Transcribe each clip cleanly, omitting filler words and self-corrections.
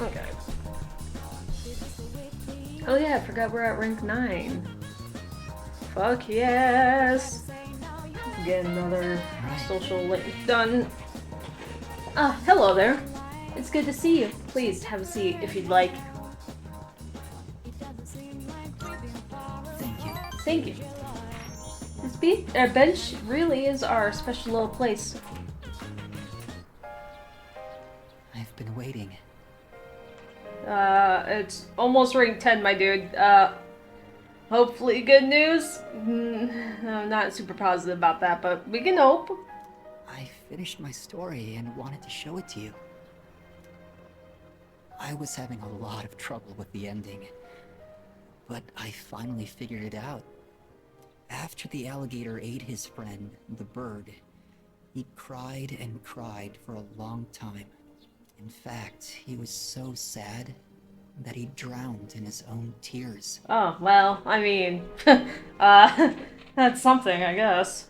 Okay. Oh yeah, I forgot we're at rank 9. Fuck yes! Get another social link done. Hello there. It's good to see you. Please have a seat if you'd like. Thank you. Thank you. This bench really is our special little place. I've been waiting. It's almost rank 10, my dude. Hopefully good news? I'm not super positive about that, but we can hope. I finished my story and wanted to show it to you. I was having a lot of trouble with the ending, but I finally figured it out. After the alligator ate his friend, the bird, he cried and cried for a long time. In fact, he was so sad that he drowned in his own tears. Oh, well, I mean, that's something, I guess.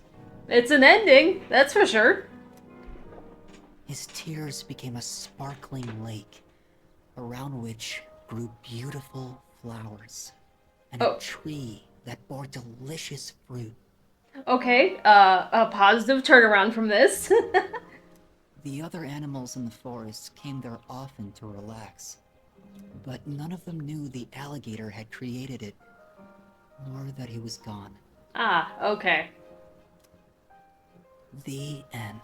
It's an ending, that's for sure. His tears became a sparkling lake, around which grew beautiful flowers, and a tree that bore delicious fruit. Okay, a positive turnaround from this. The other animals in the forest came there often to relax, but none of them knew the alligator had created it, or that he was gone. Okay. The end.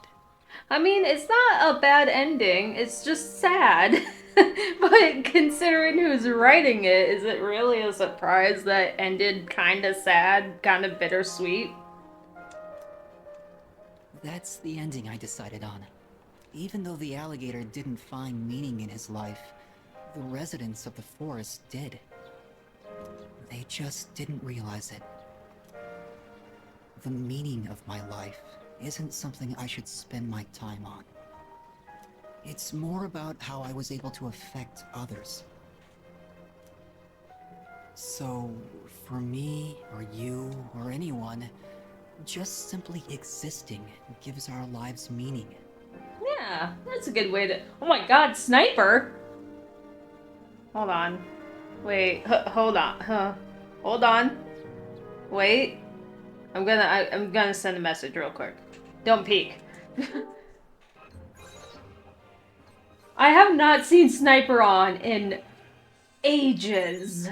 I mean, it's not a bad ending, it's just sad. But considering who's writing it, is it really a surprise that ended kinda sad, kinda bittersweet? That's the ending I decided on. Even though the alligator didn't find meaning in his life, the residents of the forest did. They just didn't realize it. The meaning of my life isn't something I should spend my time on. It's more about how I was able to affect others. So, for me, or you, or anyone, just simply existing gives our lives meaning. Yeah, that's a good way to. Oh my god, sniper! Hold on. Wait, hold on. Hold on. Wait. I'm gonna send a message real quick. Don't peek. I have not seen Sniper on in ages.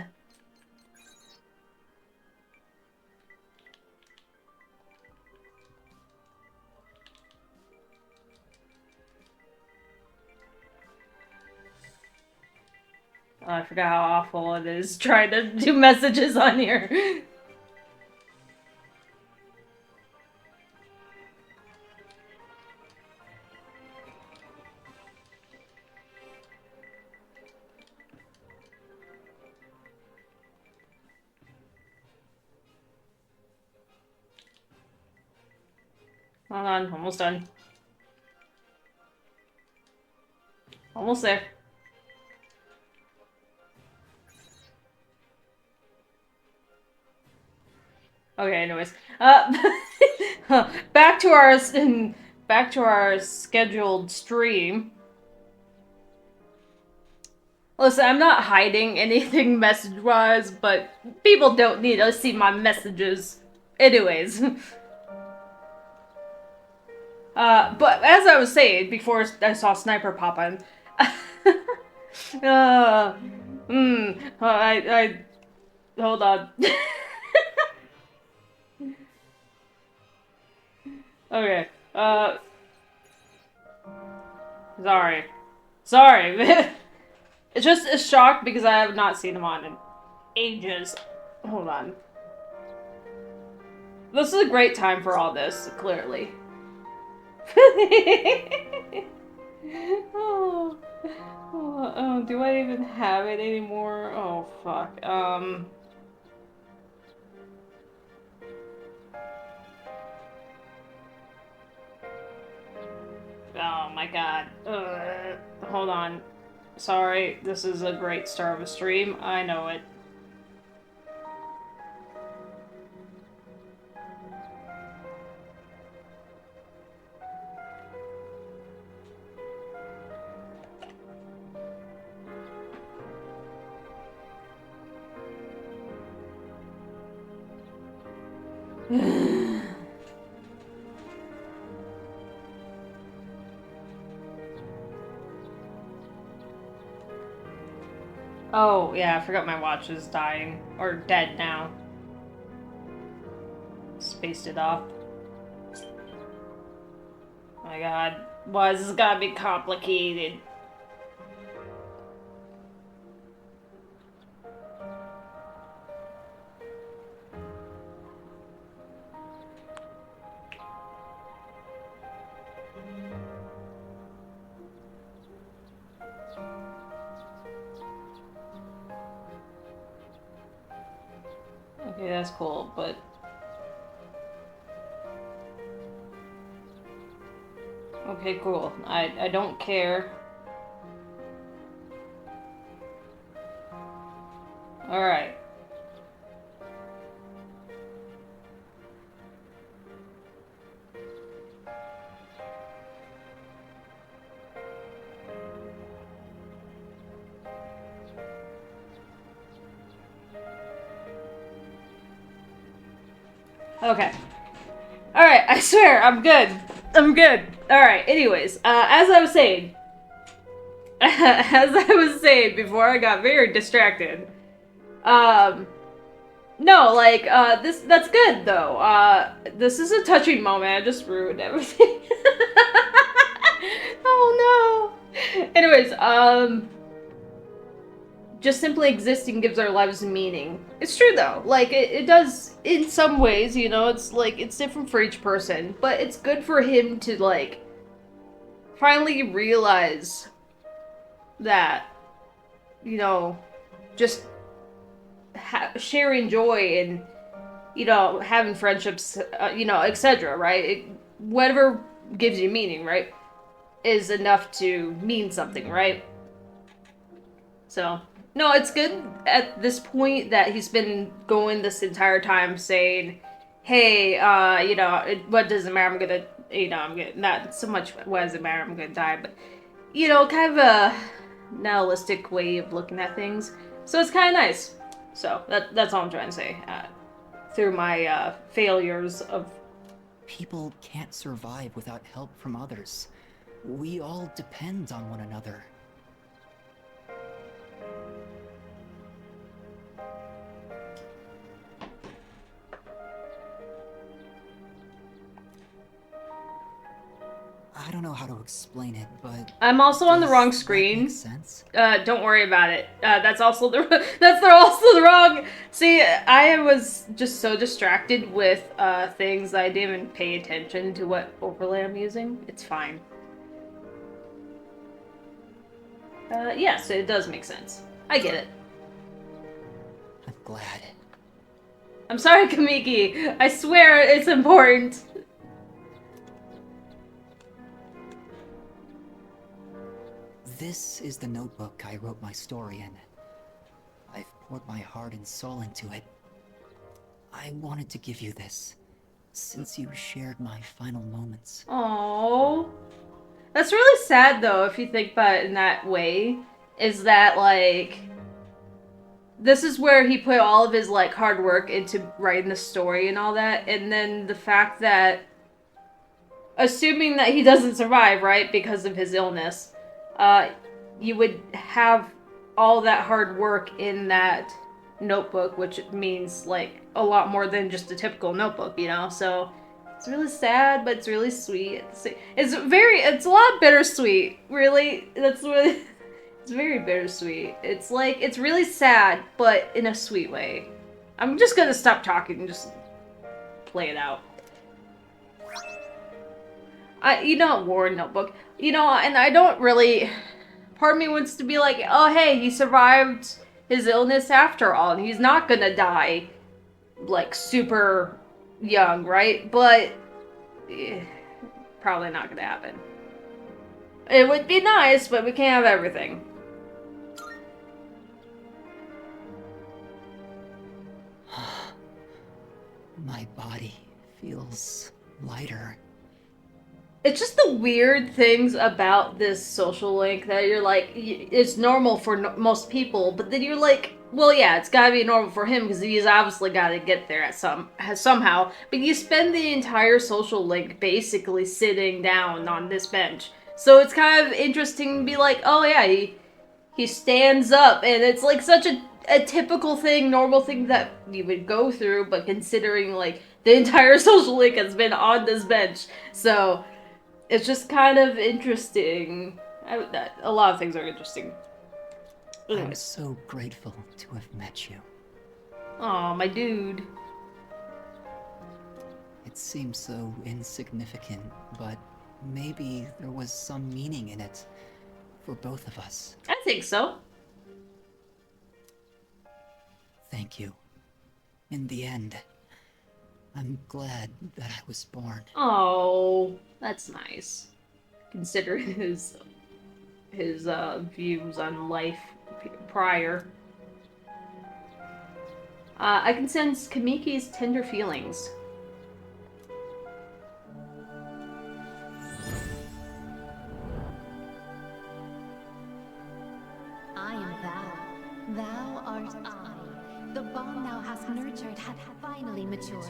Oh, I forgot how awful it is trying to do messages on here. Hold on, almost done. Almost there. Okay, anyways. Back to our scheduled stream. Listen, I'm not hiding anything message-wise, but people don't need to see my messages. Anyways. But as I was saying before I saw Sniper pop in, hold on. Okay, sorry. Sorry. It's just a shock because I have not seen him on in ages. Hold on. This is a great time for all this, clearly. Oh, oh, do I even have it anymore? Oh, fuck. Oh my god. Hold on. Sorry, this is a great start of a stream. I know it. Oh, yeah, I forgot my watch is dying. Or dead now. Spaced it off. Oh my god. Why is this gotta be complicated? Okay, that's cool, but... Okay, cool. I don't care. Alright. Okay. Alright, I swear, I'm good. I'm good. Alright, anyways, as I was saying... as I was saying before I got very distracted, no, like, that's good, though. This is a touching moment. I just ruined everything. Oh, no. Anyways, just simply existing gives our lives meaning. It's true, though. Like, it does in some ways, you know, it's, like, it's different for each person. But it's good for him to, like, finally realize that, you know, just sharing joy and, you know, having friendships, you know, etc., right? Whatever gives you meaning, right, is enough to mean something, right? So, no, it's good at this point that he's been going this entire time saying, hey, you know, what doesn't matter, I'm gonna, you know, I'm gonna, not so much what doesn't matter, I'm gonna die, but, you know, kind of a nihilistic way of looking at things. So it's kind of nice. So that's all I'm trying to say. Through my failures of... People can't survive without help from others. We all depend on one another. I don't know how to explain it, but I'm also on the wrong does that screen. make sense? Don't worry about it. That's also the wrong. See, I was just so distracted with things that I didn't even pay attention to what overlay I'm using. It's fine. Yes, it does make sense. I get it. I'm glad. I'm sorry, Kamiki. I swear it's important. This is the notebook I wrote my story in. I've poured my heart and soul into it. I wanted to give you this, since you shared my final moments. Aww. That's really sad, though, if you think about it in that way. Is that, like... This is where he put all of his, like, hard work into writing the story and all that, and then the fact that... Assuming that he doesn't survive, right, because of his illness... you would have all that hard work in that notebook, which means, like, a lot more than just a typical notebook, you know? So, it's really sad, but it's really sweet. It's a lot bittersweet, really. It's very bittersweet. It's like, it's really sad, but in a sweet way. I'm just gonna stop talking and just play it out. You know, war notebook. You know, and I don't really... Part of me wants to be like, oh, hey, he survived his illness after all, and he's not gonna die, like, super young, right? But... probably not gonna happen. It would be nice, but we can't have everything. My body feels lighter. It's just the weird things about this social link that you're like, it's normal for most people, but then you're like, Well, yeah, it's gotta be normal for him because he's obviously gotta get there at somehow. But you spend the entire social link basically sitting down on this bench. So it's kind of interesting to be like, oh yeah, he stands up, and it's like such a typical thing, normal thing that you would go through, but considering like the entire social link has been on this bench, so it's just kind of interesting. A lot of things are interesting. I'm Anyways. so grateful to have met you. Aw, my dude. It seems so insignificant, but maybe there was some meaning in it for both of us. I think so. Thank you. In the end, I'm glad that I was born. Oh, that's nice. Considering his views on life prior. I can sense Kamiki's tender feelings. I am thou. Thou art I. The bond thou hast nurtured hath finally matured.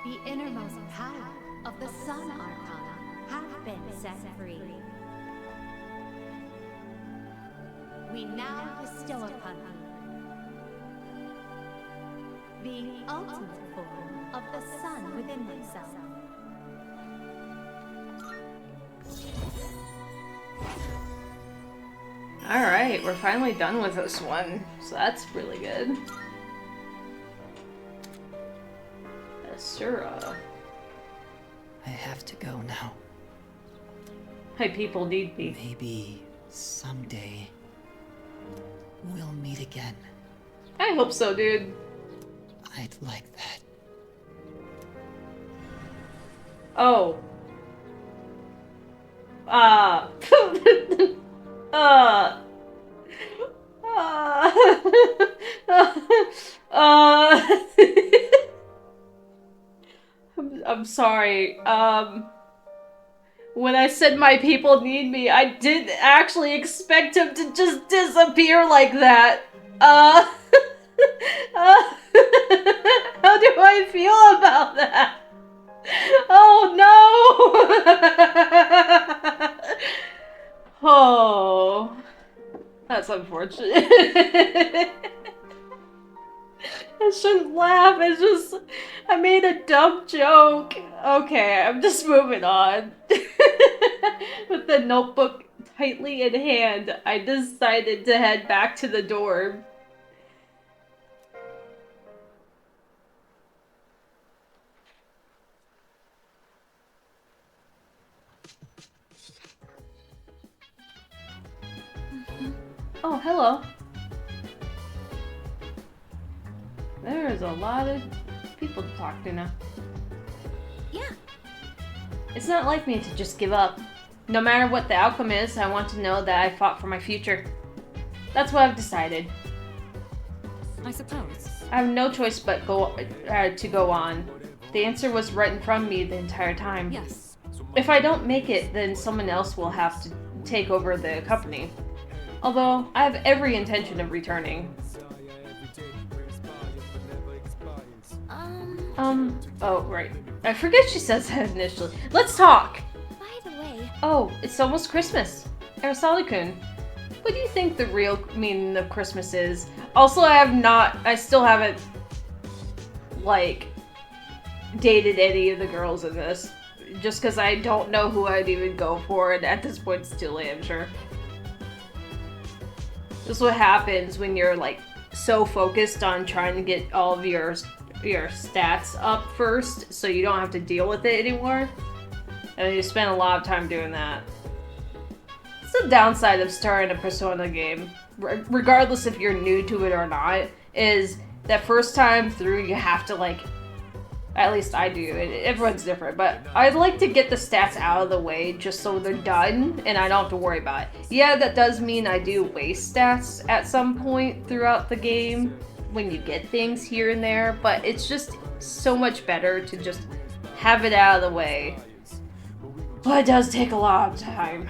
The innermost power of the Sun Arcana hath been set free. We now bestow upon thee the ultimate form of the sun within myself. Alright, we're finally done with this one, so that's really good. Asura. I have to go now. My people need me. Maybe someday we'll meet again. I hope so, dude. I'd like that. Oh. Uh. uh. I'm sorry. When I said my people need me, I didn't actually expect him to just disappear like that. How do I feel about that? Oh no! Oh, that's unfortunate. I shouldn't laugh, it's just, I made a dumb joke. Okay, I'm just moving on. With the notebook tightly in hand, I decided to head back to the dorm. Oh, hello. There's a lot of people to talk to now. Yeah. It's not like me to just give up. No matter what the outcome is, I want to know that I fought for my future. That's what I've decided. I suppose. I have no choice but to go on. The answer was right in front of me the entire time. Yes. If I don't make it, then someone else will have to take over the company. Although, I have every intention of returning. Oh, right. I forget she says that initially. Let's talk! By the way, Oh, it's almost Christmas. Arasali-kun, what do you think the real meaning of Christmas is? Also, I still haven't, like, dated any of the girls in this. Just because I don't know who I'd even go for, and at this point it's too late, I'm sure. This is what happens when you're, like, so focused on trying to get all of your stats up first, so you don't have to deal with it anymore. And you spend a lot of time doing that. It's the downside of starting a Persona game, regardless if you're new to it or not, is that first time through you have to, like, at least I do, everyone's different, but I'd like to get the stats out of the way just so they're done and I don't have to worry about it. Yeah, that does mean I do waste stats at some point throughout the game when you get things here and there, but it's just so much better to just have it out of the way. But it does take a lot of time.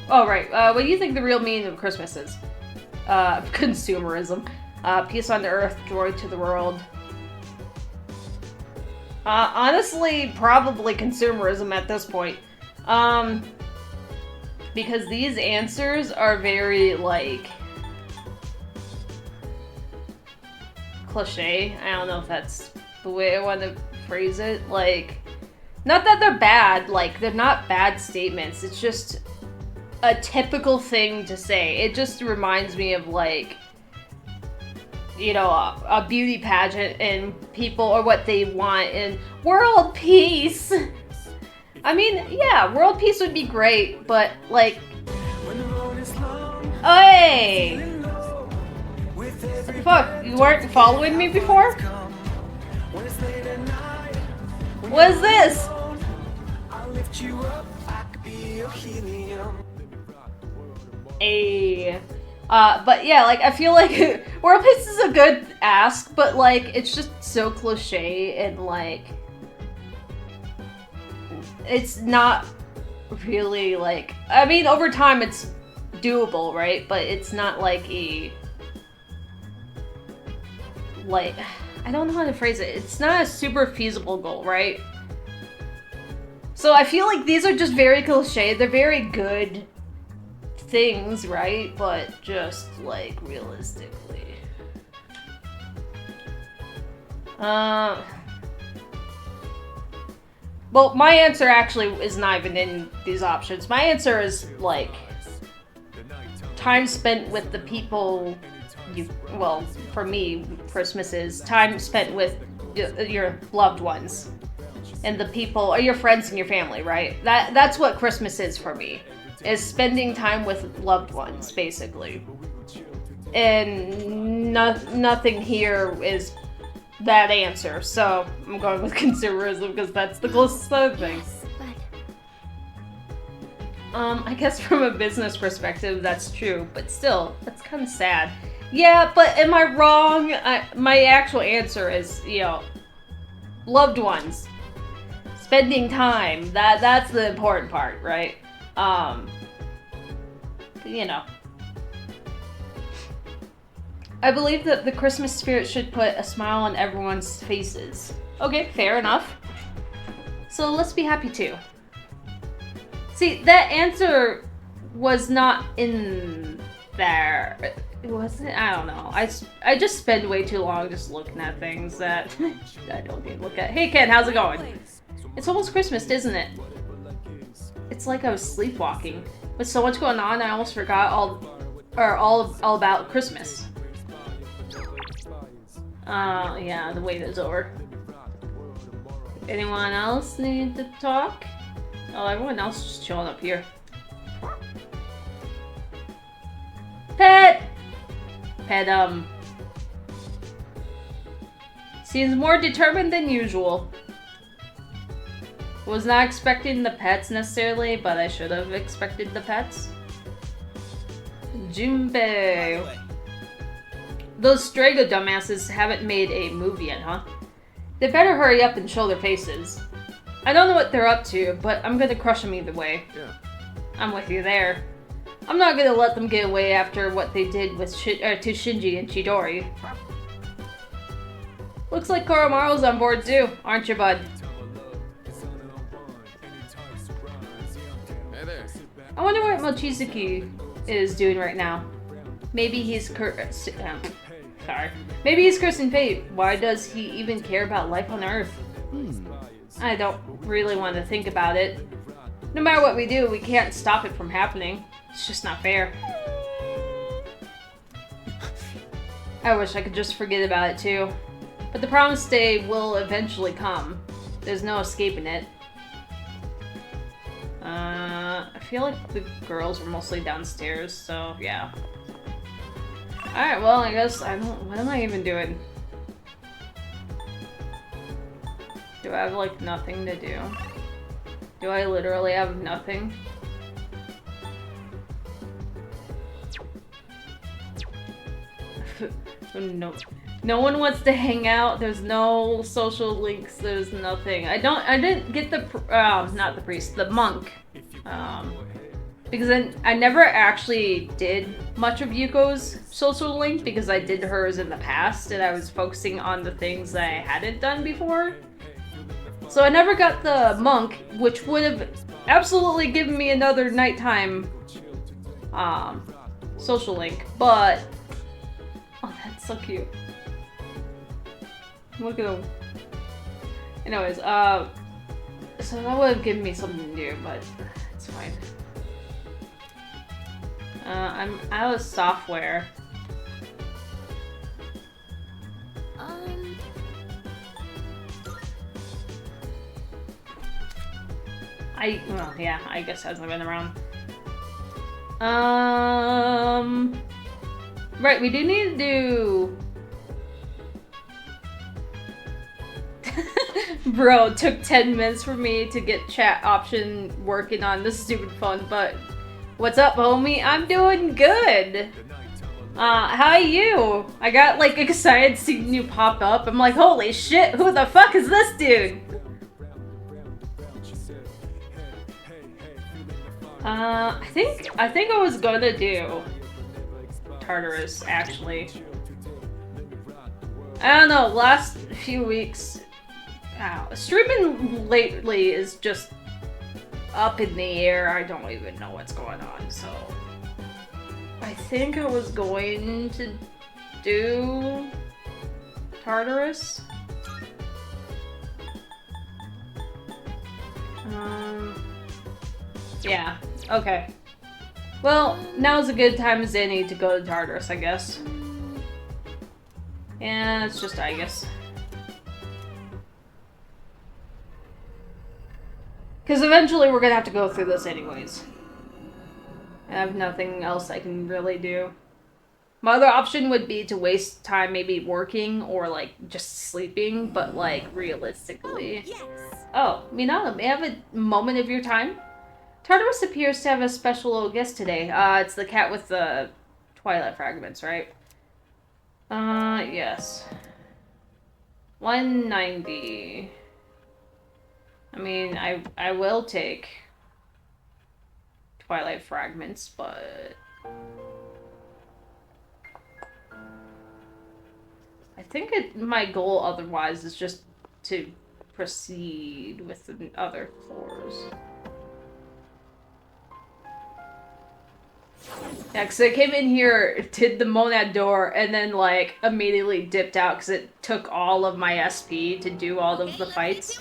Oh, right. What do you think the real meaning of Christmas is? Consumerism. Peace on the earth, joy to the world. Honestly, probably consumerism at this point. Because these answers are very, like, cliche. I don't know if that's the way I want to phrase it. Like, not that they're bad, like, they're not bad statements. It's just a typical thing to say. It just reminds me of, like, you know, a beauty pageant and people or what they want in world peace. I mean, yeah, world peace would be great, but, like, hey! What the fuck? You weren't following me before? What is this? Hey. But yeah, like, I feel like world peace is a good ask, but, like, it's just so cliche and, like, it's not really, like, I mean, over time it's doable, right? But it's not like like, I don't know how to phrase it. It's not a super feasible goal, right? So I feel like these are just very cliche. They're very good things, right? But just, like, realistically. Well, my answer actually is not even in these options. My answer is, like, time spent with the people you, well, for me, Christmas is time spent with your loved ones. And the people, or your friends and your family, right? That's what Christmas is for me. Is spending time with loved ones, basically. And nothing here is that answer, so I'm going with consumerism because that's the closest other thing. Yes, but I guess from a business perspective, that's true, but still, that's kind of sad. Yeah, but am I wrong? My actual answer is, you know, loved ones. Spending time. That's the important part, right? You know. I believe that the Christmas spirit should put a smile on everyone's faces. Okay, fair enough. So let's be happy too. See, that answer was not in there. It wasn't? I don't know. I just spend way too long just looking at things that I don't need to look at. Hey Ken, how's it going? It's almost Christmas, isn't it? It's like I was sleepwalking. With so much going on, I almost forgot all about Christmas. Yeah, the wait is over. Anyone else need to talk? Oh, everyone else is just chilling up here. Pet! Pet, seems more determined than usual. Was not expecting the pets necessarily, but I should have expected the pets. Junpei. Those Strago dumbasses haven't made a move yet, huh? They better hurry up and show their faces. I don't know what they're up to, but I'm gonna crush them either way. Yeah. I'm with you there. I'm not gonna let them get away after what they did with to Shinji and Chidori. Looks like Koromaru's on board too, aren't you, bud? Hey there. I wonder what Mochizuki is doing right now. Maybe he's Maybe he's cursing fate. Why does he even care about life on Earth? I don't really want to think about it. No matter what we do, we can't stop it from happening. It's just not fair. I wish I could just forget about it too. But the promised day will eventually come. There's no escaping it. I feel like the girls are mostly downstairs, so yeah. Alright, well, I guess I don't... What am I even doing? Do I have, like, nothing to do? Do I literally have nothing? No one wants to hang out. There's no social links. There's nothing. I didn't get the... not the priest. The monk. Because I never actually did much of Yuko's social link because I did hers in the past and I was focusing on the things that I hadn't done before. So I never got the monk, which would have absolutely given me another nighttime social link, but oh, that's so cute. Look at him. Anyways, so that would have given me something to do, but it's fine. I'm out of software. Well, yeah, I guess hasn't been around. Right, we do need to do... Bro, it took 10 minutes for me to get chat option working on this stupid phone, but what's up, homie? I'm doing good. How are you? I got like excited seeing you pop up. I'm like, holy shit, who the fuck is this dude? I think I was gonna do Tartarus, actually. I don't know, last few weeks, streaming lately is just up in the air. I don't even know what's going on, so I think I was going to do Tartarus. Yeah, okay. Well, now's a good time as any to go to Tartarus, I guess. Yeah, it's just I guess. Because eventually we're gonna have to go through this anyways. I have nothing else I can really do. My other option would be to waste time maybe working or like just sleeping, but like realistically. Oh, Minata, may I have a moment of your time? Tartarus appears to have a special little guest today. It's the cat with the twilight fragments, right? Yes. 190. I mean, I will take twilight fragments, but I think my goal otherwise is just to proceed with the other floors. Yeah, because I came in here, did the Monad door, and then, like, immediately dipped out because it took all of my SP to do all of the fights.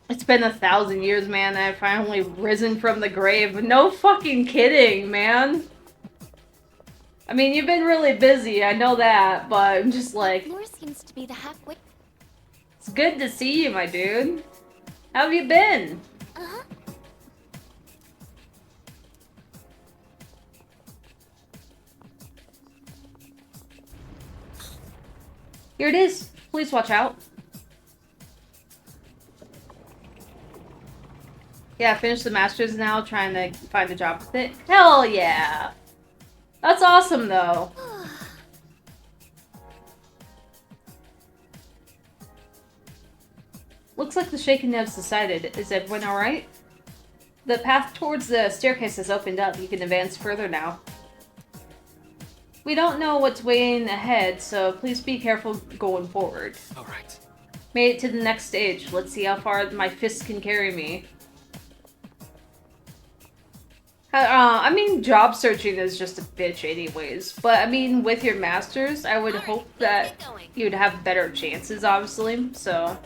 It's been 1,000 years, man, and I've finally risen from the grave. No fucking kidding, man. I mean, you've been really busy, I know that, but I'm just like... Yours seems to be the halfway. It's good to see you, my dude. How have you been? Uh-huh. Here it is. Please watch out. Yeah, finish the masters now, trying to find a job with it. Hell yeah! That's awesome, though. Looks like the Shaken have decided. Is everyone alright? The path towards the staircase has opened up. You can advance further now. We don't know what's waiting ahead, so please be careful going forward. Alright. Made it to the next stage. Let's see how far my fists can carry me. I mean, job searching is just a bitch anyways. But, I mean, with your masters, I would hope that you'd have better chances, obviously, so...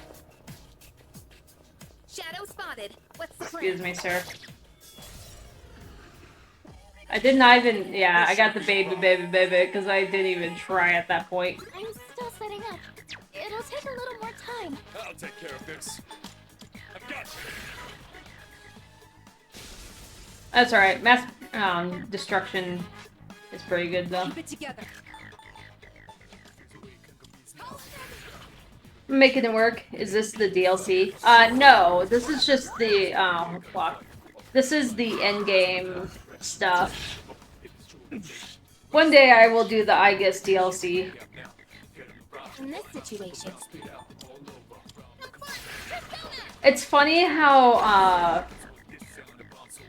Shadow spotted. What's the plan? Excuse me, sir. I did not even... Yeah, I got the baby, because I didn't even try at that point. I'm still setting up. It'll take a little more time. I'll take care of this. I've got you. That's alright. Mass destruction is pretty good, though. Keep it together. Making it work. Is this the DLC? No. This is just the, fuck. This is the endgame stuff. One day I will do the I Guess DLC. In this situation. It's funny how,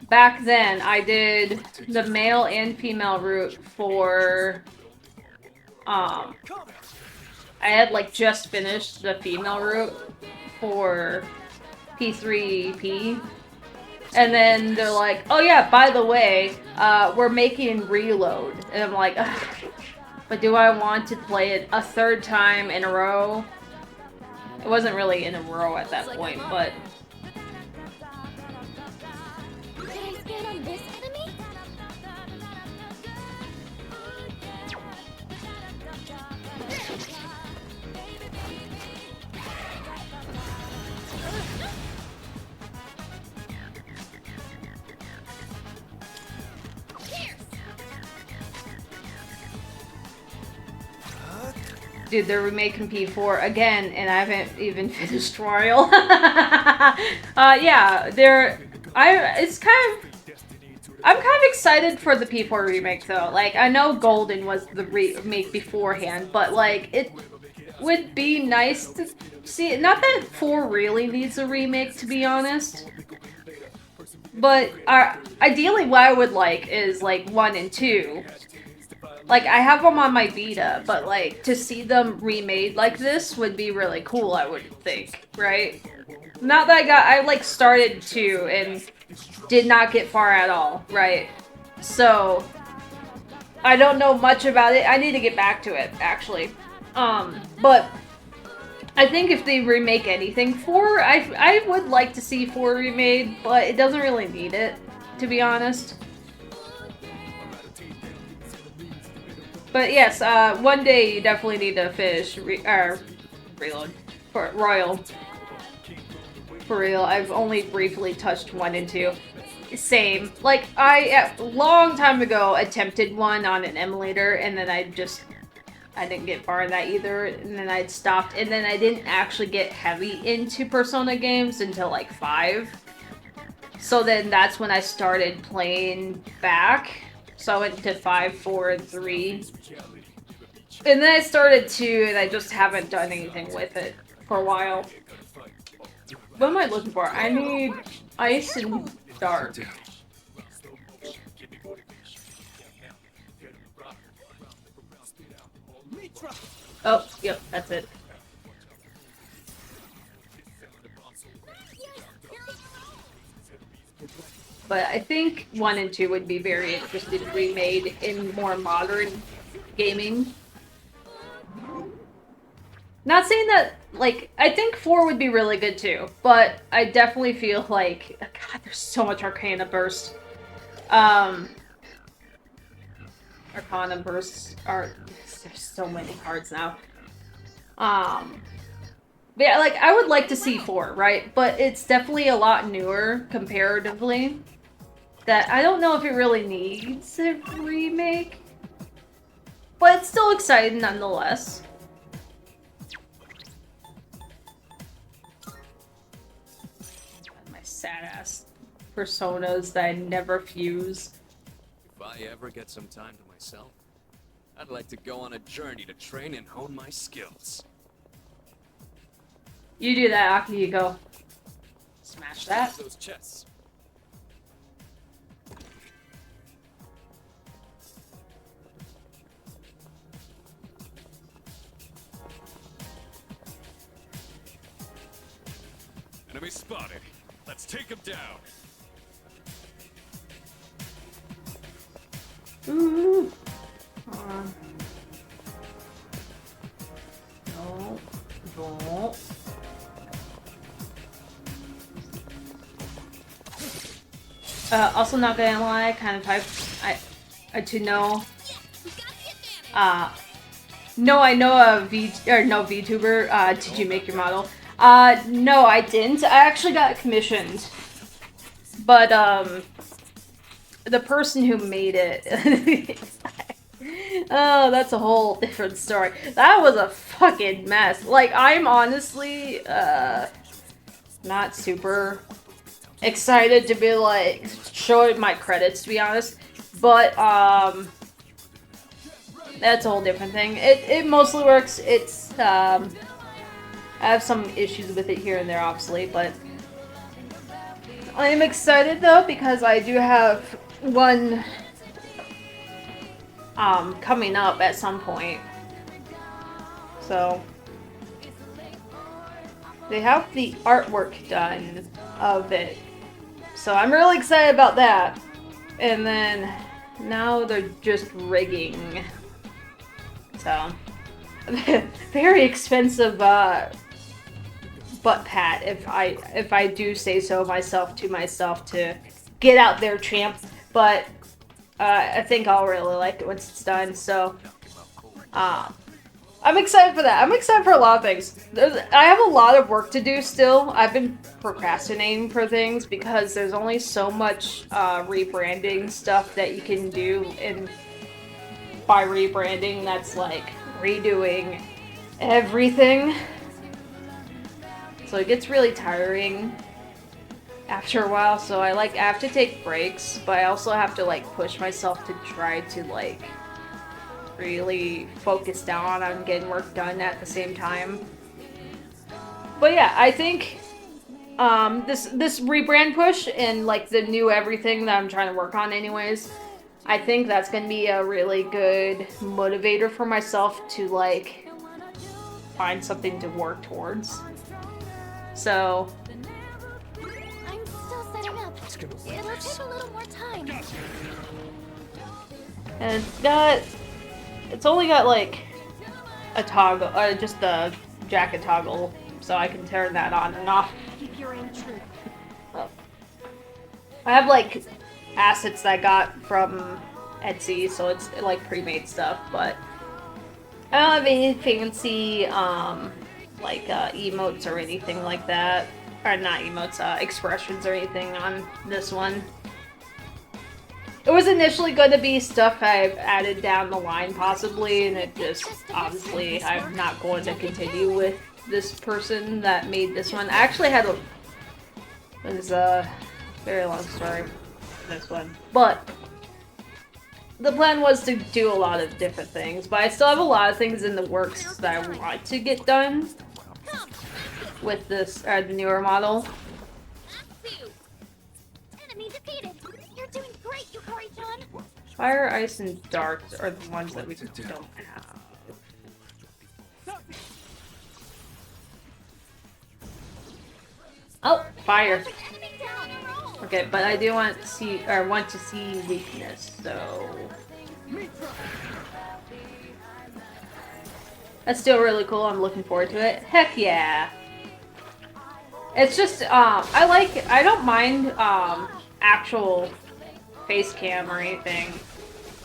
back then I did the male and female route for, I had like just finished the female route for P3P. And then they're like, oh yeah, by the way, we're making Reload. And I'm like, ugh, but do I want to play it a third time in a row? It wasn't really in a row at that point, but... Can I stand on this enemy? Dude, they're remaking P4 again, and I haven't even finished Royal. Yeah, I'm kind of excited for the P4 remake, though. Like, I know Golden was the remake beforehand, but, like, it would be nice to see it. Not that 4 really needs a remake, to be honest. But, ideally what I would like is, like, 1 and 2. Like, I have them on my Vita, but, like, to see them remade like this would be really cool, I would think, right? Not that I like, started 2 and did not get far at all, right? So, I don't know much about it. I need to get back to it, actually. But I think if they remake anything, 4, I would like to see 4 remade, but it doesn't really need it, to be honest. But yes, one day you definitely need to finish Reload for Royal. For real, I've only briefly touched 1 and 2. Same. Like, a long time ago, attempted 1 on an emulator, and then I didn't get far in that either, and then I'd stopped, and then I didn't actually get heavy into Persona games until, like, 5. So then that's when I started playing back. So I went to 5, 4, and 3. And then I started 2, and I just haven't done anything with it for a while. What am I looking for? I need Ice and Dark. Oh, yep, that's it. But I think 1 and 2 would be very interesting remade in more modern gaming. Not saying that, like, I think 4 would be really good too, but I definitely feel like, God, there's so much Arcana Burst. Arcana Bursts are, there's so many cards now. But yeah, like, I would like to see 4, right? But it's definitely a lot newer, comparatively, that I don't know if it really needs a remake. But it's still exciting nonetheless. My sad-ass personas that I never fuse. If I ever get some time to myself, I'd like to go on a journey to train and hone my skills. You do that, Aki, you go. Smash that. Those chests. Enemy spotted. Let's take him down. Ooh. Hold on. No. No. Also not gonna lie, kind of hyped to know. No, I know a VTuber. Did you make your model? No, I didn't. I actually got commissioned. But, the person who made it... Oh, that's a whole different story. That was a fucking mess. Like, I'm honestly, not super excited to be, like, showing my credits, to be honest. But, that's a whole different thing. It mostly works. It's, I have some issues with it here and there, obviously, but I am excited though because I do have one coming up at some point. So they have the artwork done of it. So I'm really excited about that. And then now they're just rigging. So very expensive butt pat if I do say so myself to get out there, champ. But I think I'll really like it once it's done. So I'm excited for that. I'm excited for a lot of things. I have a lot of work to do still. I've been procrastinating for things because there's only so much rebranding stuff that you can do, and by rebranding, that's like redoing everything. So it gets really tiring after a while. So I have to take breaks, but I also have to like push myself to try to like really focus down on getting work done at the same time. But yeah, I think this rebrand push and like the new everything that I'm trying to work on anyways, I think that's gonna be a really good motivator for myself to like find something to work towards. So I'm still setting up. It'll take a little more time. and it's only got like a toggle, just the jacket toggle, so I can turn that on and off. Keep your aim true. Oh. I have like assets that I got from Etsy, so it's like pre-made stuff, but I don't have any fancy like emotes or anything like that. Or not emotes, expressions or anything on this one. It was initially going to be stuff I've added down the line possibly, and it just, obviously, I'm not going to continue with this person that made this one. I actually had it was a very long story, this one. But the plan was to do a lot of different things, but I still have a lot of things in the works that I want to get done with this, the newer model. Enemy defeated. You're doing great, Yukari-chan. Fire, ice, and dark are the ones that we don't have. Oh, fire. Okay, but I do want to see weakness, so that's still really cool. I'm looking forward to it. Heck yeah! It's just I don't mind actual face cam or anything.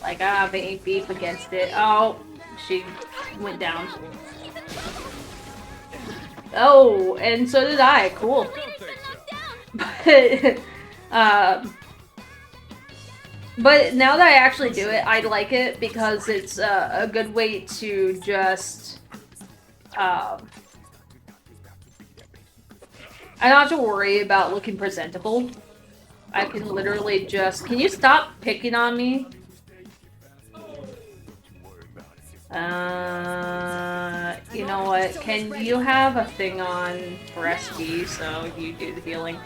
Like, I don't have any beef against it. Oh, she went down. Oh, and so did I. Cool. But now that I actually do it, I like it because it's a good way to just I don't have to worry about looking presentable. I can literally just... Can you stop picking on me? You know what? Can you have a thing on for SD so you do the healing?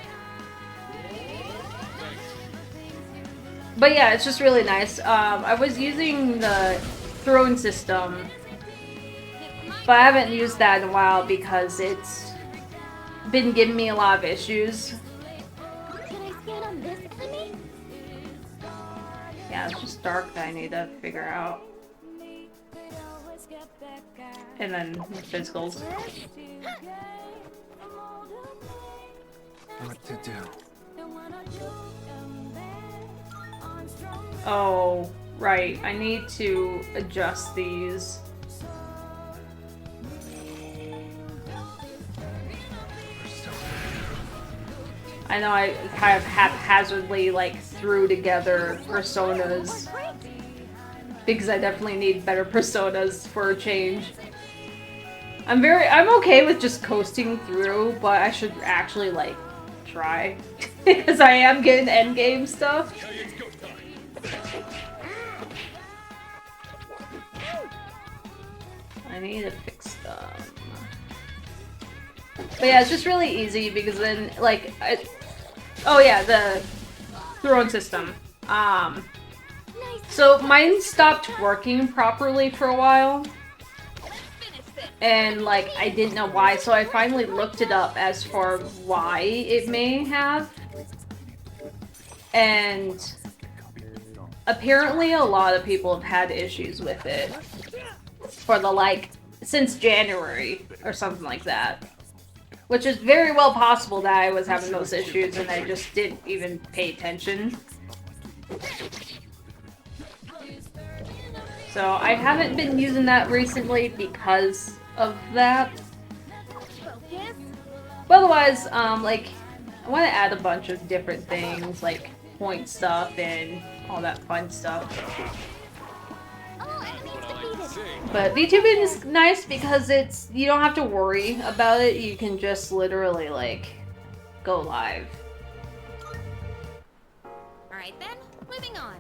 But yeah, it's just really nice. I was using the throwing system, but I haven't used that in a while because it's been giving me a lot of issues. Can I stand on this enemy? Yeah, it's just dark that I need to figure out. And then physicals. What to do? Oh, right. I need to adjust these. I know I kind of haphazardly like threw together personas because I definitely need better personas for a change. I'm okay with just coasting through, but I should actually like try because I am getting endgame stuff. I need to fix them. But yeah, it's just really easy because then, like, Oh yeah, the throwing system. So mine stopped working properly for a while. And, like, I didn't know why, so I finally looked it up as for why it may have. And apparently a lot of people have had issues with it. For the, like, since January or something like that. Which is very well possible that I was having those issues and I just didn't even pay attention. So I haven't been using that recently because of that. But otherwise, like, I want to add a bunch of different things, like point stuff and all that fun stuff. But VTubing is nice because it's, you don't have to worry about it, you can just literally, like, go live. Alright then, moving on.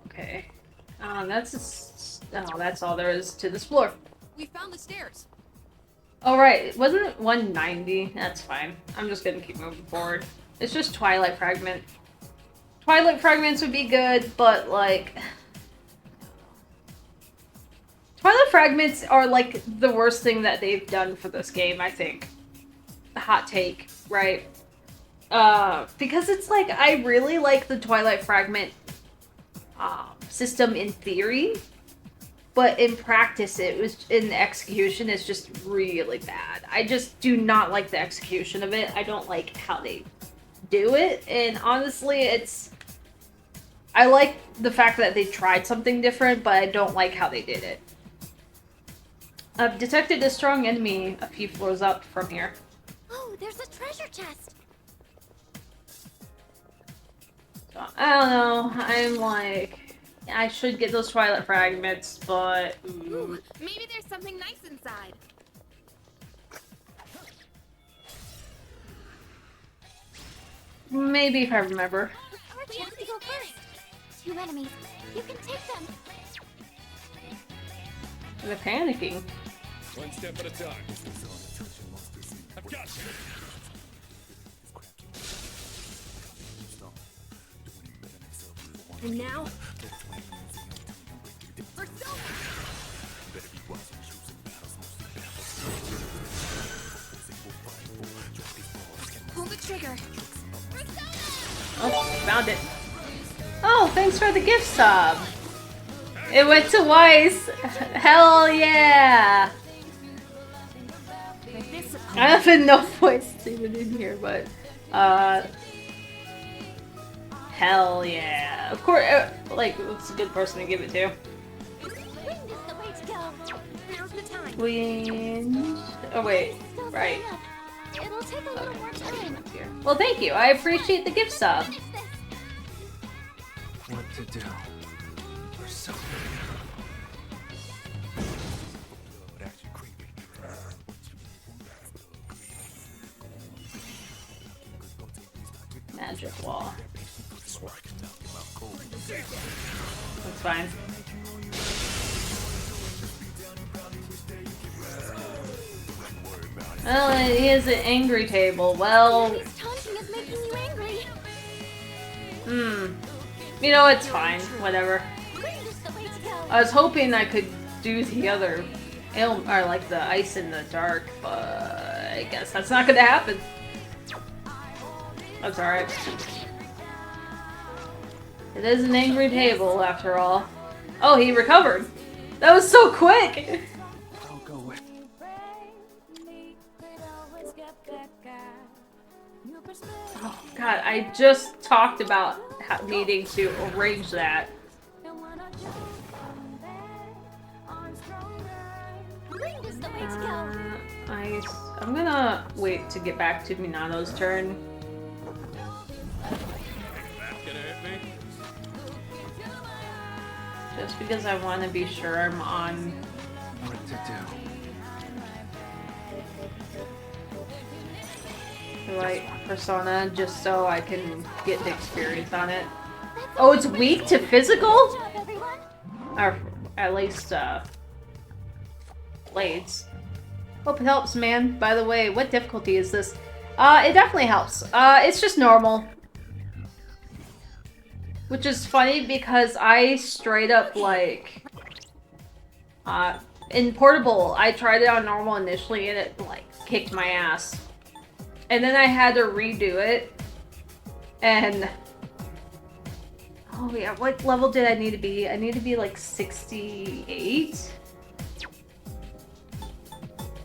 Okay. That's all there is to this floor. We found the stairs. Oh right, wasn't it 190? That's fine. I'm just gonna keep moving forward. It's just Twilight Fragment. Twilight Fragments would be good, but like... Twilight Fragments are like the worst thing that they've done for this game, I think. Hot take, right? Because it's like, I really like the Twilight Fragment system in theory, but in practice, in the execution, it's just really bad. I just do not like the execution of it. I don't like how they do it, and honestly, I like the fact that they tried something different, but I don't like how they did it. I've detected a strong enemy a few floors up from here. Oh, there's a treasure chest. So, I don't know. I'm like, I should get those Twilight Fragments, but... Ooh, maybe there's something nice inside. Maybe if I remember. We have to go first. 2 enemies. You can take them. They're panicking. One step at a time. I've got you. And now, Persona! Pull the trigger. Persona! Oh, found it. Oh, thanks for the gift sub. It went to Weiss. Hell yeah. I don't even know if Weiss is even in here, but hell yeah. Of course, like, it's a good person to give it to. Wind is the way to go. Now's the time. Wind. Oh wait, right. It'll take a little more time. Here. Well, thank you. I appreciate the gift sub. Finish this. What to do? Persona. Magic wall. That's fine. Well, he has an angry table. Well, This taunting is making you angry. you know, it's fine. Whatever. Wind is the way to go. I was hoping I could do the other, or like the ice in the dark, but I guess that's not gonna happen. That's alright. It is an angry table, after all. Oh, he recovered! That was so quick! I'll go with. Oh, God, I just talked about needing to arrange that. Wind is the way to go. I'm gonna wait to get back to Minato's turn. Gonna hit me? Just because I want to be sure I'm on. What to do? The right persona, just so I can get the experience on it. Oh, it's weak to physical? Good job, everyone. Or at least, blades. Hope it helps, man. By the way, what difficulty is this? It definitely helps. It's just normal. Which is funny because I straight up, like... in Portable, I tried it on normal initially and it, like, kicked my ass. And then I had to redo it. And... oh yeah, what level did I need to be? I need to be, like, 68?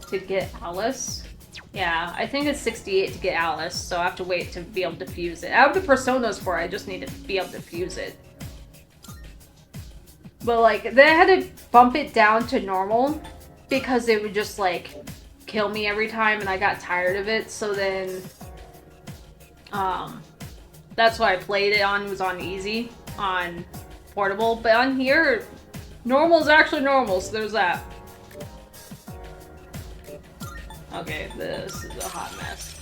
To get Alice. Yeah, I think it's 68 to get Alice, so I have to wait to be able to fuse it. I have the Personas for it, I just need to be able to fuse it. But like, then I had to bump it down to normal because it would just like kill me every time and I got tired of it, so then that's why I played it on, was on easy, on Portable, but on here, normal is actually normal, so there's that. Okay, this is a hot mess.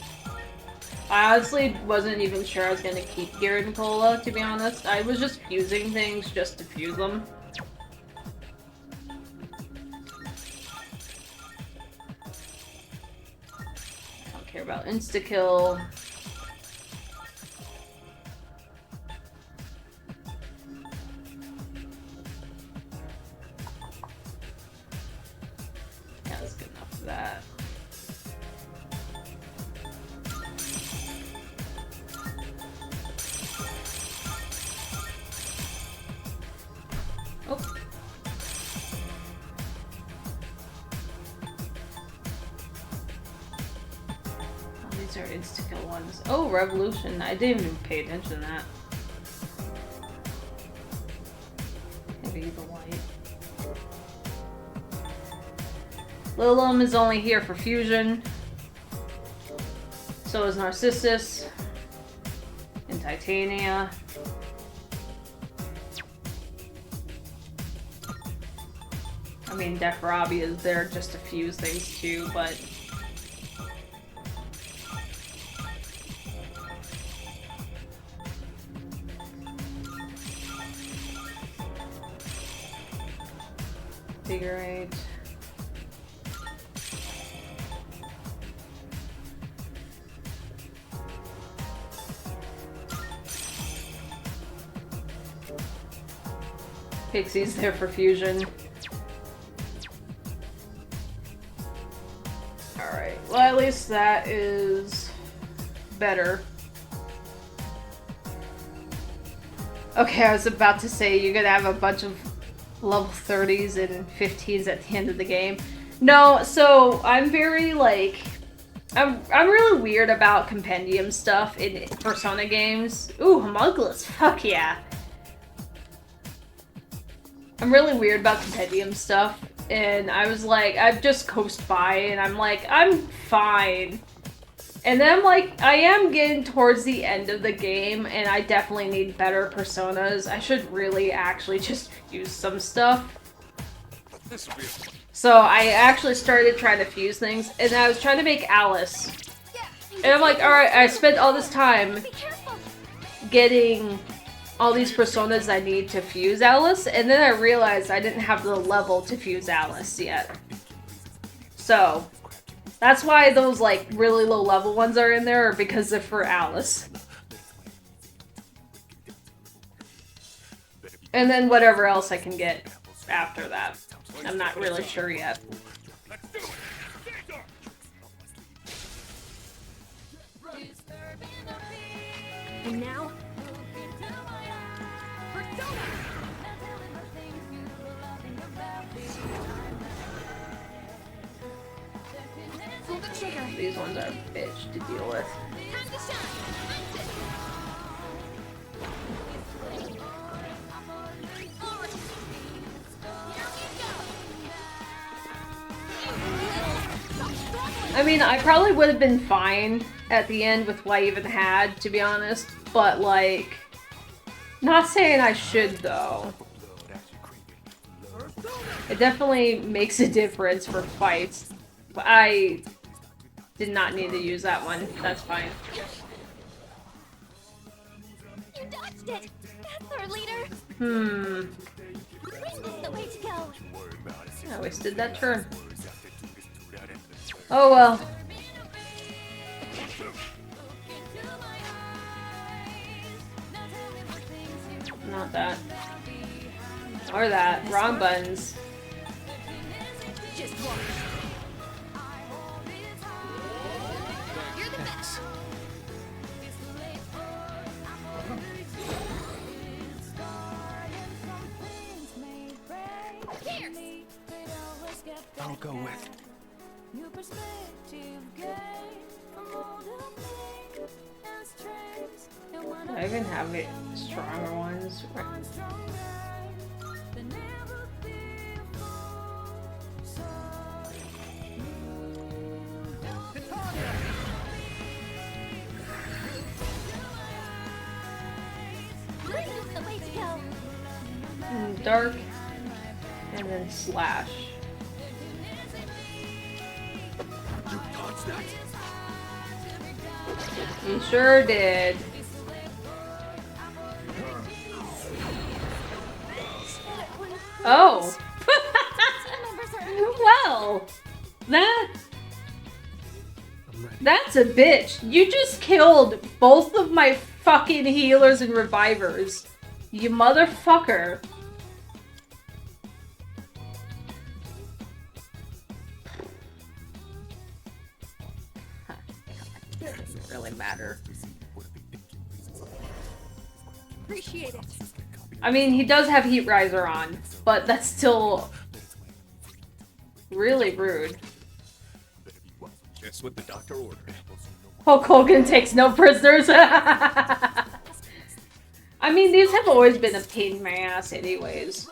I honestly wasn't even sure I was gonna keep Gear and Cola, to be honest. I was just fusing things just to fuse them. I don't care about insta-kill. Yeah, that's good enough for that. Oh. Oh, these are insta-kill ones. Oh, Revolution. I didn't even pay attention to that. Maybe the white. Lilum is only here for fusion. So is Narcissus. And Titania. I mean, Defarabi is there just to fuse things too, but... Figure 8. Pixie's there for fusion. Alright, well at least that is better. Okay, I was about to say you're gonna have a bunch of level 30s and 15s at the end of the game. No, so I'm very like... I'm really weird about compendium stuff in Persona games. Ooh, homunculus, fuck yeah. I'm really weird about compendium stuff, and I was like, I've just coasted by, and I'm like, I'm fine. And then I'm like, I am getting towards the end of the game, and I definitely need better personas. I should really actually just use some stuff. So I actually started trying to fuse things, and I was trying to make Alice. And I'm like, alright, I spent all this time getting all these personas I need to fuse Alice, and then I realized I didn't have the level to fuse Alice yet. So, that's why those like really low level ones are in there, because they're for Alice. And then whatever else I can get after that. I'm not really sure yet. And now, pull the trigger. These ones are a bitch to deal with. Time to shine. I mean, I probably would have been fine at the end with what I even had, to be honest. But, like, not saying I should, though. It definitely makes a difference for fights. But I did not need to use that one. That's fine. You dodged it. That's our leader. This is the way to go. I wasted that turn. Oh well. Not that. Or that. Wrong buttons. Just watch. You're the best. Here. I'll go with. I even have it stronger ones. This is the way to go. Dark, and then slash. You dodged that? You sure did. Oh. Well, that's a bitch. You just killed both of my fucking healers and revivers. You motherfucker. Doesn't really matter. Appreciate it. I mean, he does have Heat Riser on, but that's still really rude. Just what the doctor ordered. Hulk Hogan takes no prisoners. I mean, these have always been a pain in my ass anyways.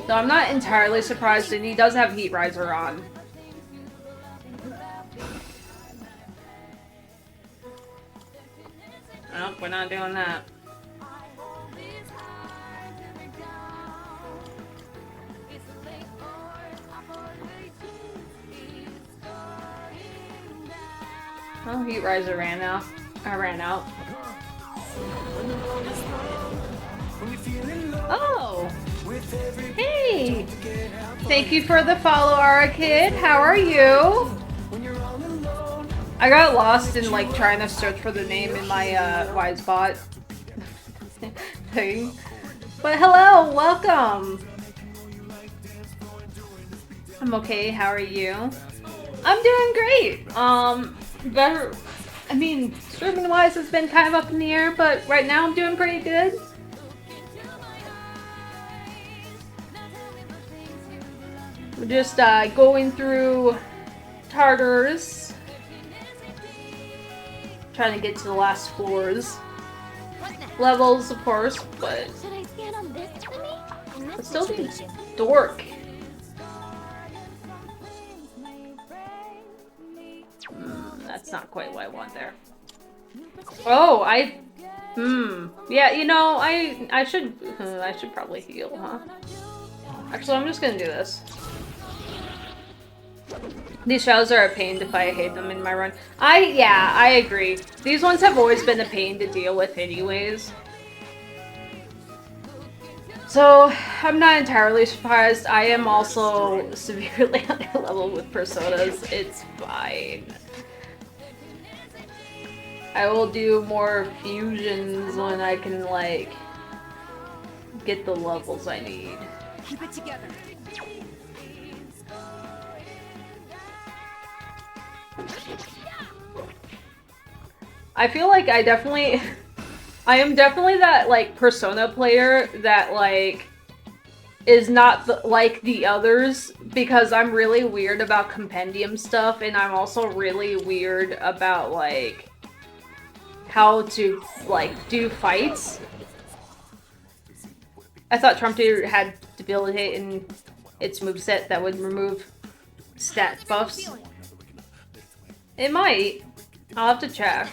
So I'm not entirely surprised, and he does have Heat Riser on. Nope, we're not doing that. Oh, Heat Riser ran out. I ran out. Oh! Hey! Thank you for the follow, Arkaniae. How are you? I got lost in like trying to search for the name in my wide spot thing. But hello, welcome! I'm okay, how are you? I'm doing great! Better, I mean, streaming wise it's been kind of up in the air, but right now I'm doing pretty good. We're just going through Tartarus. Trying to get to the last floors. Levels, of course, but Should I stand on this to me? In this it's still being situation. dork. That's not quite what I want there. Oh, yeah, you know, I should probably heal, huh? Actually, I'm just gonna do this. These shadows are a pain if I hate them in my run. Yeah, I agree. These ones have always been a pain to deal with anyways. So, I'm not entirely surprised. I am also severely underleveled with personas. It's fine. I will do more fusions when I can, like, get the levels I need. Keep it together. I feel like I am definitely that, like, Persona player that, like, is not like the others, because I'm really weird about compendium stuff, and I'm also really weird about, like, how to, like, do fights. I thought Trumpy had Debilitate in its moveset that would remove stat buffs. It might. I'll have to check.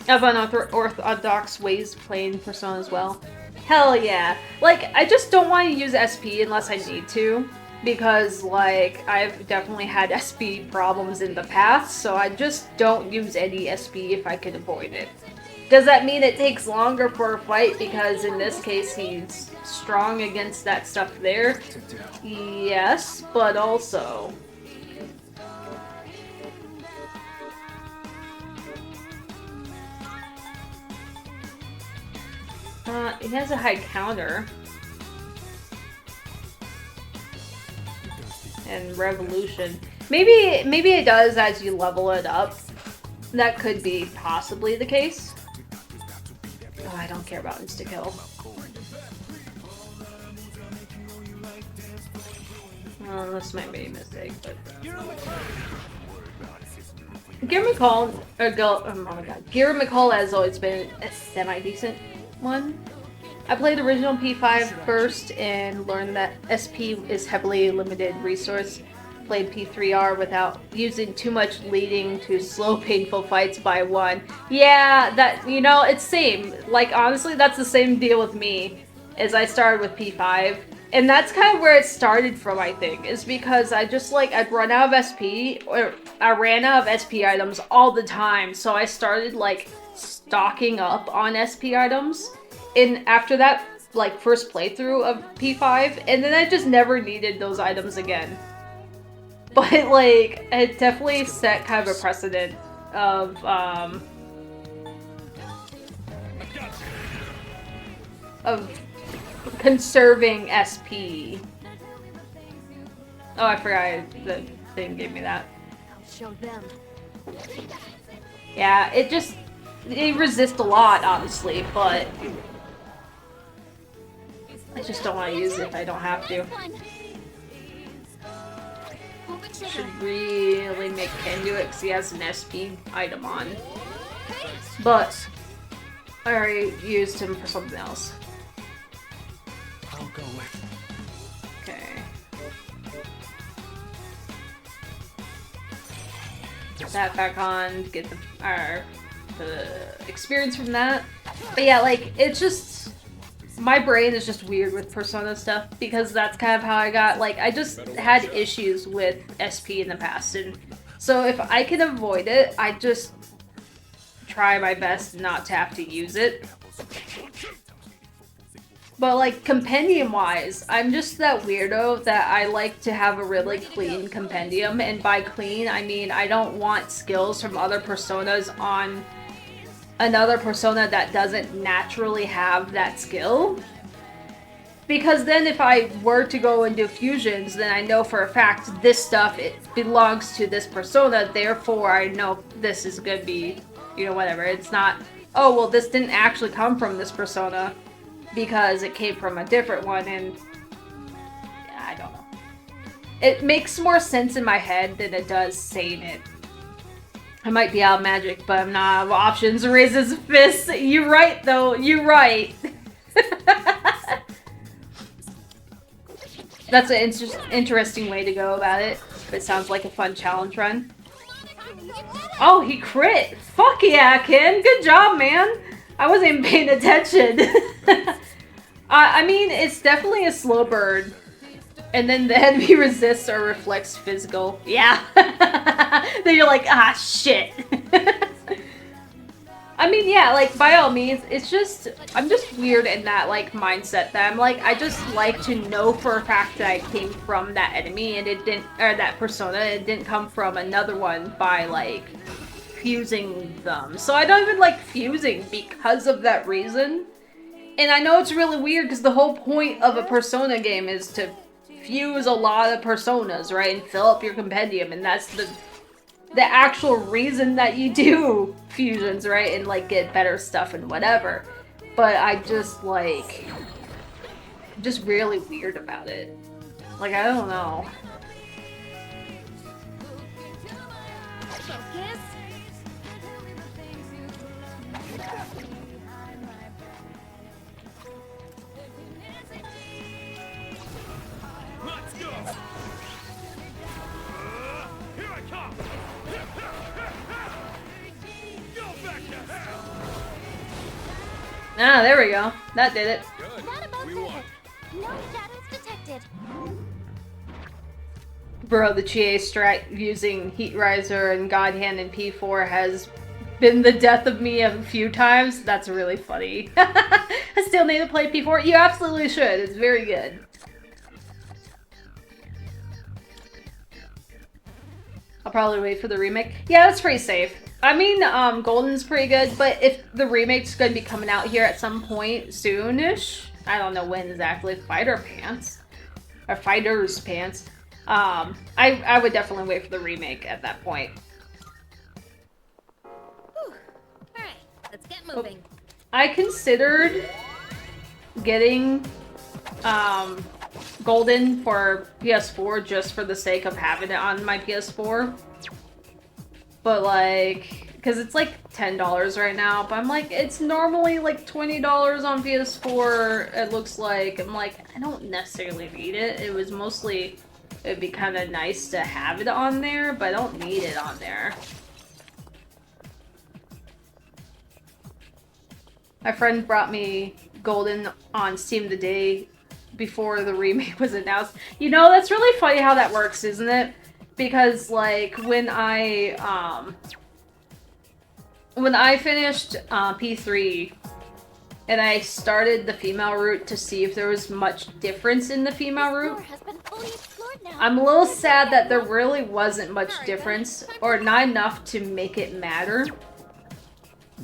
I have unorthodox ways of playing Persona as well. Hell yeah. Like, I just don't want to use SP unless I need to. Because, like, I've definitely had SP problems in the past, so I just don't use any SP if I can avoid it. Does that mean it takes longer for a fight because in this case he's strong against that stuff there? Yes, but also It has a high counter. And revolution. Maybe it does as you level it up. That could be possibly the case. Oh, I don't care about insta-kill. Oh, this might be a mistake, but... Gear McCall, oh my god. Gear McCall has always been a semi-decent one. I played original P5 first and learned that SP is heavily limited resource. Played P3R without using too much, leading to slow, painful fights by one. Yeah, that, you know, it's same. Like, honestly, that's the same deal with me, as I started with P5. And that's kind of where it started from, I think, is because I just, like, I'd run out of SP, or I ran out of SP items all the time. So I started, like, stocking up on SP items. And after that, like, first playthrough of P5, and then I just never needed those items again. But, like, it definitely set kind of a precedent of, conserving SP. Oh, I forgot the thing gave me that. I'll show them. Yeah, it resists a lot, honestly, but I just don't want to use it if I don't have to. Should really make Ken do it because he has an SP item on. But I already used him for something else. I'll go with. Okay. Put that back on, get the experience from that. But yeah, like, it's just... My brain is just weird with Persona stuff, because that's kind of how I got, like, I just had issues with SP in the past, and so if I can avoid it, I just try my best not to have to use it. But, like, compendium-wise, I'm just that weirdo that I like to have a really clean compendium, and by clean, I mean I don't want skills from other Personas on another Persona that doesn't naturally have that skill. Because then if I were to go and do fusions, then I know for a fact this stuff, it belongs to this Persona, therefore I know this is gonna be, you know, whatever. It's not, oh, well, this didn't actually come from this Persona because it came from a different one, and yeah, I don't know. It makes more sense in my head than it does saying it. I might be out of magic, but I'm not out of options. Raises a fist. You're right, though. You're right. That's an interesting way to go about it. It sounds like a fun challenge run. Oh, he crit! Fuck yeah, Ken! Good job, man! I wasn't even paying attention. I mean, it's definitely a slow burn. And then the enemy resists or reflects physical. Yeah. Then you're like, ah, shit. I mean, yeah, like, by all means, it's just, I'm just weird in that, like, mindset that I'm like, I just like to know for a fact that I came from that enemy and it didn't, or that Persona, it didn't come from another one by, like, fusing them. So I don't even like fusing because of that reason. And I know it's really weird because the whole point of a Persona game is to fuse a lot of Personas, right? And fill up your compendium, and that's the actual reason that you do fusions, right? And, like, get better stuff and whatever. But I just, like, I'm just really weird about it. Like, I don't know. Ah, there we go. That did it. Not about perfect. No shadows detected. Bro, the Chie strat using Heat Riser and God Hand in P4 has been the death of me a few times. That's really funny. I still need to play P4. You absolutely should. It's very good. I'll probably wait for the remake. Yeah, that's pretty safe. I mean, Golden's pretty good, but if the remake's gonna be coming out here at some point soonish, I don't know when exactly, Fighter's Pants, I would definitely wait for the remake at that point. Alright, let's get moving. I considered getting Golden for PS4 just for the sake of having it on my PS4. But like, because it's like $10 right now, but I'm like, it's normally like $20 on PS4, it looks like. I'm like, I don't necessarily need it. It was mostly, it'd be kind of nice to have it on there, but I don't need it on there. My friend brought me Golden on Steam the day before the remake was announced. You know, that's really funny how that works, isn't it? Because, like, when I finished P3 and I started the female route to see if there was much difference in the female route, I'm a little sad that there really wasn't much difference, or not enough to make it matter.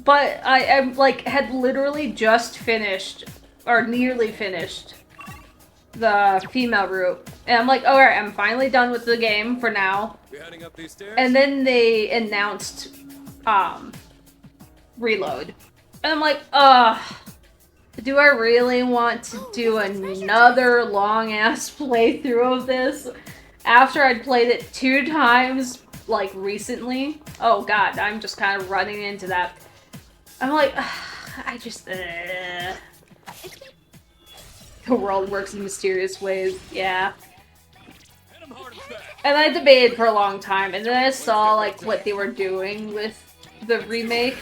But I like, had literally just finished, or nearly finished, the female route. And I'm like, alright, I'm finally done with the game for now. Heading up these stairs? And then they announced Reload. And I'm like, do I really want to do another long-ass playthrough of this? After I'd played it 2 times, like, recently. Oh god, I'm just kind of running into that. I'm like, I just, The world works in mysterious ways, yeah. And I debated for a long time, and then I saw, like, what they were doing with the remake.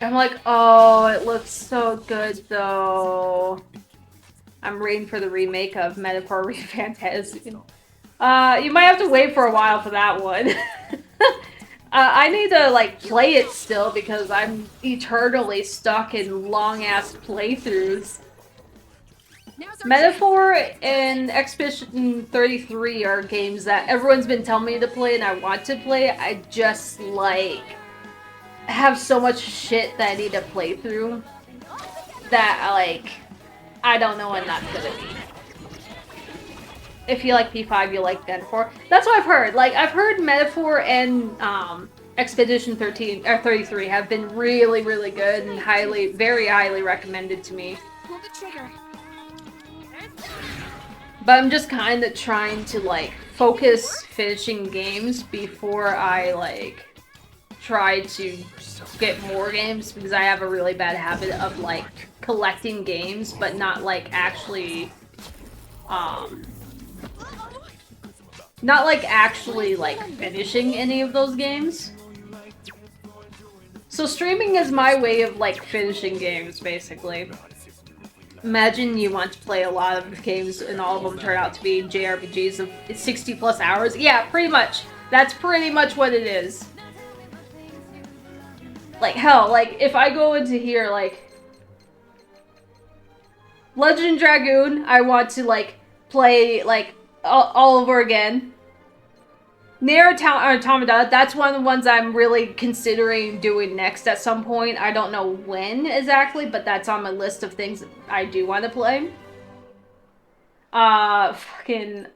I'm like, oh, it looks so good, though. I'm waiting for the remake of Metaphor Fantasy. You might have to wait for a while for that one. I need to, like, play it still, because I'm eternally stuck in long-ass playthroughs. Metaphor and Expedition 33 are games that everyone's been telling me to play and I want to play. I just, like, have so much shit that I need to play through that, like, I don't know when that's gonna be. If you like P5, you like Metaphor. That's what I've heard. Like, I've heard Metaphor and Expedition 33 have been really, really good and very highly recommended to me. Pull the trigger. But I'm just kind of trying to, like, focus finishing games before I, like, try to get more games, because I have a really bad habit of, like, collecting games, but not, like, actually, like, finishing any of those games. So streaming is my way of, like, finishing games, basically. Imagine you want to play a lot of games and all of them turn out to be JRPGs of 60 plus hours. Yeah, pretty much. That's pretty much what it is. Like, hell, like, if I go into here, like, Legend Dragoon, I want to, like, play, like, all over again. Nier Automata, that's one of the ones I'm really considering doing next at some point. I don't know when exactly, but that's on my list of things I do want to play. Went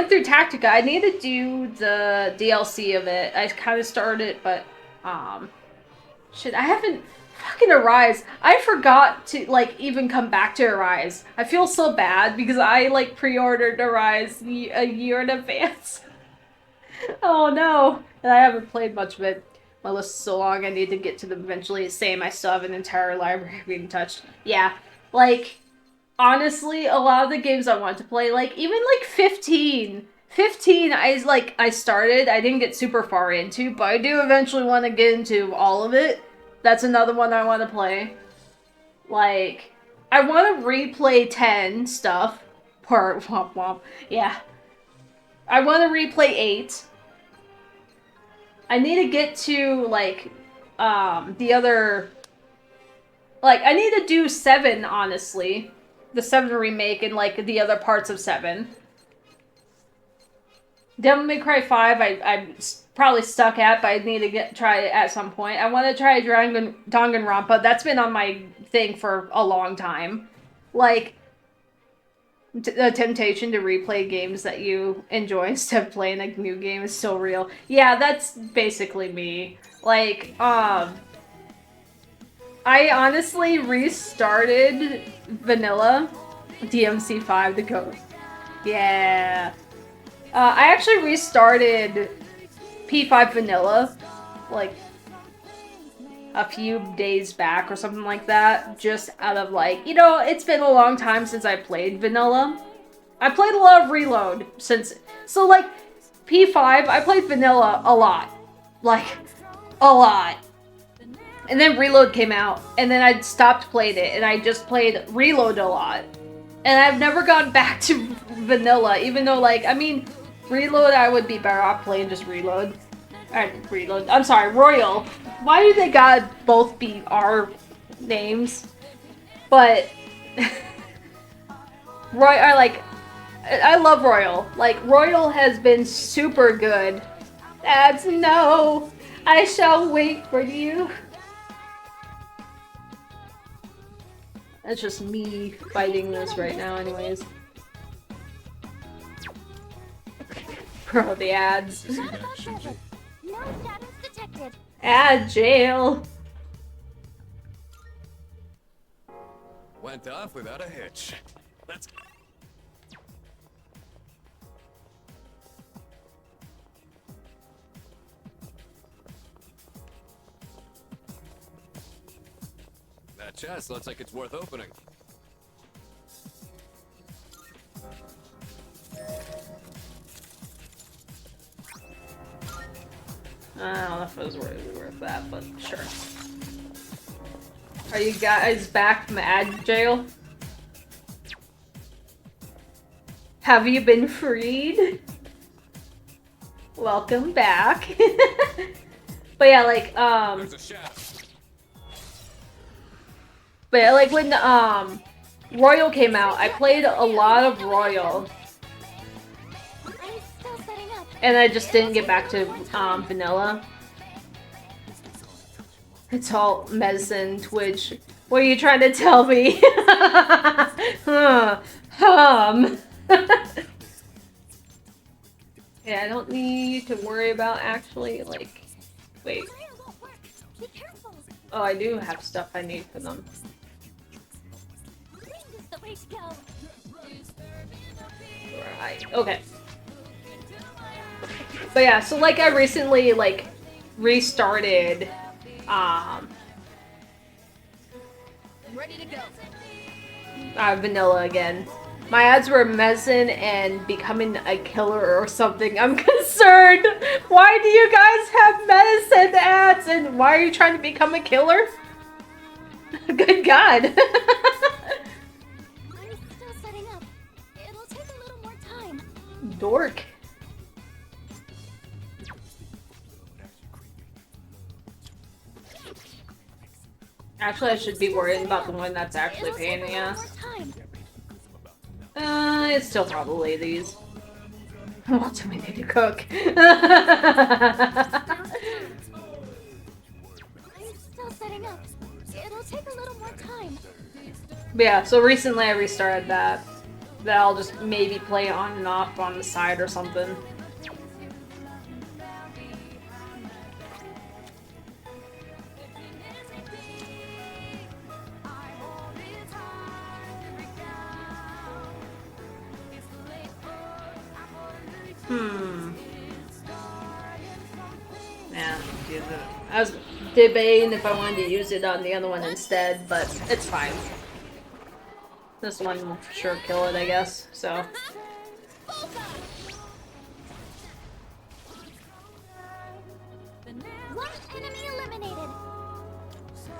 through Tactica. I need to do the DLC of it. I kind of started it, but, shit, I haven't... Fucking Arise. I forgot to, like, even come back to Arise. I feel so bad because I, like, pre-ordered Arise a year in advance. Oh no! And I haven't played much of it. My list is so long, I need to get to them eventually. Same, I still have an entire library being touched. Yeah, like, honestly, a lot of the games I want to play, like, even, like, 15, I started, I didn't get super far into, but I do eventually want to get into all of it. That's another one I want to play. Like, I want to replay 10 stuff. Womp womp. Yeah. I want to replay 8. I need to get to, like, the other... Like, I need to do 7, honestly. The 7 remake and, like, the other parts of 7. Devil May Cry 5, I'm probably stuck at, but I need to try it at some point. I want to try Danganronpa. That's been on my thing for a long time. Like, the temptation to replay games that you enjoy instead of playing a new game is so real. Yeah, that's basically me. Like, I honestly restarted Vanilla DMC5 to go. Yeah. I actually restarted P5 Vanilla, like, a few days back or something like that, just out of like, you know, it's been a long time since I played Vanilla. I played a lot of Reload since, so like, P5, I played Vanilla a lot. Like, a lot. And then Reload came out, and then I stopped playing it, and I just played Reload a lot. And I've never gone back to Vanilla, even though, like, I mean, Reload, I would be better off playing just Reload. Reload. I'm sorry, Royal. Why do they gotta both be our names? But I love Royal. Like, Royal has been super good. That's no. I shall wait for you. That's just me fighting this right now, anyways. Bro, the ads. No shadows detected. Ad jail. Went off without a hitch. Let's... That chest looks like it's worth opening. I don't know if it was really worth that, but sure. Are you guys back from ad jail? Have you been freed? Welcome back. But yeah, like, There's a shadow. but yeah, like when, Royal came out, I played a lot of Royal. I'm still setting up. And I just didn't get back to, Vanilla. It's all medicine, Twitch. What are you trying to tell me? Yeah, I don't need to worry about actually, like... Wait. Be careful. Oh, I do have stuff I need for them. This is the way to go. Right, okay. But yeah, so like I recently, like, restarted, I'm ready to go. Vanilla again. My ads were Mezzin and becoming a killer or something. I'm concerned. Why do you guys have medicine ads and why are you trying to become a killer? Good God. I'm still setting up. It'll take a little more time. Dork. Actually, I should be worried about the one that's actually a pain in the ass. It's still probably these. What do we need to cook? I'm still setting up. It'll take a little more time. But yeah, so recently I restarted that. That I'll just maybe play on and off on the side or something. Yeah, I was debating if I wanted to use it on the other one instead, but it's fine. This one will for sure kill it, I guess, so. One enemy eliminated.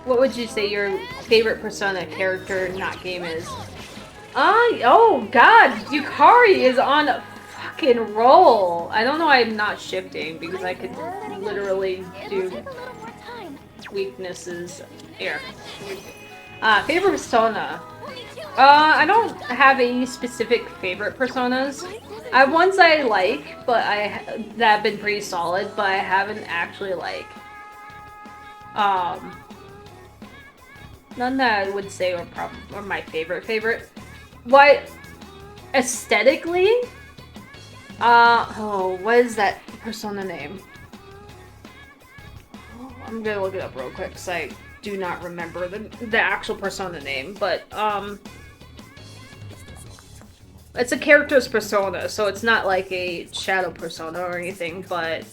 What would you say your favorite Persona character, not game, is? Oh god, Yukari is on a fucking roll. I don't know why I'm not shifting, because I could literally It'll do take a little more time. weaknesses here. Favorite Persona? Only 2 I don't have any specific favorite personas. I have ones I like, but that have been pretty solid, but I haven't actually like none that I would say are my favorite. What aesthetically? What is that persona name? I'm gonna look it up real quick because I do not remember the actual persona name, but it's a character's persona, so it's not like a shadow persona or anything, but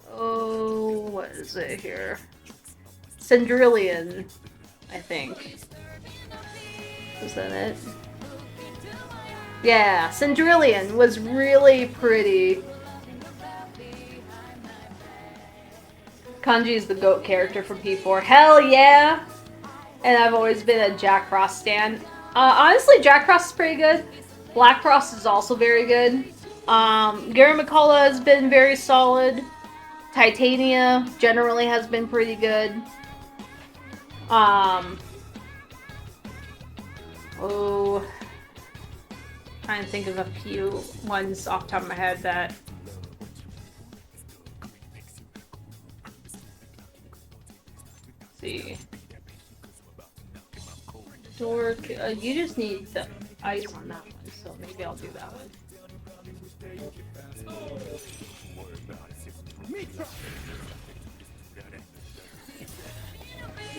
oh, what is it here? Cendrillon, I think. Was that it? Yeah, Cendrillon was really pretty. Kanji is the GOAT character from P4. Hell yeah! And I've always been a Jack Frost stan. Honestly, Jack Frost is pretty good. Black Frost is also very good. Gary McCullough has been very solid. Titania generally has been pretty good. Oh, trying to think of a few ones off the top of my head that. Let's see. Dork, you just need the ice on that one, so maybe I'll do that one.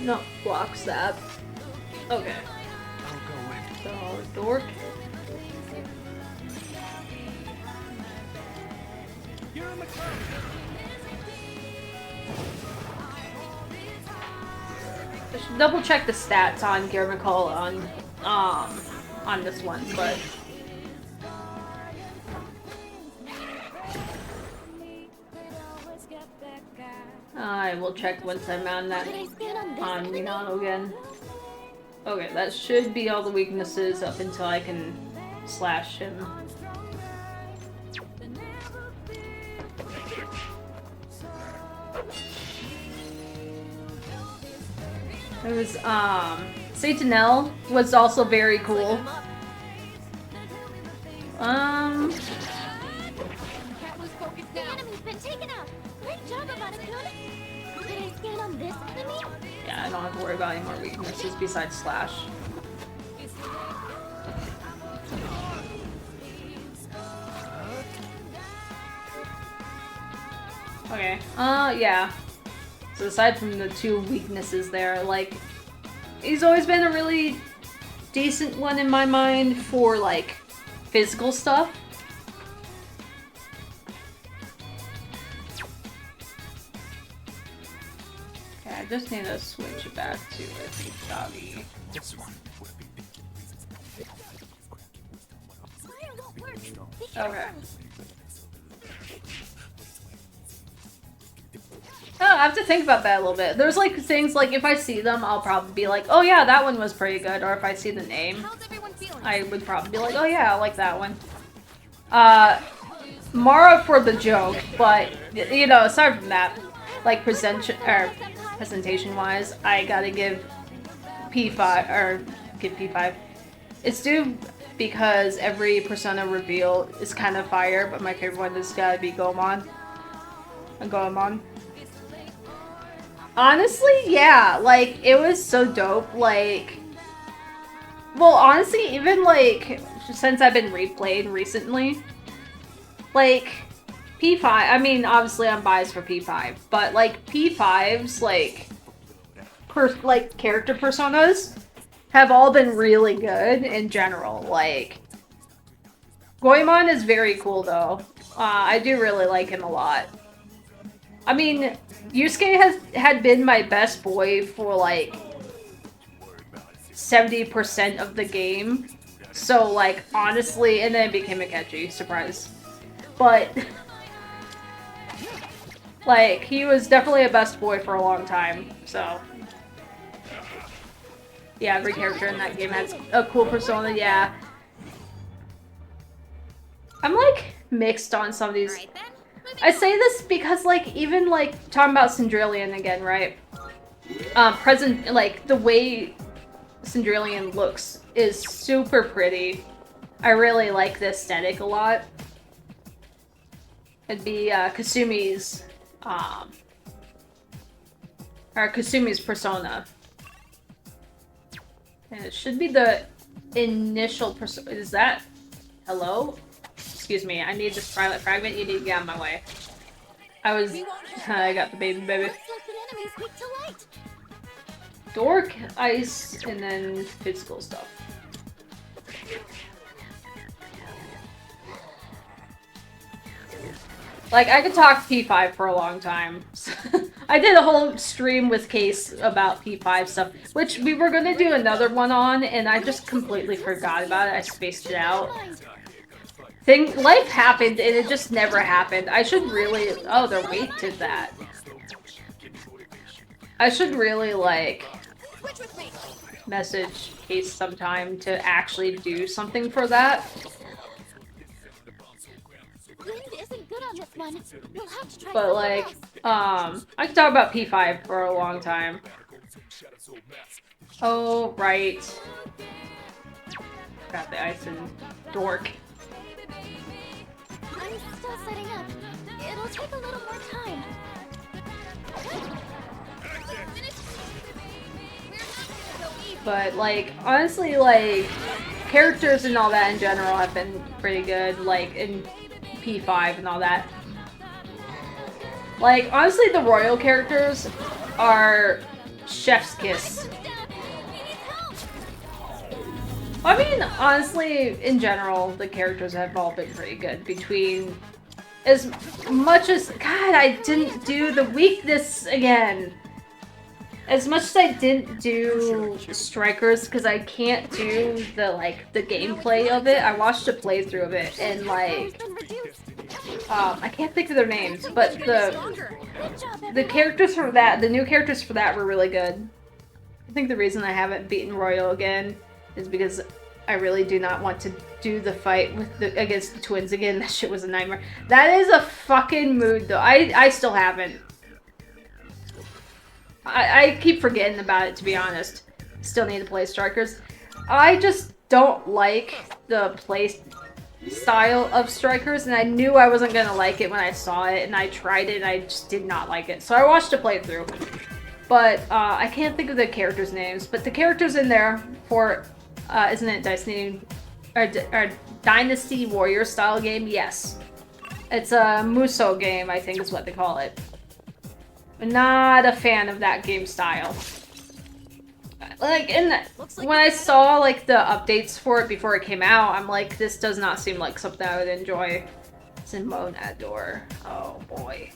No, blocks that. Okay. So, Dork. I should double check the stats on Gary McCall on this one, but I will check once I'm on that on Minano again. Okay, that should be all the weaknesses up until I can slash him. It was, Satanel was also very cool. The enemy's been taken out. Great job, Abada-kun. Did I stand on this enemy? Yeah, I don't have to worry about any more weaknesses besides slash. Okay, yeah. So aside from the two weaknesses there, like, he's always been a really decent one in my mind for, like, physical stuff. Okay, I just need to switch it back to a Doggy. This one. Fire won't work. Be Okay. careful. Oh, I have to think about that a little bit. There's like things like if I see them, I'll probably be like, oh yeah, that one was pretty good. Or if I see the name, How's everyone feeling? I would probably be like, oh yeah, I like that one. Mara for the joke, but you know, aside from that, like presentation wise, I gotta give P5. It's due because every persona reveal is kind of fire, but my favorite one has gotta be Goemon. Honestly, yeah, like, it was so dope, like, well, honestly, even, like, since I've been replayed recently, like, P5, I mean, obviously I'm biased for P5, but, like, P5's, like, character personas have all been really good in general, like, Goemon is very cool, though. I do really like him a lot. I mean, Yusuke had been my best boy for like 70% of the game. So like honestly, and then it became Akechi, surprise. But like he was definitely a best boy for a long time. So yeah, every character in that game has a cool persona, yeah. I'm like mixed on some of these. Alright then. I say this because, like, even, like, talking about Cindrilian again, right? Present, like, the way Cindrilian looks is super pretty. I really like the aesthetic a lot. It'd be, Kasumi's, or Kasumi's persona. And it should be the initial persona. Is that... Hello? Excuse me, I need this Twilight Fragment. You need to get out of my way. I got the baby. Looks like the enemy's weak to light. Dork, ice, and then physical stuff. Like, I could talk P5 for a long time. I did a whole stream with Case about P5 stuff, which we were gonna do another one on, and I just completely forgot about it. I spaced it out. Life happened, and it just never happened. I should really... Oh, their weight did that. I should really, like, message Case sometime to actually do something for that. Wind isn't good on this one. You'll have to try But, like, I could talk about P5 for a long time. Oh, right. Got the ice and Dork. I'm still setting up. It'll take a little more time. But, like, honestly, like, characters and all that in general have been pretty good, like, in P5 and all that. Like, honestly, the royal characters are chef's kiss. I mean, honestly, in general, the characters have all been pretty good. Between as much as... God, I didn't do the weakness again. As much as I didn't do Strikers, because I can't do the, like, the gameplay of it, I watched a playthrough of it, and, like, I can't think of their names, but the characters for that, the new characters for that were really good. I think the reason I haven't beaten Royal again is because I really do not want to do the fight with against the twins again. That shit was a nightmare. That is a fucking mood, though. I still haven't. I keep forgetting about it, to be honest. Still need to play Strikers. I just don't like the play style of Strikers, and I knew I wasn't gonna like it when I saw it, and I tried it, and I just did not like it. So I watched a playthrough. But, I can't think of the characters' names, but the characters in there for, isn't it Dynasty Warrior style game? Yes. It's a Musou game, I think is what they call it. Not a fan of that game style. Like, when I saw, like, the updates for it before it came out, I'm like, this does not seem like something I would enjoy. Simone Adore. Oh, boy.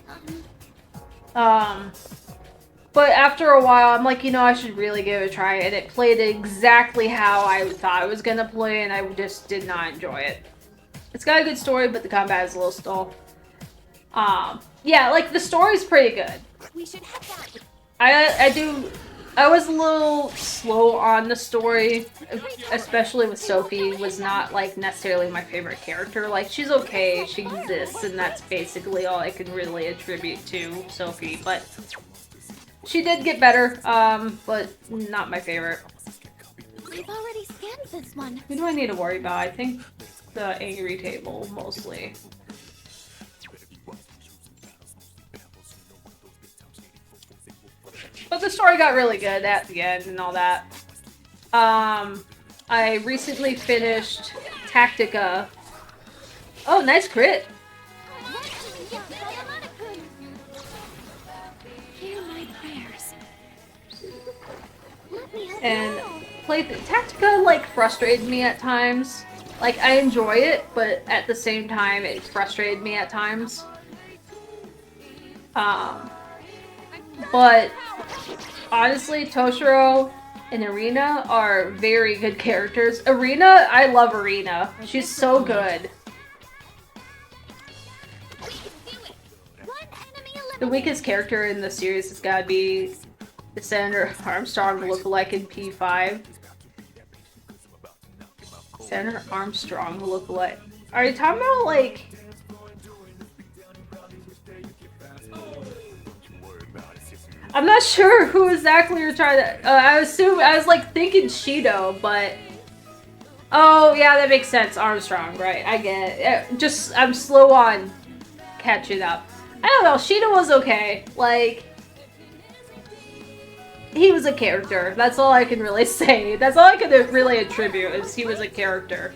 But after a while, I'm like, you know, I should really give it a try, and it played exactly how I thought it was gonna play, and I just did not enjoy it. It's got a good story, but the combat is a little stale. Yeah, like, the story's pretty good. We should head back. I was a little slow on the story, especially with Sophie, was not, like, necessarily my favorite character. Like, she's okay, she exists, and that's basically all I can really attribute to Sophie, but she did get better, but not my favorite. We've already scanned this one. Who do I need to worry about? I think the angry table, mostly. But the story got really good at the end and all that. I recently finished Tactica. Oh, nice crit! Hear my prayers. And played Tactica, like, frustrated me at times. Like, I enjoy it, but at the same time, it frustrated me at times. But honestly, Toshiro and Irina are very good characters. Irina, I love Irina. She's so good. The weakest character in the series has got to be the Senator Armstrong lookalike in P5. Senator Armstrong lookalike. Are you talking about, like, I'm not sure who exactly you're trying to. I was like thinking Shido, but oh yeah, that makes sense. Armstrong, right? I get it. I'm slow on catching up. I don't know. Shido was okay. Like he was a character. That's all I can really say. That's all I can really attribute is he was a character.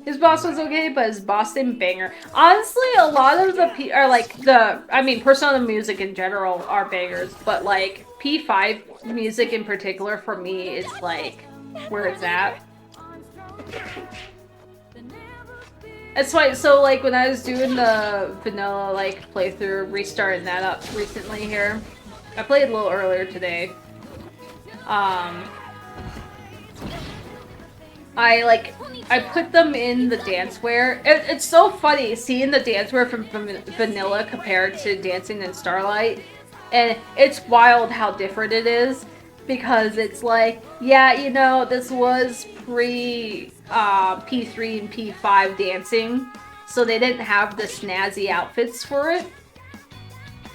His boss was okay, but his boss didn't banger. Honestly, a lot of the Persona music in general are bangers, but like P5 music in particular for me is like where it's at. That's why. So like when I was doing the vanilla like playthrough, restarting that up recently here. I played a little earlier today. I put them in the danceware. It's so funny seeing the danceware from Vanilla compared to Dancing in Starlight. And it's wild how different it is. Because it's like, yeah, you know, this was pre P3 and P5 dancing. So they didn't have the snazzy outfits for it.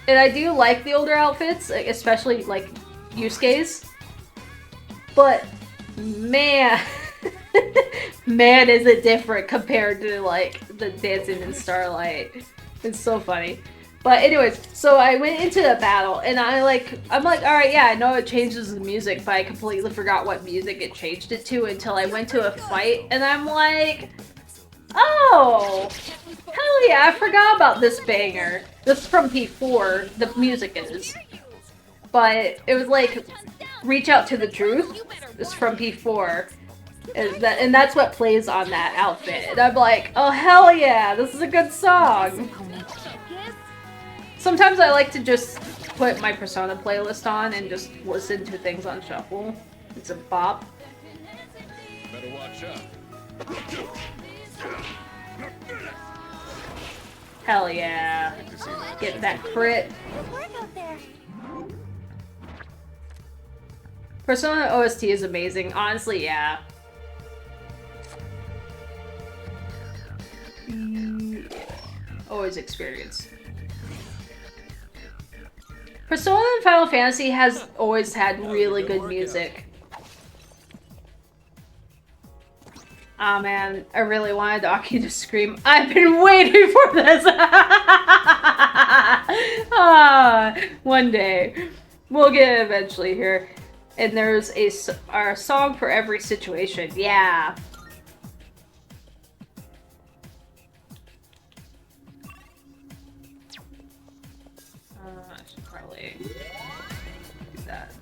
And I do like the older outfits, especially like Yusuke's. But, man... Man, is it different compared to like the Dancing in Starlight. It's so funny. But anyways, so I went into the battle and I'm like, alright, yeah, I know it changes the music, but I completely forgot what music it changed it to until I went to a fight and I'm like, oh, hell yeah, I forgot about this banger. This is from P4, the music is. But it was like, Reach Out to the Truth. It's from P4. And that's what plays on that outfit. And I'm like, oh hell yeah, this is a good song. Sometimes I like to just put my Persona playlist on and just listen to things on shuffle. It's a bop. Better watch out. Hell yeah. Get that crit. Persona OST is amazing. Honestly, yeah. Always experience. Persona and Final Fantasy has always had really good music. Ah man, I really wanted Aki to scream. I've been waiting for this! One day. We'll get it eventually here. And there's our song for every situation. Yeah. I should probably do that.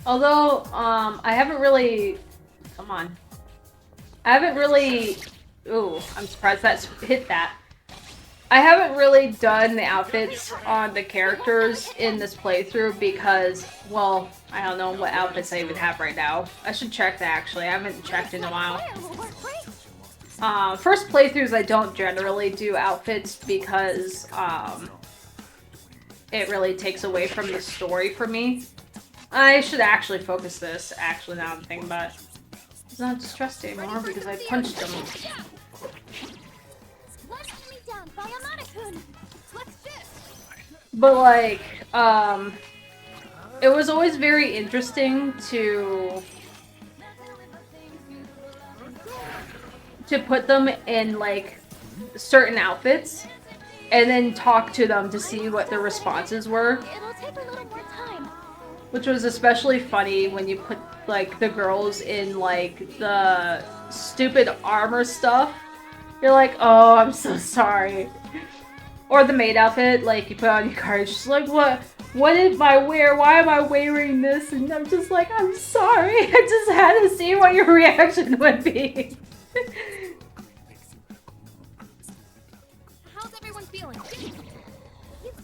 Although, I haven't really... Come on. I haven't really... Ooh, I'm surprised that's hit that. I haven't really done the outfits on the characters in this playthrough because, well, I don't know what outfits I even have right now. I should check that actually. I haven't checked in a while. First playthroughs I don't generally do outfits because it really takes away from the story for me. I should actually focus this, actually, now I'm thinking about it. It's not stressed anymore because I punched him. But like, it was always very interesting to put them in like certain outfits and then talk to them to see what their responses were. It'll take a little more time. Which was especially funny when you put like the girls in like the stupid armor stuff. You're like, oh, I'm so sorry. Or the maid outfit, like you put on your card, she's like, what did I wear? Why am I wearing this? And I'm just like, I'm sorry. I just had to see what your reaction would be. How's everyone feeling?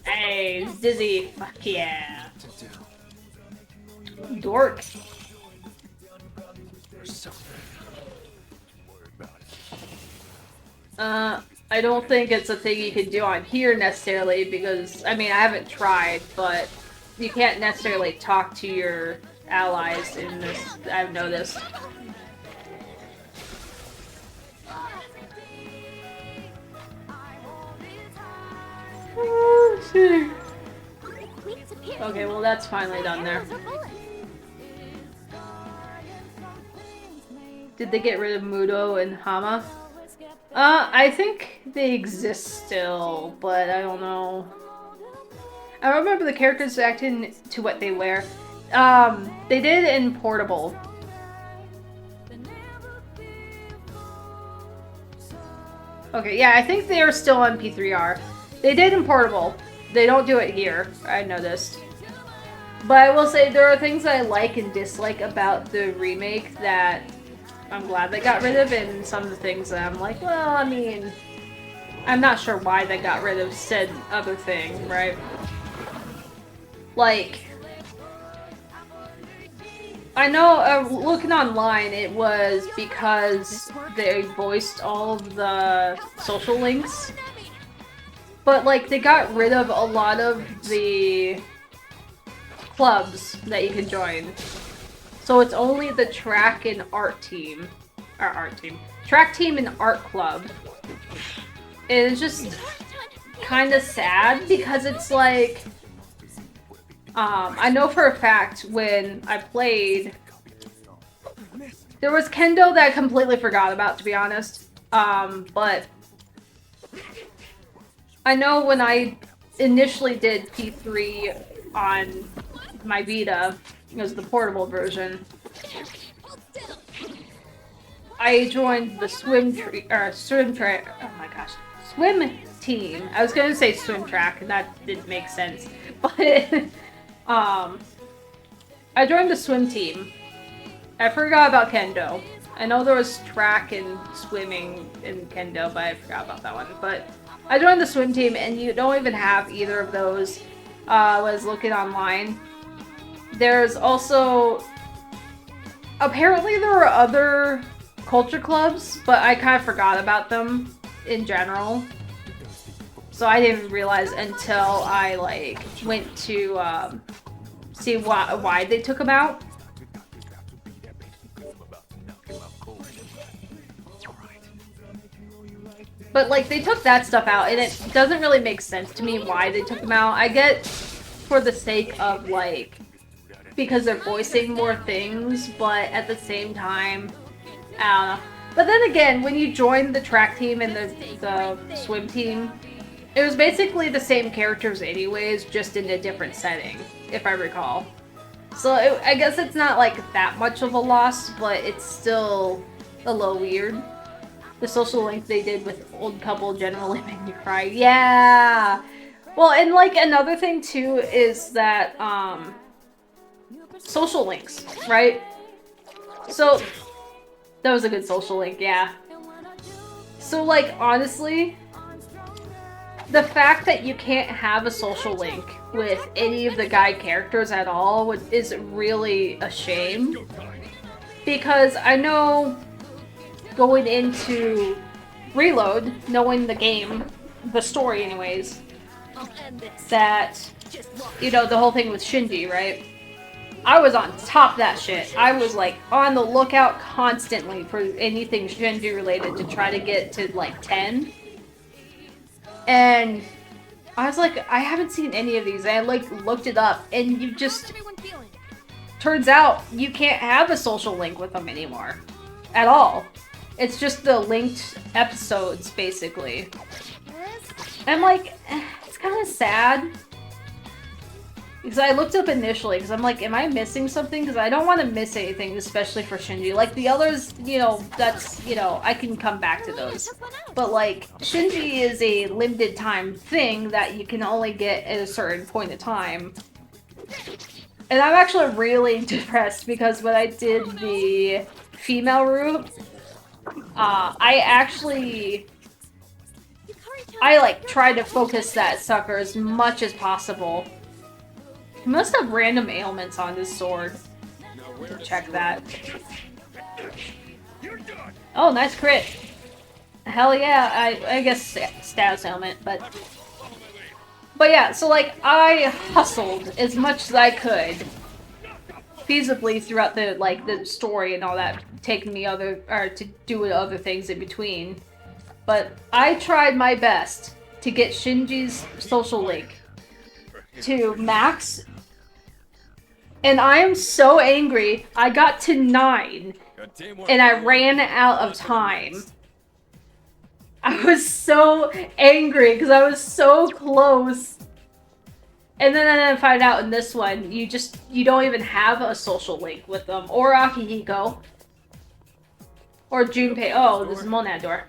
Hey, Dizzy. Fuck yeah. Dork. I don't think it's a thing you can do on here necessarily because, I mean, I haven't tried, but you can't necessarily talk to your allies in this, I've noticed. Oh, shit. Okay, well that's finally done there. Did they get rid of Mudo and Hama? I think they exist still, but I don't know. I remember the characters acting to what they wear. They did in Portable. Okay, yeah, I think they are still on P3R. They did in Portable. They don't do it here, I noticed. But I will say there are things I like and dislike about the remake that I'm glad they got rid of, and some of the things that I'm like, well, I mean, I'm not sure why they got rid of said other thing, right? Like, I know, looking online, it was because they voiced all of the social links, but like, they got rid of a lot of the clubs that you can join. So it's only the track and art team, track team and art club. And it's just kind of sad because it's like, I know for a fact when I played, there was Kendo that I completely forgot about, to be honest. But I know when I initially did P3 on my Vita, it was the portable version, I joined the swim team. I was gonna say swim track, and that didn't make sense. But I joined the swim team. I forgot about Kendo. I know there was track and swimming in Kendo, but I forgot about that one. But I joined the swim team, and you don't even have either of those. I was looking online. There's also, apparently there were other culture clubs, but I kind of forgot about them in general. So I didn't realize until I like went to see why they took them out. But like, they took that stuff out, and it doesn't really make sense to me why they took them out. I get for the sake of like, because they're voicing more things, but at the same time, I don't know. But then again, when you join the track team and the swim team, it was basically the same characters anyways, just in a different setting, if I recall. So I guess it's not like that much of a loss, but it's still a little weird. The social link they did with Old Couple generally made me cry. Yeah! Well, and like another thing too is that, social links, right? So, that was a good social link, yeah. So like, honestly, the fact that you can't have a social link with any of the guide characters at all is really a shame. Because I know going into Reload, knowing the game, the story anyways, that, you know, the whole thing with Shinji, right? I was on top of that shit. I was like on the lookout constantly for anything Shinji related to try to get to like 10. And I was like, I haven't seen any of these. I like looked it up, and you just, turns out you can't have a social link with them anymore. At all. It's just the linked episodes, basically. And I'm like, it's kind of sad. Because I looked up initially, because I'm like, am I missing something? Because I don't want to miss anything, especially for Shinji. Like, the others, you know, that's, you know, I can come back to those. But, like, Shinji is a limited time thing that you can only get at a certain point in time. And I'm actually really depressed, because when I did the female route, I like, tried to focus that sucker as much as possible. He must have random ailments on his sword. To check that. Oh, nice crit. Hell yeah, I guess status ailment, but... But yeah, so like I hustled as much as I could feasibly throughout the story and all that, taking me to do other things in between. But I tried my best to get Shinji's social link to max, and I am so angry. I got to 9 and I ran out of time. I was so angry because I was so close. And then I find out in this one, you don't even have a social link with them. Or Akihiko. Or Junpei. Oh, this is Monad door.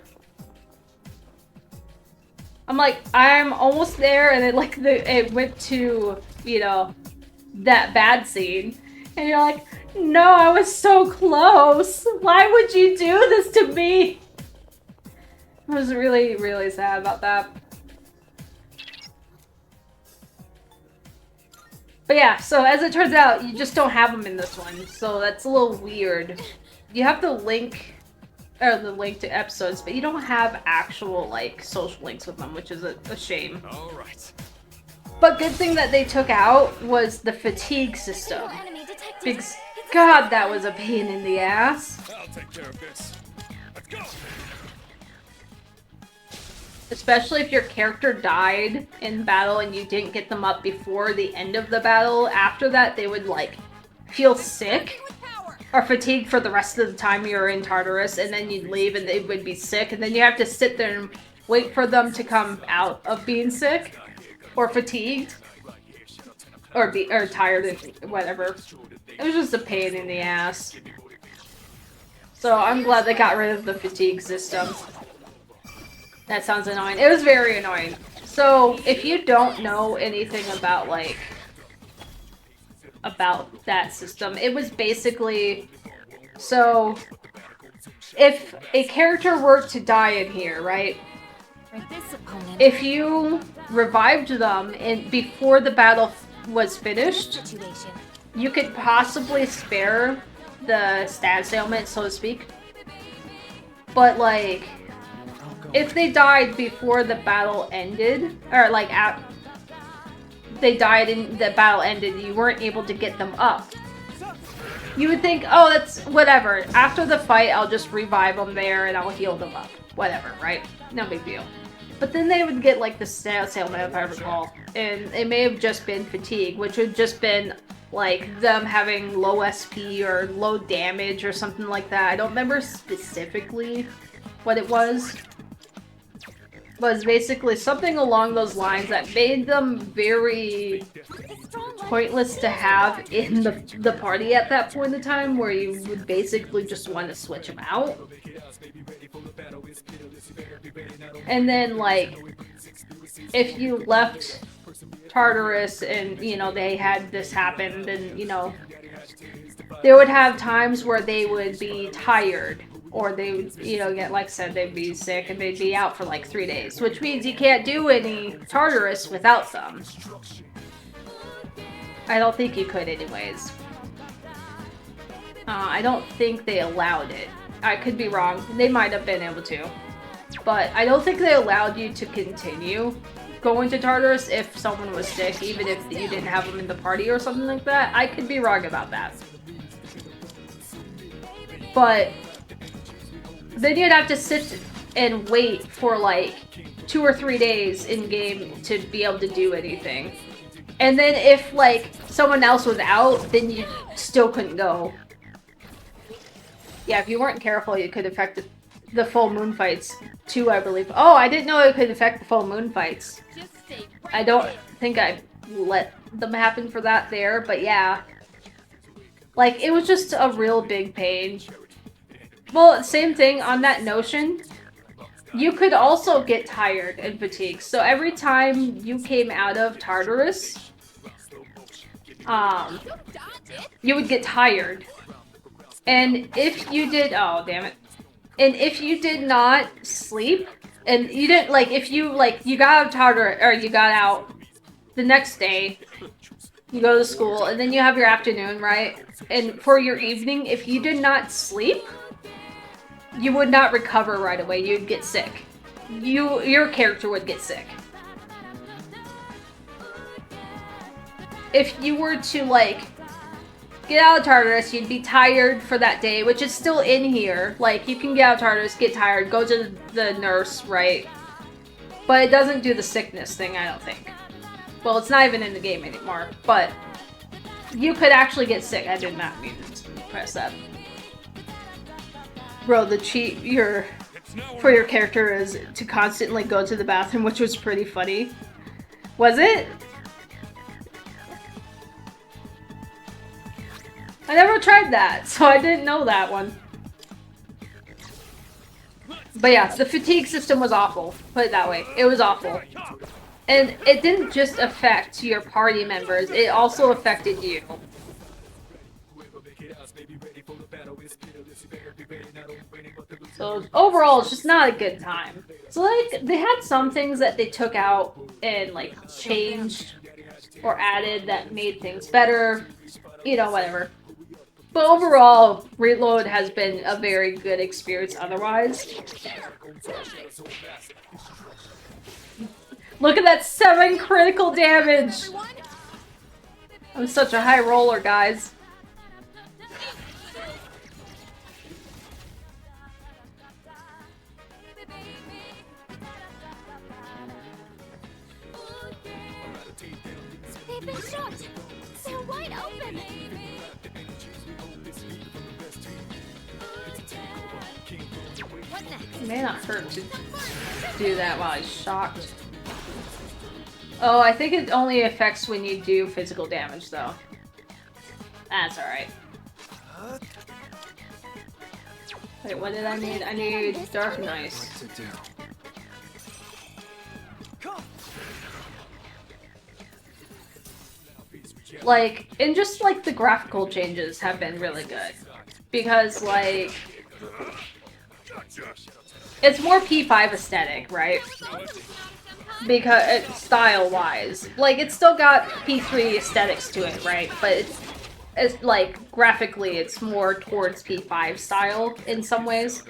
I'm like, I'm almost there, and it went to, you know, that bad scene. And you're like, no, I was so close. Why would you do this to me? I was really, really sad about that. But yeah, so as it turns out, you just don't have them in this one. So that's a little weird. You have the link to episodes, but you don't have actual, like, social links with them, which is a shame. All right. But good thing that they took out was the fatigue system. Because, God, that was a pain in the ass. I'll take care of this. Let's go. Especially if your character died in battle and you didn't get them up before the end of the battle. After that, they would, like, feel sick or fatigued for the rest of the time you were in Tartarus, and then you'd leave and they would be sick, and then you have to sit there and wait for them to come out of being sick or fatigued or tired and whatever. It was just a pain in the ass. So I'm glad they got rid of the fatigue system. That sounds annoying. It was very annoying. So if you don't know anything about, like, about that system, it was basically, so if a character were to die in here, right? If you revived them before the battle was finished, you could possibly spare the status ailment, so to speak. But, like, if they died before the battle ended, or like they died and the battle ended, you weren't able to get them up. You would think, oh, that's whatever. After the fight, I'll just revive them there and I'll heal them up. Whatever, right? No big deal. But then they would get like the status ailment, if I recall. And it may have just been fatigue, which would just been like them having low SP or low damage or something like that. I don't remember specifically what it was. Was basically something along those lines that made them very pointless to have in the party at that point in time, where you would basically just want to switch them out. And then, like, if you left Tartarus and, you know, they had this happen, then, you know, they would have times where they would be tired. Or they would, you know, get, like I said, they'd be sick and they'd be out for like 3 days. Which means you can't do any Tartarus without them. I don't think you could anyways. I don't think they allowed it. I could be wrong. They might have been able to. But I don't think they allowed you to continue going to Tartarus if someone was sick, even if you didn't have them in the party or something like that. I could be wrong about that. But then you'd have to sit and wait for like 2 or 3 days in game to be able to do anything. And then if like someone else was out, then you still couldn't go. Yeah, if you weren't careful, it could affect the full moon fights too, I believe. Oh, I didn't know it could affect the full moon fights. I don't think I let them happen for that there, but yeah. Like, it was just a real big pain. Well, same thing on that notion. You could also get tired and fatigued. So every time you came out of Tartarus, you would get tired. And if you did, oh damn it. And if you did not sleep, and you didn't, like, if you, like, you got out of Tartarus, or you got out the next day, you go to school, and then you have your afternoon, right? And for your evening, if you did not sleep, you would not recover right away. You'd get sick. Your character would get sick. if you were to, like, get out of Tartarus, you'd be tired for that day, which is still in here. Like, you can get out of Tartarus, get tired, go to the nurse, right? But it doesn't do the sickness thing, I don't think. Well, it's not even in the game anymore, but you could actually get sick. I did not mean to press that. Bro, the cheat for your character is to constantly go to the bathroom, which was pretty funny. Was it? I never tried that, so I didn't know that one. But yeah, the fatigue system was awful. Put it that way. It was awful. And it didn't just affect your party members, it also affected you. So overall, it's just not a good time. So like, they had some things that they took out and like changed or added that made things better. You know, whatever. But overall, Reload has been a very good experience otherwise. Look at that 7 critical damage! I'm such a high roller, guys. They've been shot! They're wide open! What next? It may not hurt to do that while he's shocked. Oh, I think it only affects when you do physical damage, though. That's alright. Wait, what did I need? I need Dark and Ice. Like, and just like the graphical changes have been really good. Because, like, it's more P5 aesthetic, right? Because style-wise, like it's still got P3 aesthetics to it, right? But it's like graphically, it's more towards P5 style in some ways,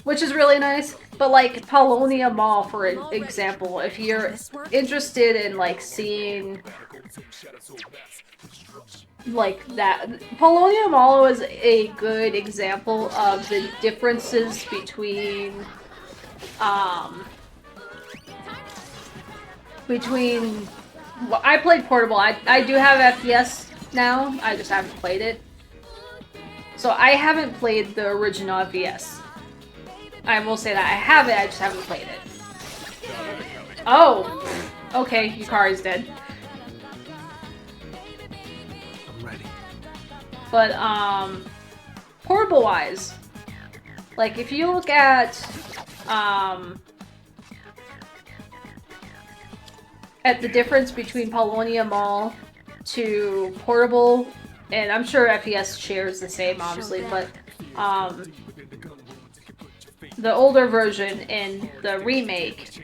which is really nice. But like Paulownia Mall, for example, if you're interested in like seeing like that, Paulownia Mall is a good example of the differences between well, I played portable. I do have FPS now. I just haven't played it. So I haven't played the original FPS. I will say that I have it. I just haven't played it. Oh, okay. Yukari's dead. I'm ready. But portable wise, like if you look at the difference between Paulownia Mall to portable, and I'm sure FPS shares the same, obviously, but the older version and the remake,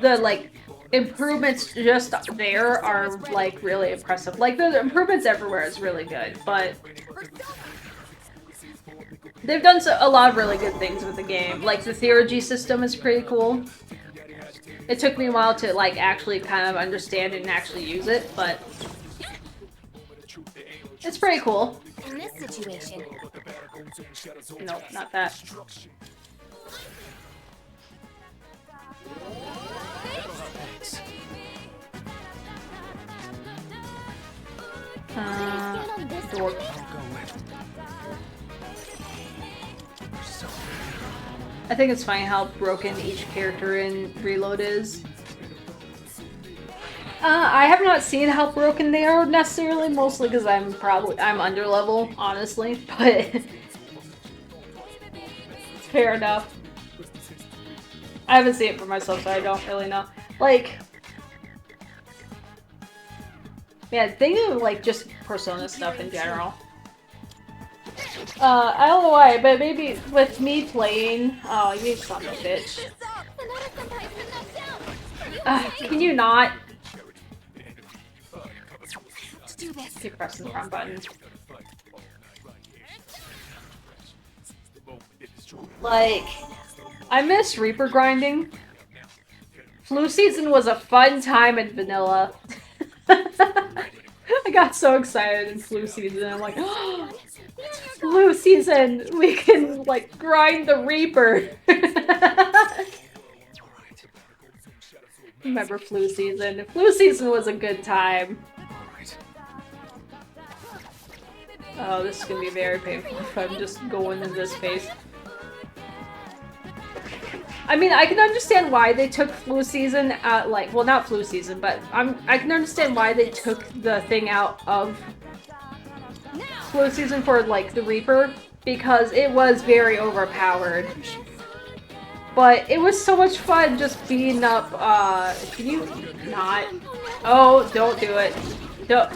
the like improvements just there are like really impressive. Like the improvements everywhere is really good, but they've done a lot of really good things with the game. Like the theurgy system is pretty cool. It took me a while to like actually kind of understand and actually use it, but it's pretty cool. In this situation, No, not that. Dork. I think it's funny how broken each character in Reload is. I have not seen how broken they are necessarily, mostly because I'm under level, honestly, but fair enough. I haven't seen it for myself, so I don't really know. Like, yeah, think of like just Persona stuff in general. I don't know why, but maybe with me playing, oh, you son of a bitch. Can you not? Keep pressing the wrong button. Like, I miss Reaper grinding. Flu season was a fun time in vanilla. got so excited in flu season. I'm like, oh, it's flu season. We can like grind the Reaper. Remember flu season? Flu season was a good time. Oh, this is gonna be very painful if I'm just going in this phase. I mean, I can understand why they took flu season out, like, well, not flu season, but I can understand why they took the thing out of flu season for, like, the Reaper, because it was very overpowered. But it was so much fun just beating up, can you not? Oh, don't do it. Don't.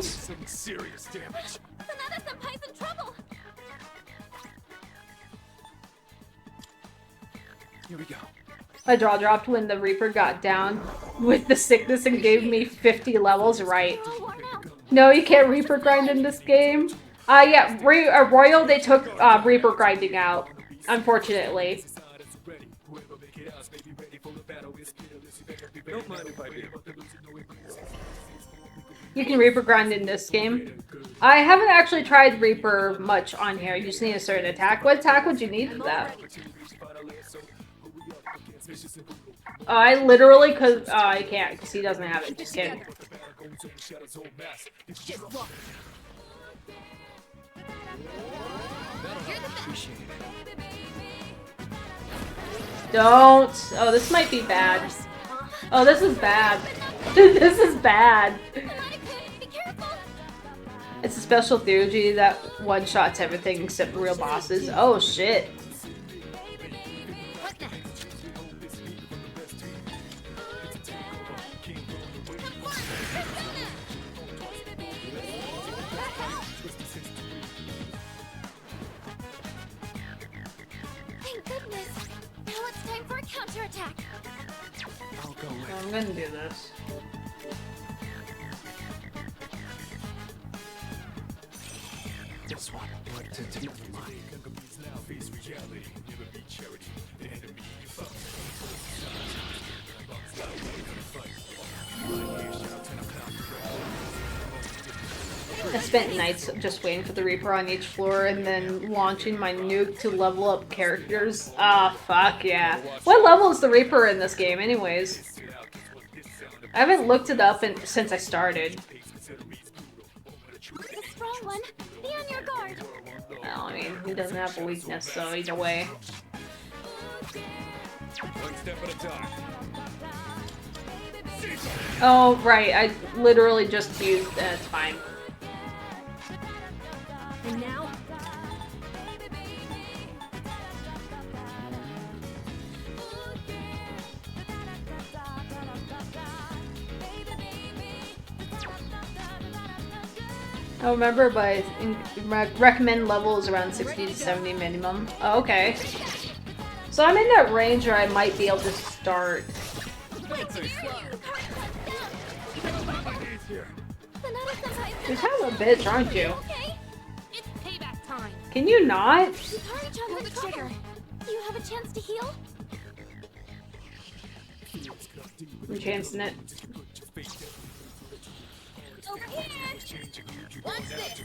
Some serious damage. Sanada-senpai's in trouble. Here we go. My jaw dropped when the Reaper got down with the sickness and gave me 50 levels, right? No, you can't Reaper grind in this game. Yeah, Royal, they took Reaper grinding out, unfortunately. Don't mind if I do. You can Reaper grind in this game. I haven't actually tried Reaper much on here. You just need a certain attack. What attack would you need for that? Oh, I literally could. Oh, I can't because he doesn't have it. Just kidding. Don't. Oh, this might be bad. Oh, this is bad. This is bad. It's a special theurgy that one-shots everything except real bosses. Oh, shit. Thank goodness. Now it's time for a counterattack. I'll go I'm gonna do this. this one. Never mind. I spent nights just waiting for the Reaper on each floor and then launching my nuke to level up characters. Ah, fuck yeah. What level is the Reaper in this game anyways? I haven't looked it up since I started. The strong one. Be on your guard. Well, I mean, he doesn't have a weakness, so either way. One step at a time. Oh, right, I literally just used it's fine. And now? Oh, remember, but recommend levels around 60 to 70 minimum. Oh, okay. So I'm in that range where I might be able to start. Just have a bitch, aren't you? Okay. It's payback time. Can you not? Pull the trigger. Do you have a chance to heal? I'm chancing it. Over here. Watch this.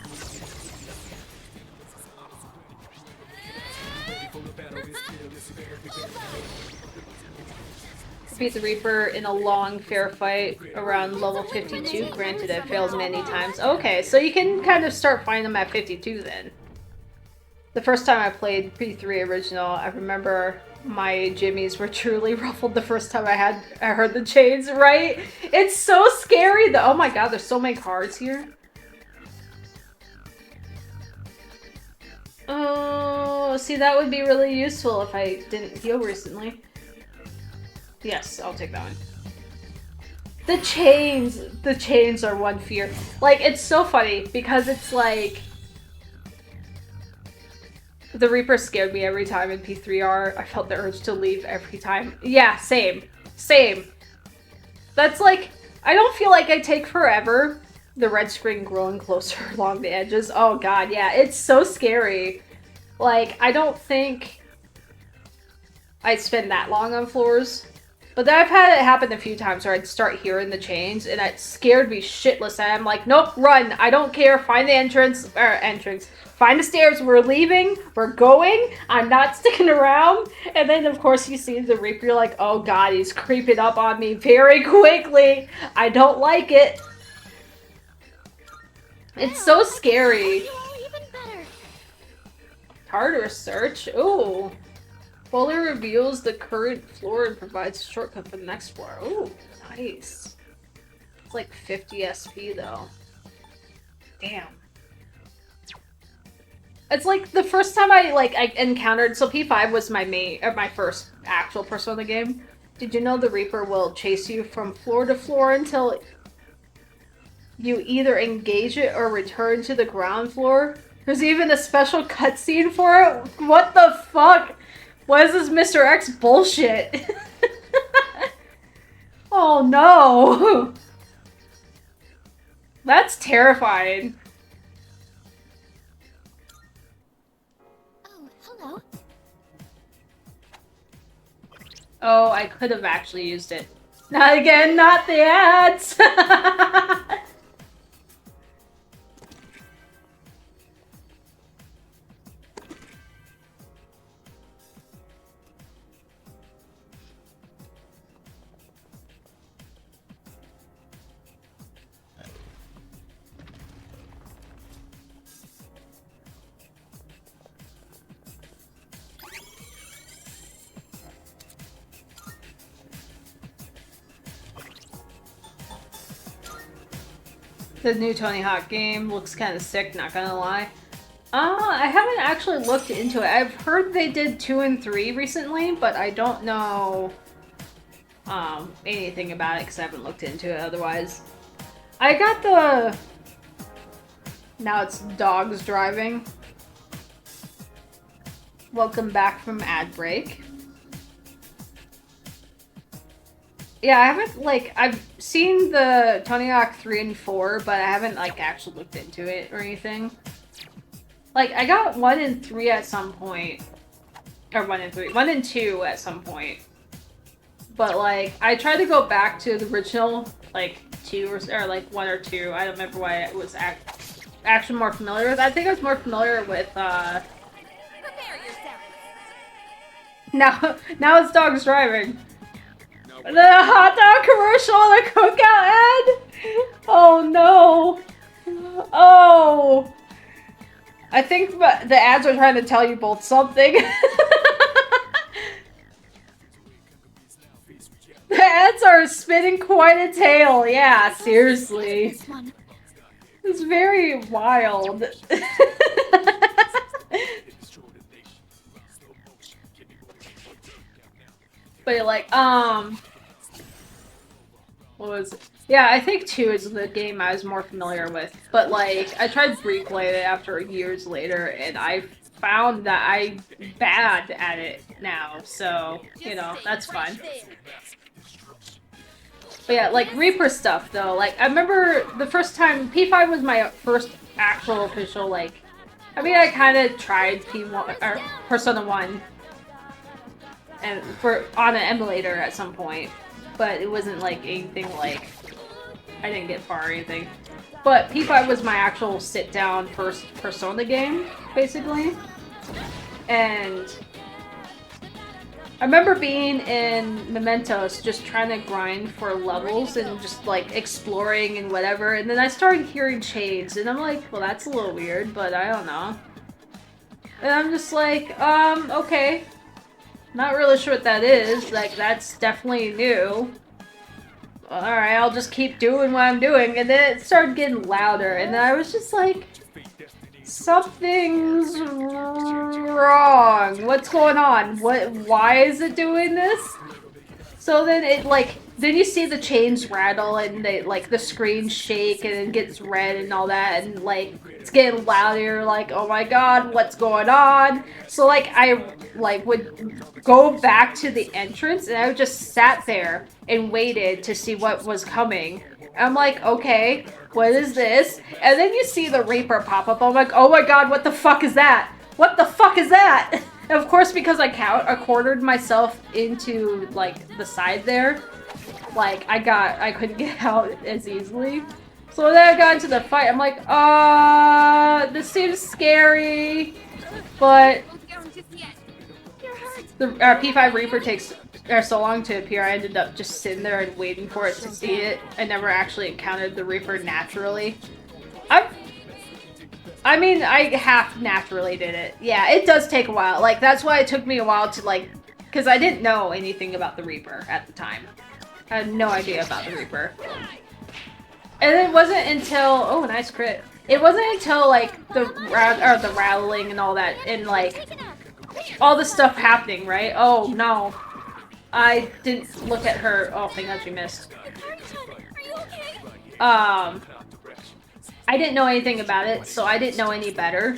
Beat the Reaper in a long, fair fight around level 52. Granted, I failed many times. Okay, so you can kind of start fighting them at 52 then. The first time I played P3 original, I remember my jimmies were truly ruffled the first time I heard the chains, right? It's so scary though. Oh my god, there's so many cards here. Oh, see, that would be really useful if I didn't heal recently. Yes, I'll take that one. The chains are one fear. Like, it's so funny because it's like the Reaper scared me every time in P3R. I felt the urge to leave every time. Yeah, same. That's like, I don't feel like I take forever. The red screen growing closer along the edges. Oh god, yeah, it's so scary. Like, I don't think I'd spend that long on floors. But then I've had it happen a few times where I'd start hearing the chains, and it scared me shitless. And I'm like, nope, run. I don't care. Find the entrance. Find the stairs. We're leaving. We're going. I'm not sticking around. And then, of course, you see the Reaper. You're like, oh, God, he's creeping up on me very quickly. I don't like it. It's so scary. Tartarus search. Ooh. Fully reveals the current floor and provides a shortcut for the next floor. Ooh, nice. It's like 50 SP though. Damn. It's like the first time I encountered, so P5 was my first actual Persona game. Did you know the Reaper will chase you from floor to floor until you either engage it or return to the ground floor? There's even a special cutscene for it. What the fuck? What is this Mr. X bullshit? Oh no! That's terrifying. Oh, hello. Oh, I could have actually used it. Not again, not the ads! The new Tony Hawk game looks kind of sick, not gonna lie. I haven't actually looked into it. I've heard they did 2 and 3 recently, but I don't know anything about it because I haven't looked into it otherwise. I got the... Now it's dogs driving. Welcome back from ad break. Yeah, I haven't, I've seen the Tony Hawk 3 and 4, but I haven't, actually looked into it or anything. I got 1 and 3 at some point. Or 1 and 3. 1 and 2 at some point. But, I tried to go back to the original, 2 or 1 or 2. I don't remember why I was actually more familiar with. I think I was more familiar with, Prepare yourself. Now it's dogs driving. The hot dog commercial, the cookout ad? Oh no. Oh. I think the ads are trying to tell you both something. The ads are spinning quite a tale. Yeah, seriously. It's very wild. But what was it? Yeah, I think 2 is the game I was more familiar with. But I tried replaying it after years later, and I found that I'm bad at it now. So, that's fine. But yeah, Reaper stuff though. I remember the first time P5 was my first actual official. I mean, I kind of tried P1 or Persona 1. And on an emulator at some point, but it wasn't anything I didn't get far or anything. But P5 was my actual sit-down first Persona game, basically. And I remember being in Mementos, just trying to grind for levels and just exploring and whatever. And then I started hearing chains, and I'm like, well, that's a little weird, but I don't know. And I'm just like, okay. Not really sure what that is. That's definitely new. Alright, I'll just keep doing what I'm doing. And then it started getting louder. And then I was just like, something's wrong. What's going on? Why is it doing this? So then it then you see the chains rattle and they the screens shake and it gets red and all that, and it's getting louder, oh my god, what's going on? So I would go back to the entrance and I just sat there and waited to see what was coming. I'm like, okay, what is this? And then you see the Reaper pop up. I'm like, oh my god, what the fuck is that? What the fuck is that? Of course, because I quartered myself into, like, the side there, like, I couldn't get out as easily. So then I got into the fight, I'm like, this seems scary, but the P5 Reaper takes so long to appear, I ended up just sitting there and waiting for it to see it. I never actually encountered the Reaper naturally. I mean, I half naturally did it. Yeah, it does take a while. Like, that's why it took me a while to, like, because I didn't know anything about the Reaper at the time. I had no idea about the Reaper. And it wasn't until, oh, nice crit. It wasn't until, like, the rattling and all that, and, like, all the stuff happening, right? Oh, no. I didn't look at her. Oh, thank God she missed. I didn't know anything about it, so I didn't know any better.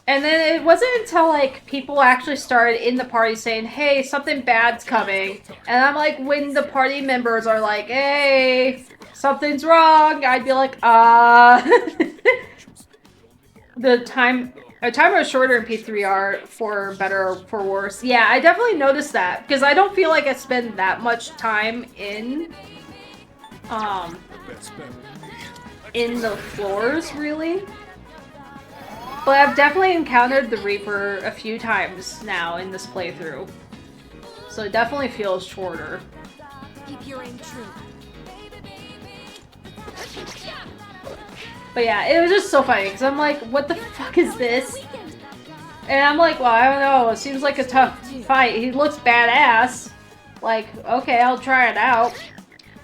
And then it wasn't until, like, people actually started in the party saying, hey, something bad's coming. And I'm like, when the party members are like, hey, something's wrong, I'd be like, The timer is shorter in P3R for better or for worse. Yeah, I definitely noticed that, because I don't feel like I spend that much time in the floors, really. But I've definitely encountered the Reaper a few times now in this playthrough. So it definitely feels shorter. Keep your aim true. But yeah, it was just so funny, because I'm like, what the fuck is this? And I'm like, well, I don't know, it seems like a tough fight. He looks badass. Like, okay, I'll try it out.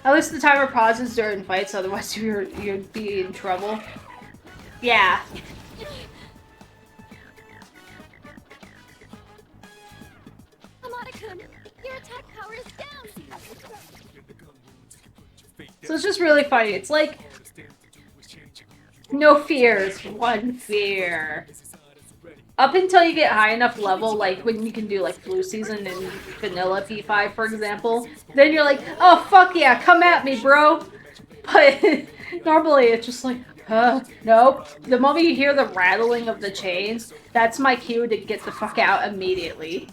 At least the timer pauses during fights, otherwise you'd be in trouble. Yeah. Hamada-kun, your attack power is down. So it's just really funny. It's like, no fears, one fear. Up until you get high enough level, like when you can do like Blue Season and Vanilla P5, for example, then you're like, oh fuck yeah, come at me, bro. But normally it's just like, nope. The moment you hear the rattling of the chains, that's my cue to get the fuck out immediately.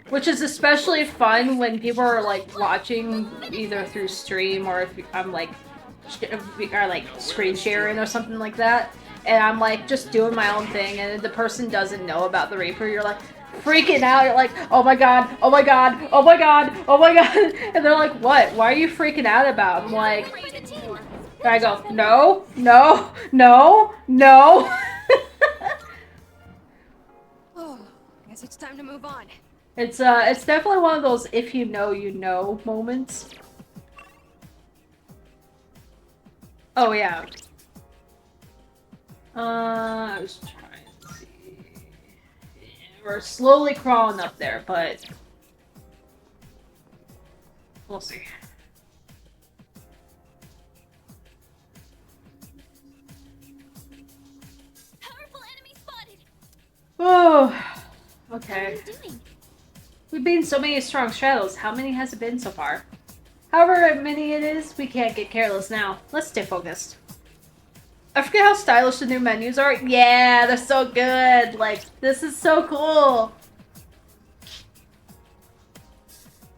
Which is especially fun when people are like watching either through stream or if I'm like, or like screen sharing or something like that. And I'm like just doing my own thing and the person doesn't know about the Reaper. You're like freaking out. You're like, oh my god, oh my god, oh my god, oh my god. And they're like, what? Why are you freaking out about? I'm like, and I go, no, no, no, no. Oh, guess it's time to move on. It's definitely one of those if you know moments. Oh yeah. I was trying to see. Yeah, we're slowly crawling up there, but we'll see. Powerful enemy spotted. Oh, okay. What are you doing? We've beaten so many strong shadows. How many has it been so far? However many it is, we can't get careless now. Let's stay focused. I forget how stylish the new menus are. Yeah, they're so good. Like, this is so cool.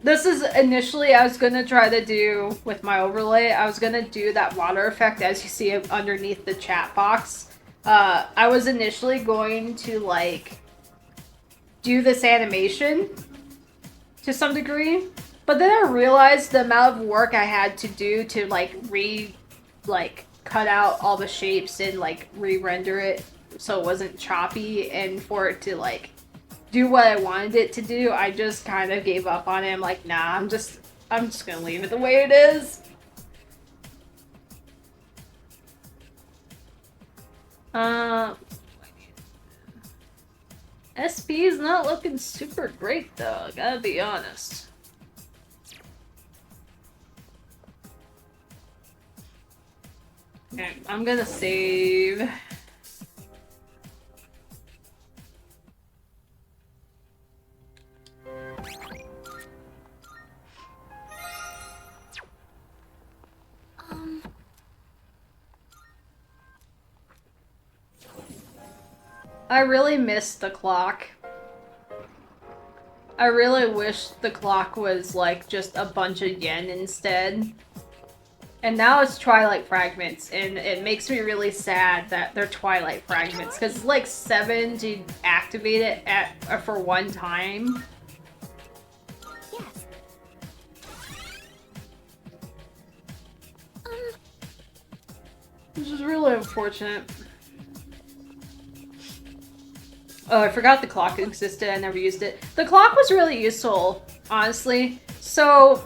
This is initially I was gonna try to do with my overlay. I was gonna do that water effect as you see it underneath the chat box. I was initially going to like do this animation to some degree, but then I realized the amount of work I had to do to like cut out all the shapes and like re-render it so it wasn't choppy, and for it to like do what I wanted it to do, I just kind of gave up on it. I'm like, nah, I'm just gonna leave it the way it is. SP is not looking super great though, I gotta be honest. Okay, I'm gonna save. I really miss the clock. I really wish the clock was like just a bunch of yen instead. And now it's Twilight Fragments, and it makes me really sad that they're Twilight Fragments, because it's like 7 to activate it for one time. Yes. Which is really unfortunate. Oh, I forgot the clock existed. I never used it. The clock was really useful, honestly. So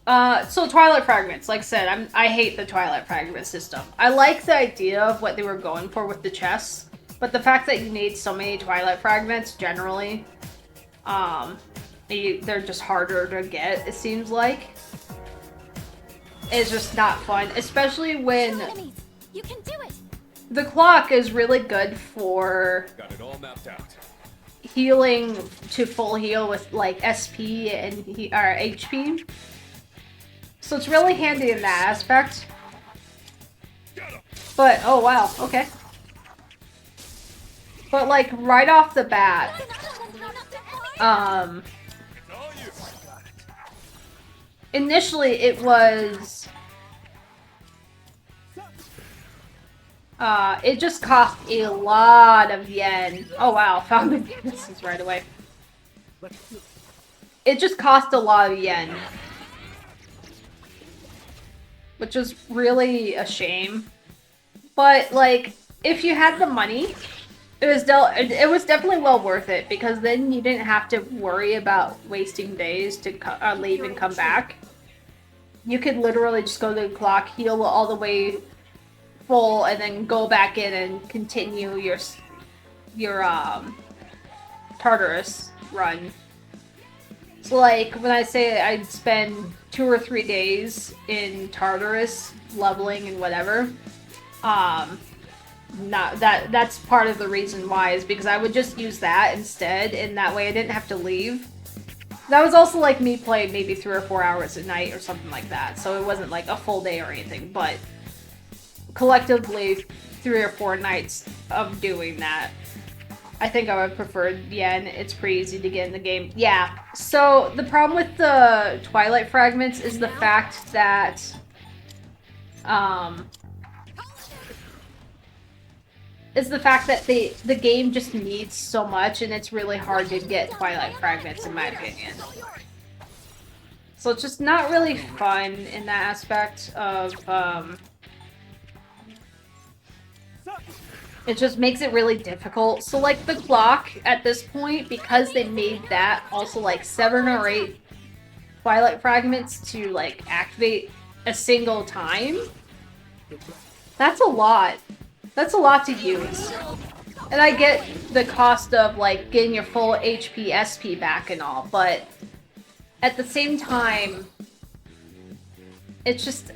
Twilight Fragments, like I said, I hate the Twilight Fragment system. I like the idea of what they were going for with the chests, but the fact that you need so many Twilight Fragments, generally, they're just harder to get, it seems like. It's just not fun, especially when You can do it. the clock is really good for Got it all mapped out. healing to full heal with like SP and HP. So it's really handy in that aspect. But oh wow, okay. But like right off the bat, initially it was it just cost a lot of yen. Oh wow, found the businesses right away. It just cost a lot of yen. Which is really a shame. But like, if you had the money, it was definitely well worth it, because then you didn't have to worry about wasting days to leave and come back. You could literally just go to the clock, heal all the way full, and then go back in and continue your Tartarus run. So like, when I say I'd spend 2 or 3 days in Tartarus leveling and whatever, that's part of the reason why, is because I would just use that instead, and that way I didn't have to leave. That was also like me playing maybe 3 or 4 hours a night or something like that, so it wasn't like a full day or anything, but collectively 3 or 4 nights of doing that. I think I would prefer yen. It's pretty easy to get in the game. Yeah, so the problem with the Twilight Fragments is the fact that the game just needs so much, and it's really hard to get Twilight Fragments, in my opinion. So it's just not really fun in that aspect of, it just makes it really difficult. So like the clock at this point, because they made that also like 7 or 8 Twilight Fragments to like activate a single time, that's a lot. That's a lot to use. And I get the cost of like getting your full HP SP back and all, but at the same time, it's just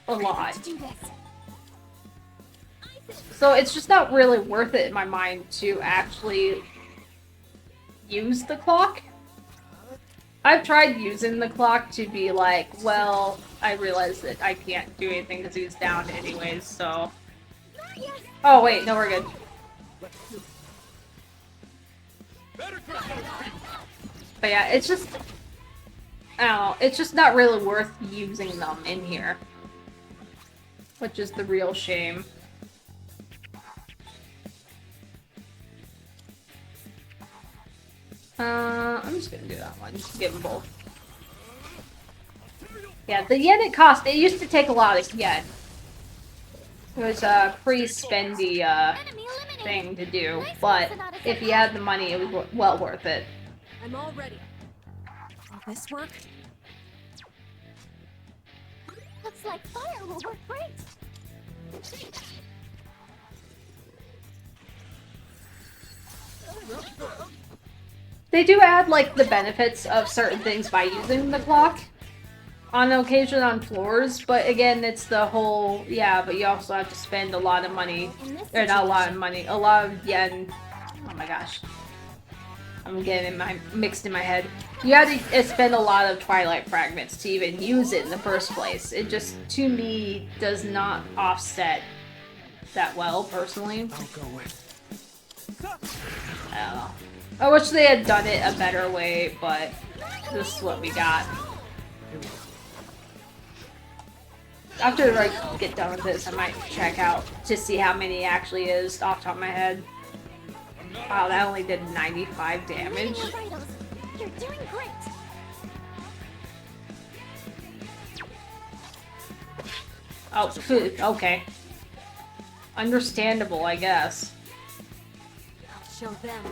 a lot. So it's just not really worth it in my mind to actually use the clock. I've tried using the clock to be like, well, I realize that I can't do anything because he's down anyways, so... Oh wait, no, we're good. But yeah, it's just... I don't know, it's just not really worth using them in here. Which is the real shame. I'm just gonna do that one. Just give them both. Yeah, the yen it cost, it used to take a lot of yen. It was a pre-spendy thing to do, but if you had the money, it was well worth it. I'm all ready. Will this work? Looks like fire will work great. They do add, like, the benefits of certain things by using the clock on occasion on floors, but again, it's the whole, yeah, but you also have to spend a lot of money, or not a lot of money, a lot of yen. Oh my gosh. I'm getting mixed in my head. You have to spend a lot of Twilight Fragments to even use it in the first place. It just, to me, does not offset that well, personally. I'll go with. I don't know. I wish they had done it a better way, but this is what we got. After I get done with this, I might check out to see how many actually is off the top of my head. Wow, that only did 95 damage. You're doing great. Oh, food. Okay. Understandable, I guess. I'll show them.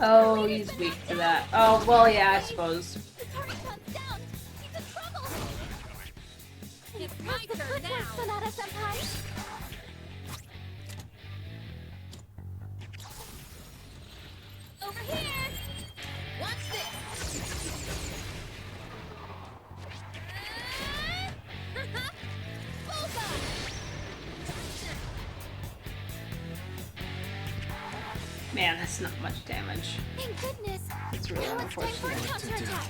Oh, he's weak to that. Oh, well, yeah, I suppose. The Tartarus down. He's in trouble. It's my The turn good now. work, Sonata-senpai. Over here. Watch this. Bullseye. Man, that's not much damage. Thank goodness. It's really Now it's time for a unfortunate. counterattack.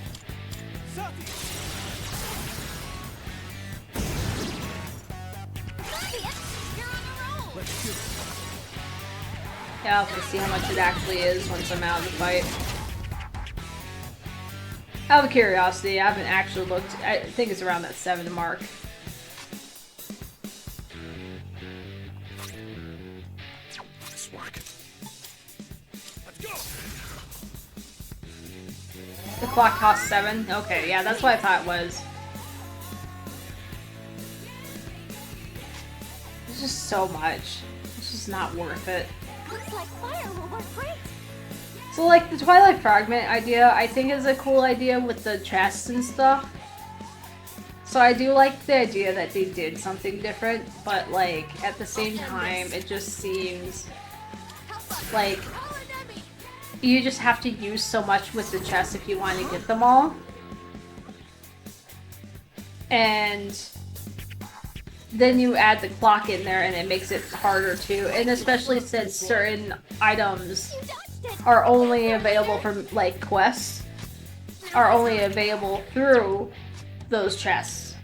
You're on a roll. Yeah, I'll have to see how much it actually is once I'm out of the fight. Out of curiosity, I haven't actually looked. I think it's around that 7 mark. Nice work. Let's go. The clock costs 7? Okay, yeah, that's what I thought it was. It's just so much. It's just not worth it. Looks like fire will work great. So, like, the Twilight Fragment idea, I think is a cool idea with the chests and stuff. So I do like the idea that they did something different, but, like, at the same time, it just seems like you just have to use so much with the chests if you want to get them all. And then you add the clock in there and it makes it harder too. And especially since certain items are only available from, like, quests, are only available through those chests.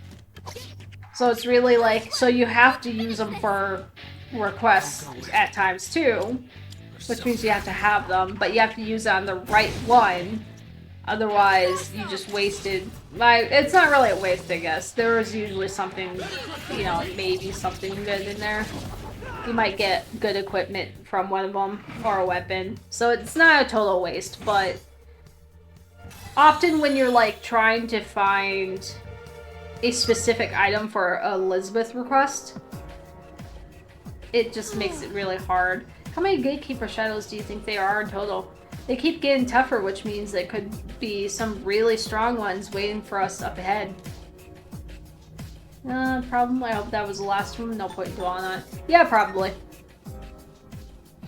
So it's really like, so you have to use them for requests at times too, which means you have to have them, but you have to use it on the right one. Otherwise, you just wasted. It's not really a waste, I guess. There was usually something, you know, maybe something good in there. You might get good equipment from one of them, or a weapon. So it's not a total waste, but often when you're, like, trying to find a specific item for Elizabeth request, it just makes it really hard. How many Gatekeeper shadows do you think there are in total? They keep getting tougher, which means there could be some really strong ones waiting for us up ahead. Problem? I hope that was the last one. No point in dwelling on it. Yeah, probably.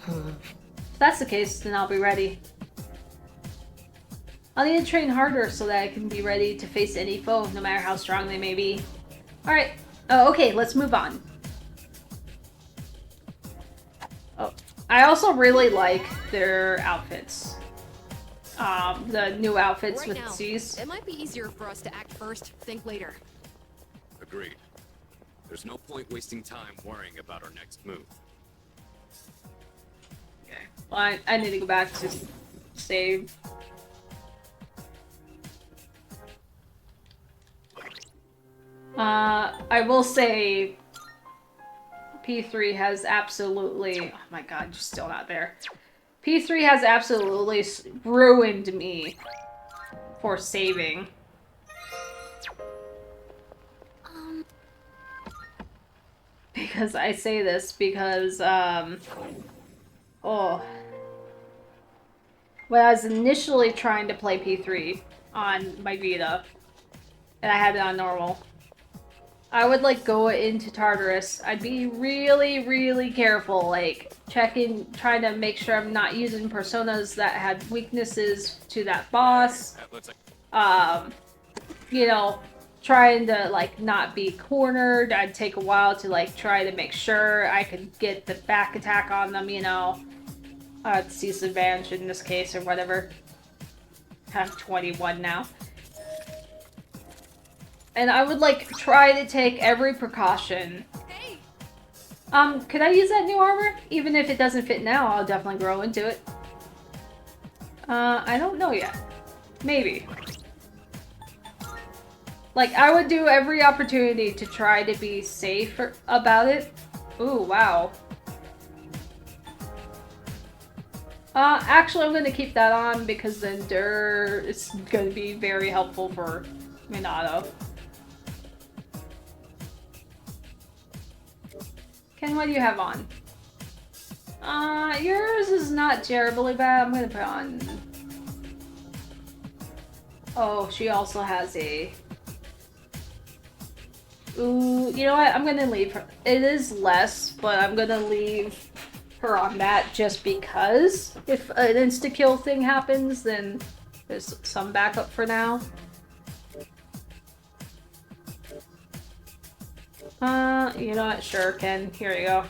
If that's the case, then I'll be ready. I'll need to train harder so that I can be ready to face any foe, no matter how strong they may be. Alright. Oh, okay, let's move on. Oh, I also really like their outfits. The new outfits Right with now, C's. it might be easier for us to act first, think later. Agreed. There's no point wasting time worrying about our next move. Okay. Well, I need to go back to save. I will say P3 has absolutely... Oh my god, you're still not there. P3 has absolutely ruined me for saving. Because I say this because, oh. When I was initially trying to play P3 on my Vita, and I had it on normal, I would, like, go into Tartarus. I'd be really, really careful, like, checking, trying to make sure I'm not using personas that had weaknesses to that boss. You know, trying to, like, not be cornered. I'd take a while to, like, try to make sure I could get the back attack on them, you know. Cease advantage in this case, or whatever. I'm 21 now. And I would like try to take every precaution. Hey, Could I use that new armor? Even if it doesn't fit now, I'll definitely grow into it. I don't know yet. Maybe. Like, I would do every opportunity to try to be safe about it. Ooh, wow. Actually, I'm gonna keep that on because the Endure is gonna be very helpful for Minato. Ken, what do you have on? Yours is not terribly bad. I'm gonna put on... Oh, she also has a... Ooh, you know what? I'm gonna leave her. It is less, but I'm gonna leave her on that just because if an insta-kill thing happens, then there's some backup for now. You know what? Sure, Ken. Here you go.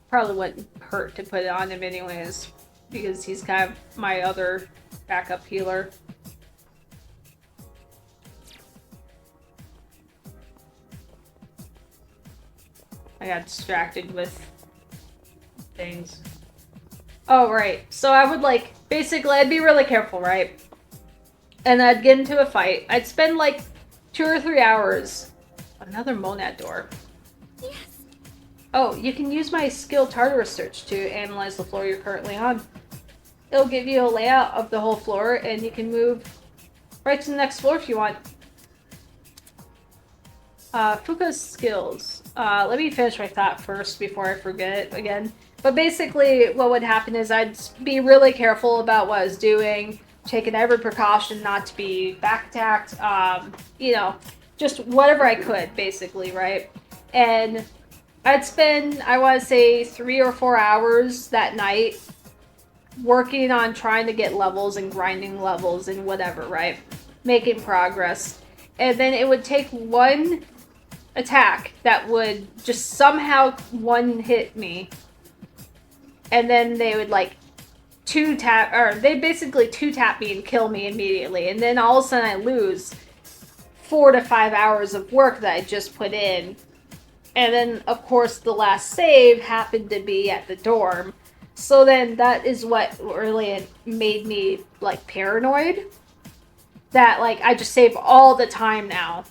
Probably wouldn't hurt to put it on him anyways, because he's kind of my other backup healer. I got distracted with things. Oh, right. So I would like, basically, I'd be really careful, right? And I'd get into a fight. I'd spend like 2 or 3 hours. Another Monad door. Yes. Oh, you can use my skill Tartarus search to analyze the floor you're currently on. It'll give you a layout of the whole floor, and you can move right to the next floor if you want. Fuka's skills. Let me finish my thought first before I forget it again. But basically, what would happen is I'd be really careful about what I was doing, taking every precaution not to be back attacked, you know, just whatever I could, basically, right? And I'd spend, I want to say, 3 or 4 hours that night working on trying to get levels and grinding levels and whatever, right? Making progress. And then it would take one attack that would just somehow one hit me. And then they would like they basically two tap me and kill me immediately. And then all of a sudden I lose 4 to 5 hours of work that I just put in. And then, of course, the last save happened to be at the dorm. So then that is what really made me, like, paranoid. That, like, I just save all the time now.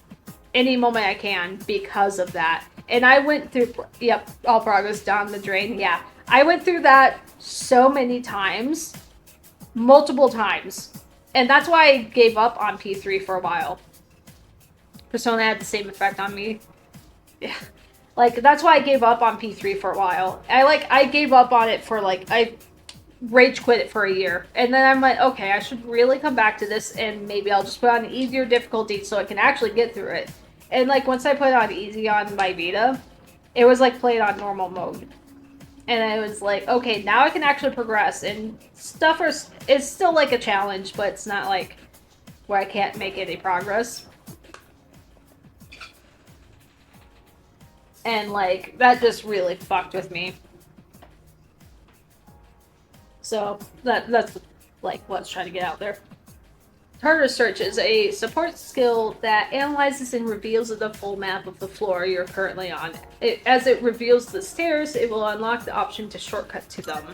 Any moment I can because of that. And I went through, yep, all progress down the drain, yeah. I went through that so many times. Multiple times. And that's why I gave up on P3 for a while. Persona had the same effect on me. Yeah. Like, that's why I gave up on P3 for a while. I gave up on it for, like, I rage quit it for a year. And then I'm like, okay, I should really come back to this and maybe I'll just put on easier difficulty so I can actually get through it. And, like, once I put on easy on my Vita, it was, like, played on normal mode. And I was like, okay, now I can actually progress. And stuff is still, like, a challenge, but it's not, like, where I can't make any progress. And, like, that just really fucked with me. So, that's, like, what's trying to get out there. Tartarus Search is a support skill that analyzes and reveals the full map of the floor you're currently on. As it reveals the stairs, it will unlock the option to shortcut to them.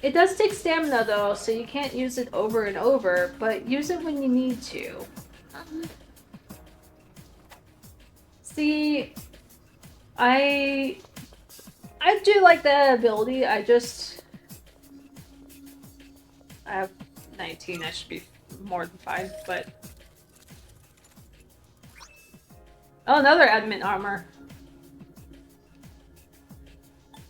It does take stamina, though, so you can't use it over and over, but use it when you need to. See... I do like the ability, I have 19, I should be more than 5, but... Oh, another adamant armor.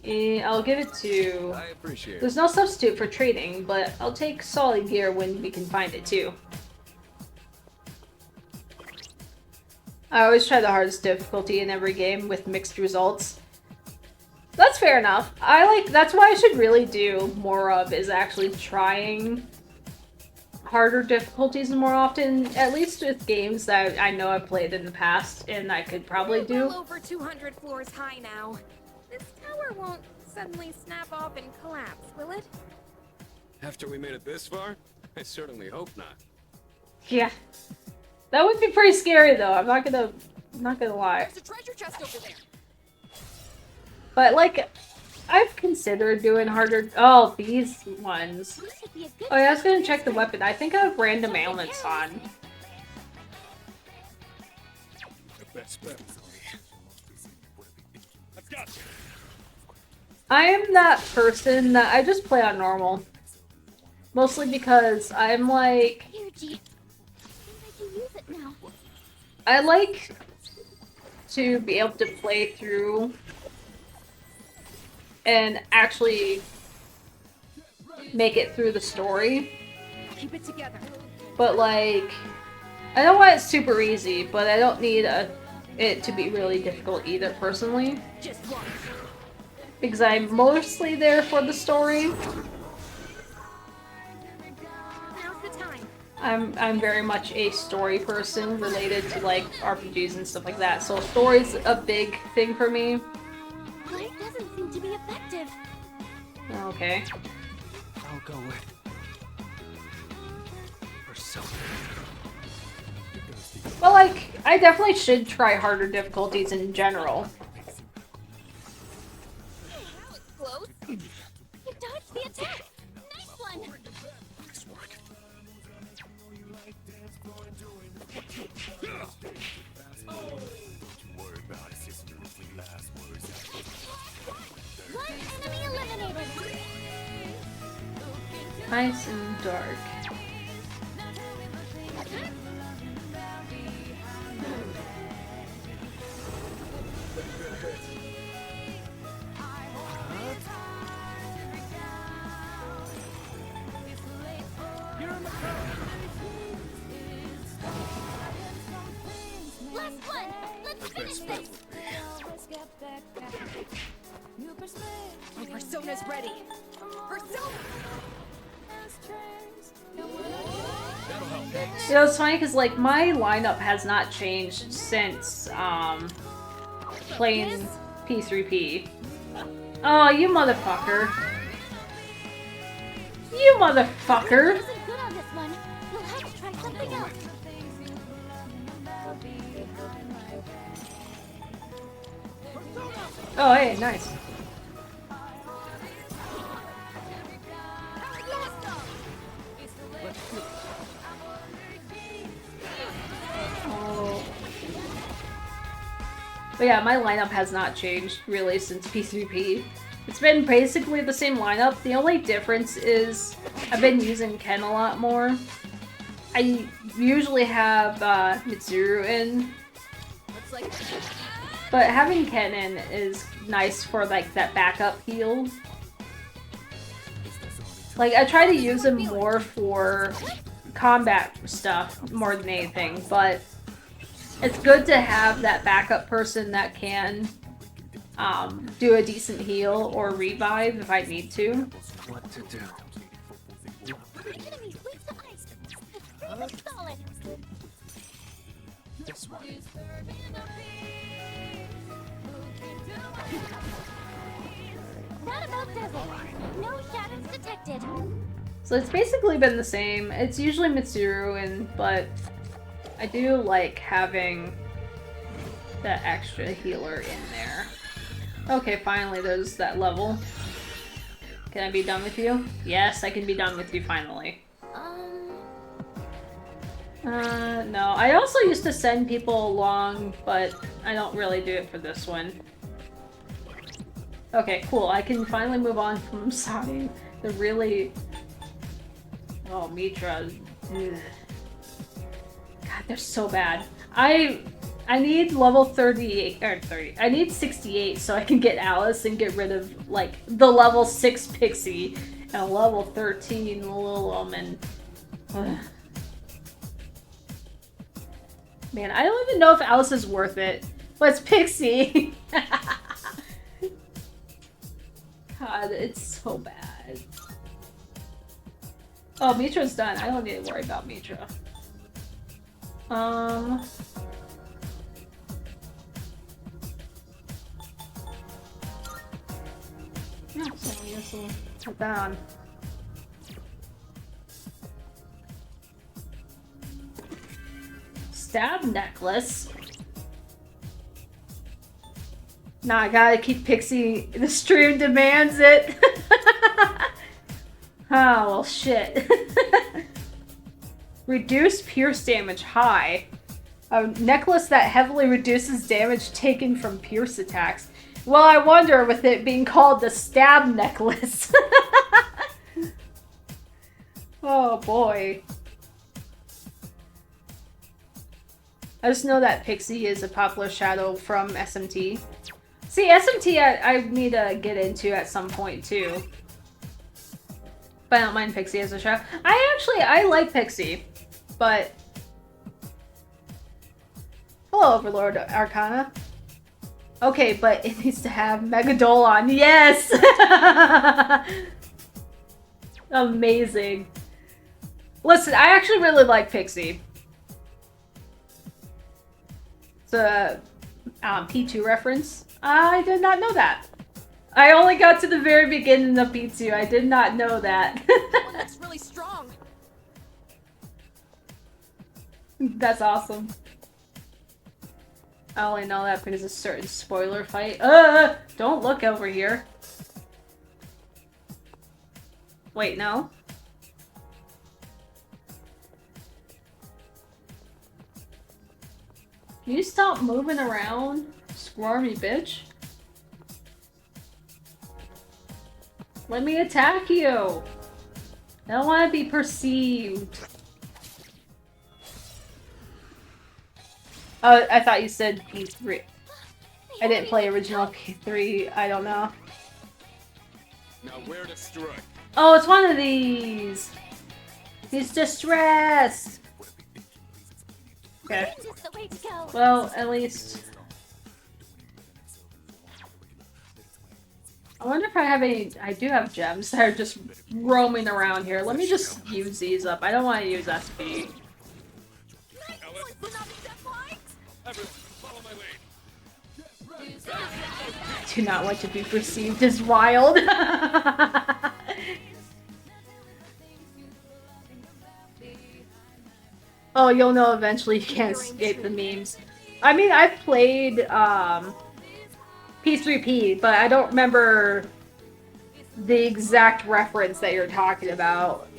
I'll give it to... I appreciate it. There's no substitute for trading, but I'll take solid gear when we can find it too. I always try the hardest difficulty in every game with mixed results. That's fair enough. That's what I should really do more of, is actually trying harder difficulties more often, at least with games that I know I've played in the past and I could probably We're do. well over 200 floors high now. This tower won't suddenly snap off and collapse, will it? After we made it this far? I certainly hope not. Yeah. That would be pretty scary though, I'm not gonna lie. There's a treasure chest over there. But like, I've considered doing harder. Oh, these ones. This should be a good Oh yeah, I was chance gonna to check the get weapon. I think I have random ailments on. The best bet. I've got you. I am that person that I just play on normal. Mostly because I'm like, Here, G. I think I can use it now. I like to be able to play through and actually make it through the story. Keep it together. But like, I don't want it super easy, but I don't need it to be really difficult either, personally. Just one. Because I'm mostly there for the story. Now's the time. I'm very much a story person related to like RPGs and stuff like that. So story's a big thing for me. But it doesn't seem to be effective. Okay. I'll go with Persona. Well, like, I definitely should try harder difficulties in general. Close. You dodged the attack. Nice one. Nice work. One enemy eliminated. Nice and dark. Last one. Let's finish this. My persona's ready. Persona! You know, it's funny because like my lineup has not changed since playing P3P. Oh, you motherfucker! You motherfucker! Wasn't good on this one. You'll have to try something else. Oh, hey, nice. Oh. But yeah, my lineup has not changed really since P3P. It's been basically the same lineup. The only difference is I've been using Ken a lot more. I usually have Mitsuru in, Looks like but having Ken in is nice for like that backup heal. Like I try to use him more for combat stuff more than anything, but it's good to have that backup person that can do a decent heal or revive if I need to. What to do? The enemy's weak to ice. It's pretty solid. This one. That about does it. No shadows detected. So it's basically been the same. It's usually Mitsuru, but I do like having that extra healer in there. Okay, finally there's that level. Can I be done with you? Yes, I can be done with you finally. No. I also used to send people along, but I don't really do it for this one. Okay, cool. I can finally move on from Sadi. The really... Oh, Mitra. Ugh. God, they're so bad. I need level 38, or 30. I need 68 so I can get Alice and get rid of, like, the level 6 Pixie and a level 13 Little Woman. Ugh. Man, I don't even know if Alice is worth it. But it's Pixie. God, it's so bad. Oh, Mitra's done. I don't need to worry about Mitra. Yeah, so I guess we'll put that on. stab necklace. Nah, I gotta keep Pixie. The stream demands it. Oh, well, shit. Reduce pierce damage high. A necklace that heavily reduces damage taken from pierce attacks. Well, I wonder with it being called the stab necklace. Oh, boy. I just know that Pixie is a popular shadow from SMT. See, SMT I need to get into at some point, too. But I don't mind Pixie as a shadow. I like Pixie, but... Hello, Overlord Arcana. Okay, but it needs to have Megadolon. Yes! Amazing. Listen, I actually really like Pixie. It's a P2 reference. I did not know that. I only got to the very beginning of P2. I did not know that. That one looks really strong. That's awesome. I only know that because of a certain spoiler fight. Don't look over here. Wait, no. Can you stop moving around, squirmy bitch? Let me attack you! I don't want to be perceived. Oh, I thought you said P3. I didn't play original P3, I don't know. Now where to strike? Oh, it's one of these! He's distressed! Okay. This is the way to go. Well, at least... I wonder if I have any... I do have gems that are just roaming around here. Let me just use these up. I don't want to use SP. I do not want to be perceived as wild. Oh, you'll know eventually you can't escape the memes. I mean, I've played P3P, but I don't remember the exact reference that you're talking about.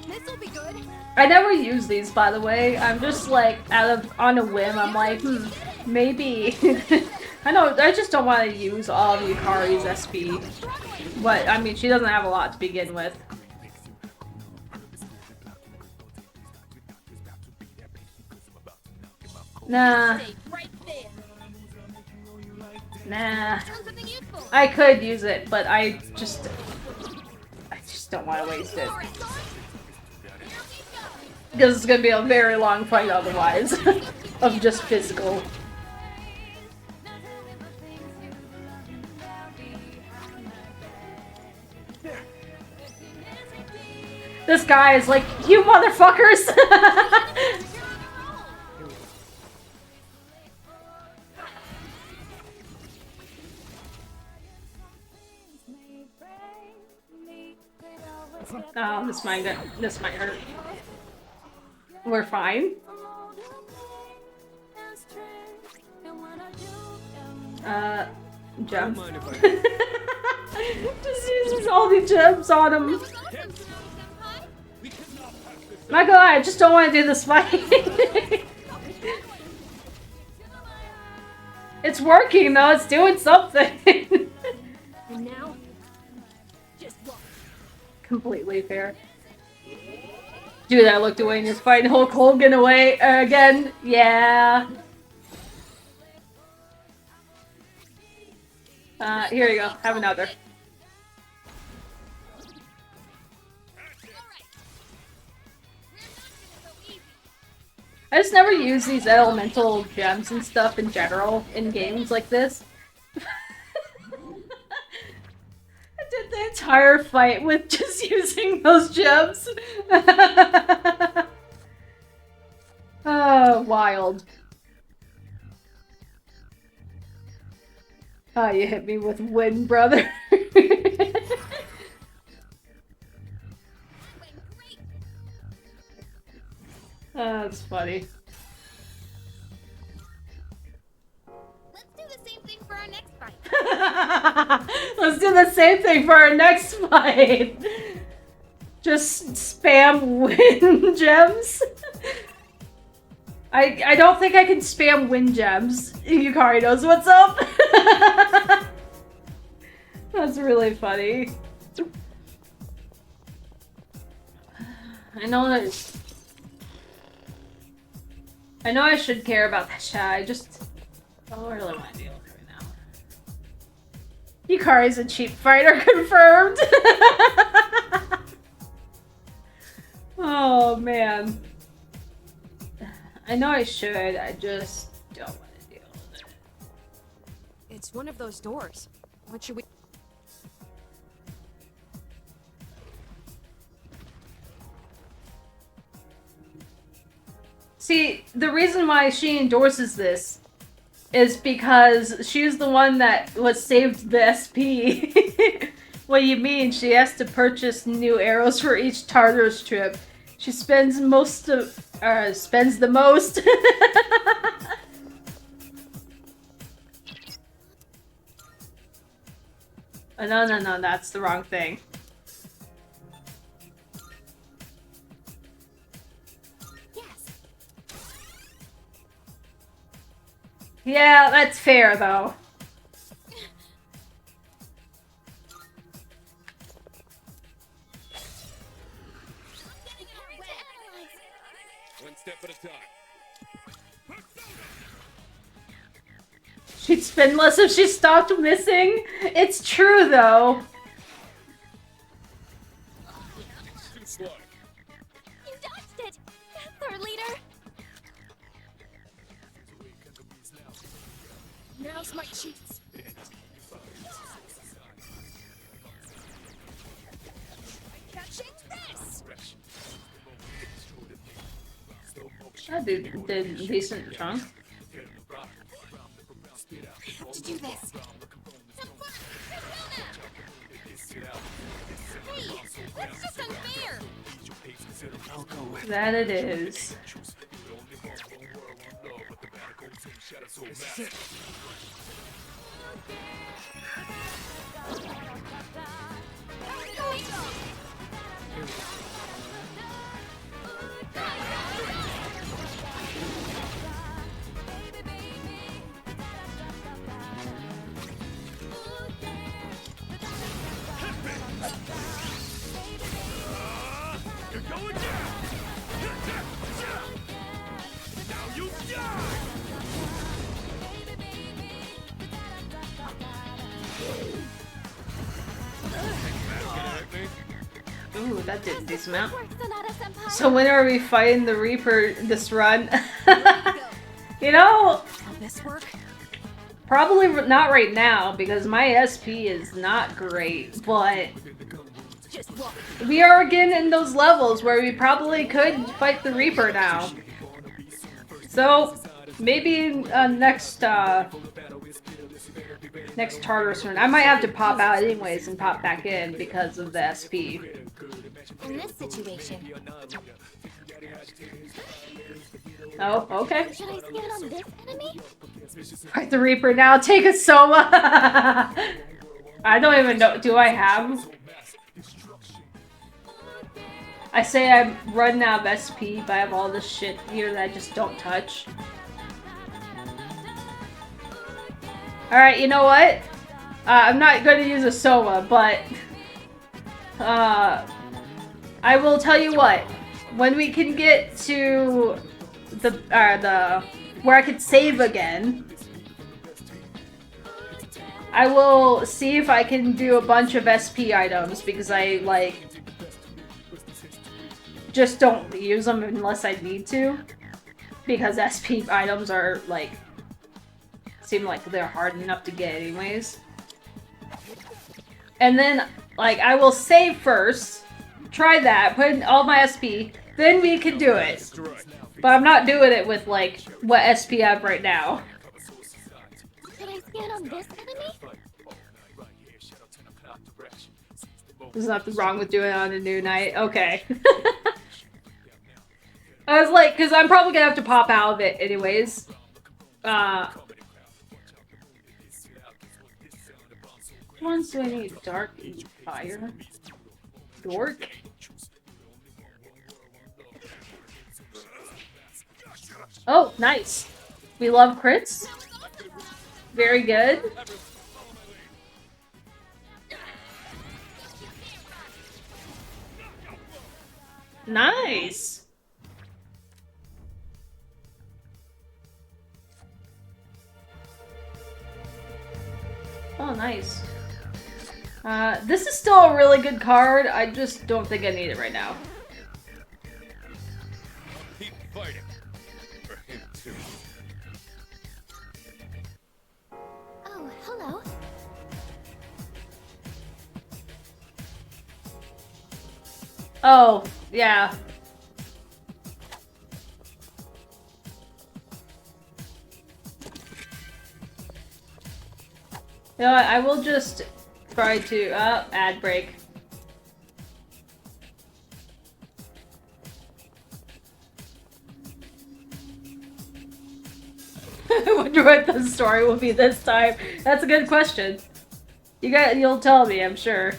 This'll be good. I never use these, by the way. I'm just like, on a whim, I'm like, maybe. I just don't want to use all of Yukari's SP. But, I mean, she doesn't have a lot to begin with. Nah. Nah. I could use it, but I just don't want to waste it. Because it's gonna be a very long fight otherwise. Of just physical. This guy is like, you motherfuckers! Oh, this might hurt. We're fine. Gems. Just uses all the gems on him. Not gonna lie, I just don't want to do this fight. It's working though, it's doing something. And now, just walk. Completely fair. Dude, I looked away and you're fighting Hulk Hogan away again. Yeah. Here you go. Have another. I just never use these elemental gems and stuff in general in games like this. I did the entire fight with just using those gems. Oh, wild. Oh, you hit me with wind, brother. That's funny. Let's do the same thing for our next fight. Let's do the same thing for our next fight. Just spam win gems. I don't think I can spam win gems. Yukari knows what's up. That's really funny. I know I should care about that chat. I just don't really want to deal with it right now. Yukari's a cheap fighter, confirmed. Oh man. I know I should, I just don't want to deal with it. It's one of those doors. What should we... See, the reason why she endorses this is because she's the one that was saved the SP. What do you mean? She has to purchase new arrows for each Tartarus trip. She spends the most. Oh, no, that's the wrong thing. Yes. Yeah, that's fair though. One step at a time. She'd spend less if she stopped missing. It's true though. Too slow. You dodged it. That's our leader. Now's my chance. I can't change this! That dude did a decent chunk. I have to do this. Hey, that's just unfair. That it is. You're going down. Now you die. Ooh, that did a decent amount. Work, Sonata-senpai. So when are we fighting the Reaper this run? You know, Will this work? probably not right now because my SP is not great, but Just walk. we are again in those levels where we probably could fight the Reaper now. So maybe next Tartarus run. I might have to pop out anyways and pop back in because of the SP. In this situation, Oh, okay. should I scan on this enemy? Fight the Reaper now. Take a Soma. I don't even know. Do I have? I say I'm running out of SP, but I have all this shit here that I just don't touch. Alright, you know what? I'm not going to use a Soma, but I will tell you what. When we can get to the where I could save again, I will see if I can do a bunch of SP items because I just don't use them unless I need to, because SP items are seem like they're hard enough to get anyways. And then I will save first, try that, put in all my SP, then we can do it. But I'm not doing it with what SP I have right now. Should I scan on this enemy? There's nothing wrong with doing it on a new night. Okay. I was like, because I'm probably gonna have to pop out of it anyways. Which ones do I need? Dark and fire? Dork? Oh, nice. We love crits. Very good. Nice. Oh, nice. This is still a really good card. I just don't think I need it right now. Keep fighting. For him too. Oh, hello. Oh, yeah. You know what, I will just try to, ad break. I wonder what the story will be this time. That's a good question. You'll tell me, I'm sure.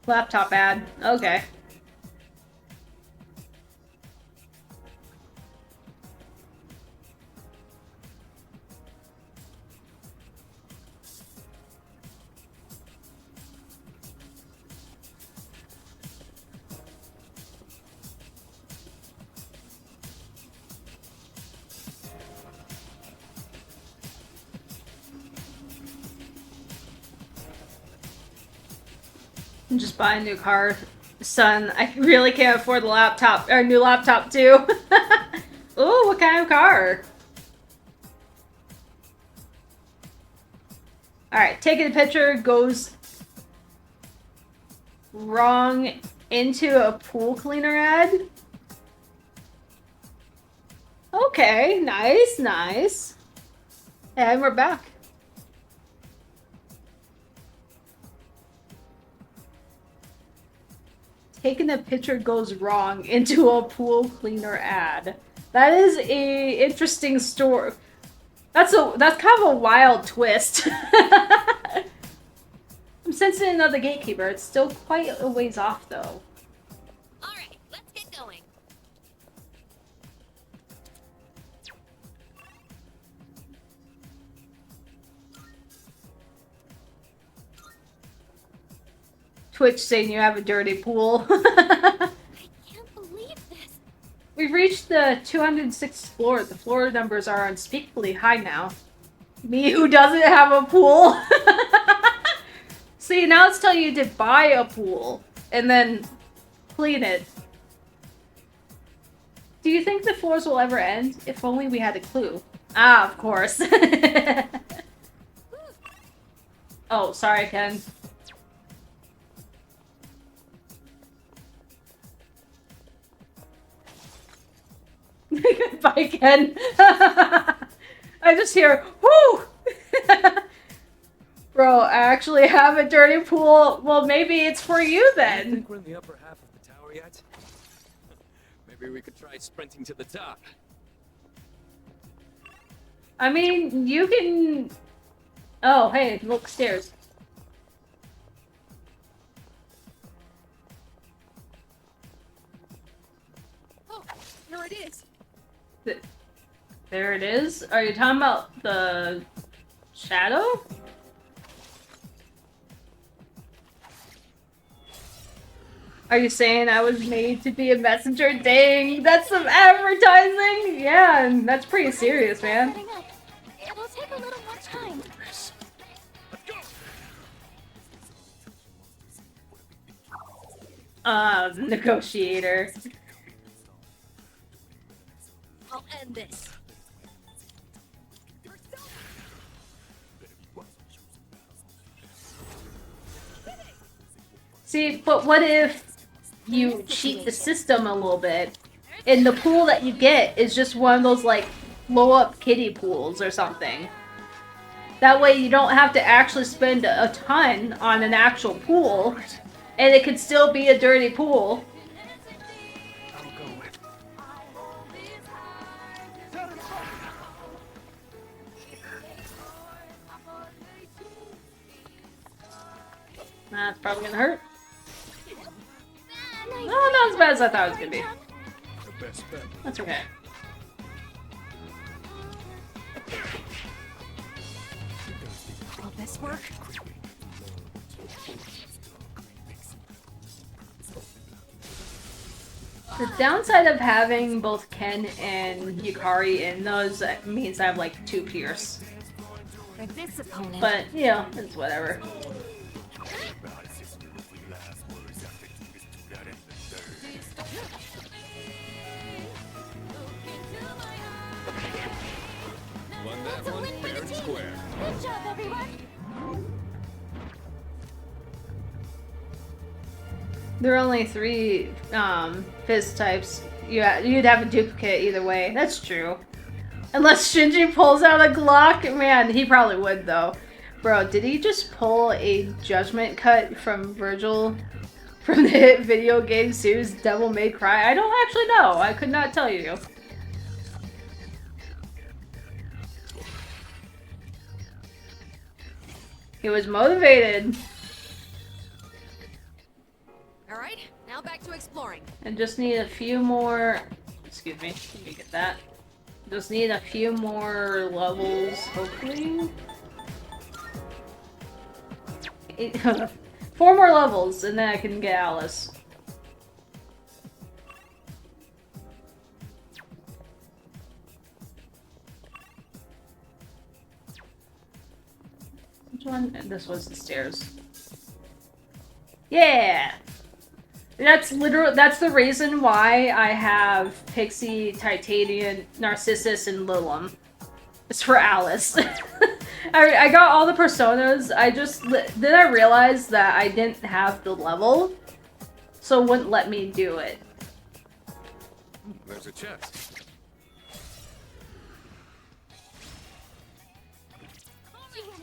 Laptop ad. Okay. Just buy a new car. Son, I really can't afford the laptop, or a new laptop too. Ooh, what kind of car? Alright, taking a picture goes wrong into a pool cleaner ad. Okay, nice, nice. And we're back. Taking a picture goes wrong into a pool cleaner ad. That is a interesting story. That's kind of a wild twist. I'm sensing another gatekeeper. It's still quite a ways off though. Alright, let's get going. Twitch saying you have a dirty pool. I can't believe this. We've reached the 206th floor. The floor numbers are unspeakably high now. Me who doesn't have a pool. See, now it's telling you to buy a pool and then clean it. Do you think the floors will ever end? If only we had a clue. Ah, of course. Oh, sorry, Ken. Goodbye, Ken. I just hear, whoo! Bro, I actually have a dirty pool. Well, maybe it's for you I then. think we're in the upper half of the tower yet. Maybe we could try sprinting to the top. I mean, you can... Oh, hey, look, stairs. Oh, here it is. There it is. Are you talking about the shadow? Are you saying I was made to be a messenger? Dang, that's some advertising? Yeah, and that's pretty serious, man. Setting up. It'll take a little more time. Let's go. Negotiator. I'll end this. See, but what if you cheat the system a little bit And the pool that you get is just one of those, like, blow-up kiddie pools or something. That way you don't have to actually spend a ton on an actual pool, and it could still be a dirty pool. I'll go with. That's probably gonna hurt. No, not as bad as I thought it was gonna be. The best bet. That's okay. Will this work? The downside of having both Ken and Yukari in those means I have like 2 Pierce. For this opponent. But, you know, it's whatever. Won that It's a one win for fair the and team. square. Good job, everyone. There are only 3 fizz types. You'd have a duplicate either way. That's true. Unless Shinji pulls out a Glock. Man, he probably would though. Bro, did he just pull a judgment cut from Virgil from the hit video game series Devil May Cry? I don't actually know. I could not tell you. He was motivated. All right, now back to exploring. And just need a few more. Excuse me. Let me get that. Just need a few more levels, hopefully. 4 more levels, and then I can get Alice. Which one? This was the stairs. Yeah! That's the reason why I have Pixie, Titanium, Narcissus, and Lilum. It's for Alice. I got all the personas. Then I realized that I didn't have the level, so it wouldn't let me do it. There's a chest.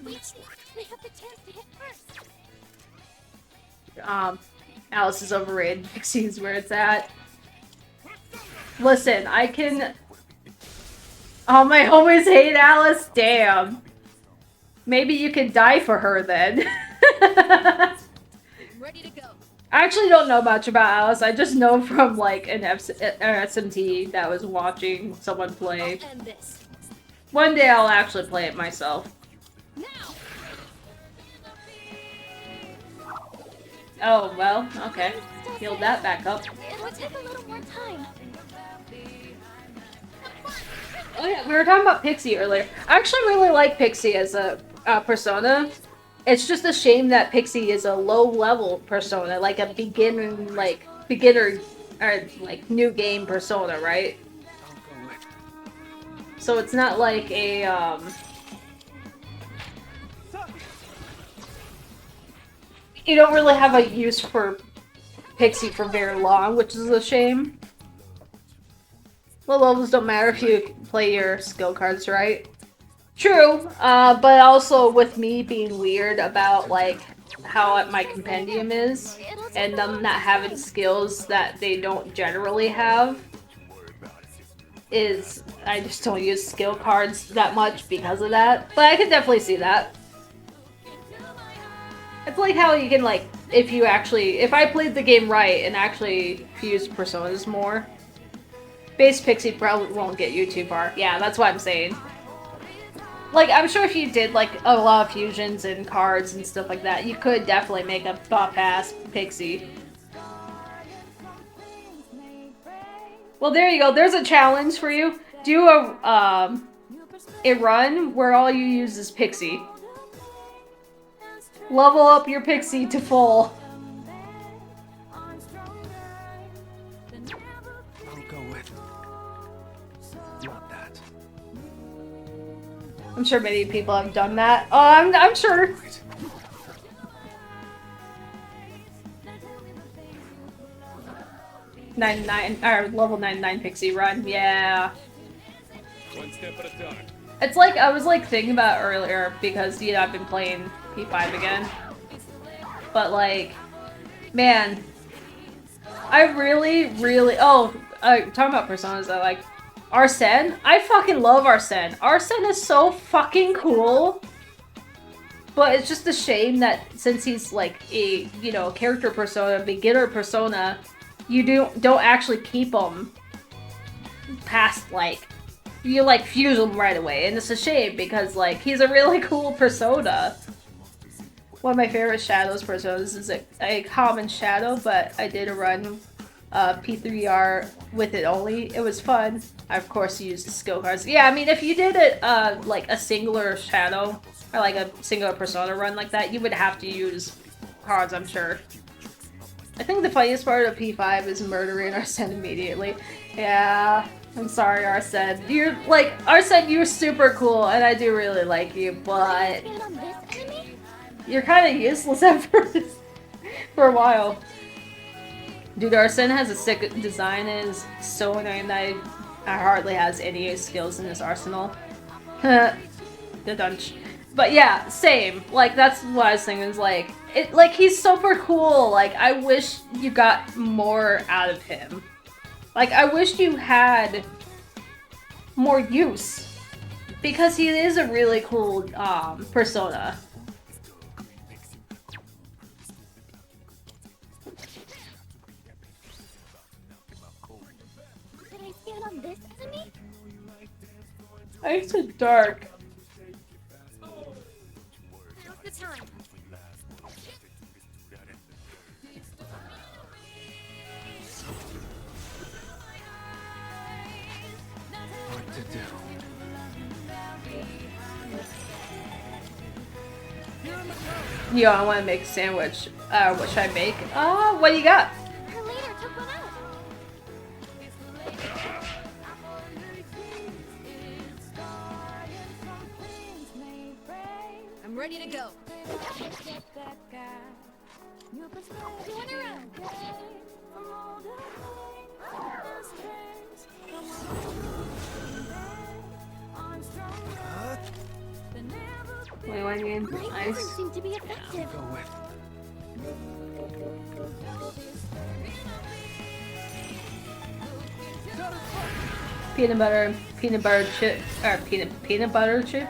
Wait, we have the chance to hit first. Alice is overrated. Pixie is where it's at. Listen, I can... Oh, my homies hate Alice? Damn. Maybe you could die for her then. Ready to go. I actually don't know much about Alice. I just know from like an SMT that was watching someone play. I'll end this. One day I'll actually play it myself. Now. Oh, well, okay. Healed that back up. It'll take a little more time. Oh yeah, we were talking about Pixie earlier. I actually really like Pixie as a persona. It's just a shame that Pixie is a low-level persona, like a beginner or like new game persona, right? So it's not like a you don't really have a use for Pixie for very long, which is a shame. Low levels don't matter if you play your skill cards right. True, but also with me being weird about like how my compendium is, and them not having skills that they don't generally have, I just don't use skill cards that much because of that. But I can definitely see that. It's like how you can like, if I played the game right and actually fused personas more, base Pixie probably won't get you too far. Yeah, that's what I'm saying. Like, I'm sure if you did, like, a lot of fusions and cards and stuff like that, you could definitely make a buff-ass Pixie. Well, there you go. There's a challenge for you. Do a run where all you use is Pixie. Level up your Pixie to full. I'll go with. Not that. I'm sure many people have done that. Oh, I'm sure. 99 or level 99 pixie run. Yeah. One step at a time. It's like I was like thinking about earlier because you know I've been playing P5 again. But like, man, I really talking about personas that like Arsene. I fucking love Arsene. Arsene is so fucking cool. But it's just a shame that since he's like a, you know, character persona, beginner persona, you don't actually keep him past like you like fuse him right away, and it's a shame because like he's a really cool persona. One of my favorite Shadows personas is a common Shadow, but I did a run P3R with it only. It was fun. I of course used the skill cards. Yeah, I mean if you did it like a singular Shadow or like a singular persona run like that, you would have to use cards, I'm sure. I think the funniest part of P5 is murdering Arsene immediately. Yeah, I'm sorry, Arsene. You're like Arsene. You're super cool, and I do really like you, but Stand on this enemy? you're kind of useless at first for a while. Dude, Arsene has a sick design and is so annoying that I hardly has any skills in his arsenal. The dunch. But yeah, same. Like that's what I was thinking. Is like it. Like he's super cool. Like I wish you got more out of him. Like I wish you had more use because he is a really cool persona. Did I stand on this enemy? I said dark. Now's the time. What to do? Yo, I want to make a sandwich. What should I make? What do you got? Her leader took one out. I'm ready to go. Doing her own. Wait, what again? My Ice. efforts seem to be effective. Go with. Peanut butter chip, or peanut butter chip?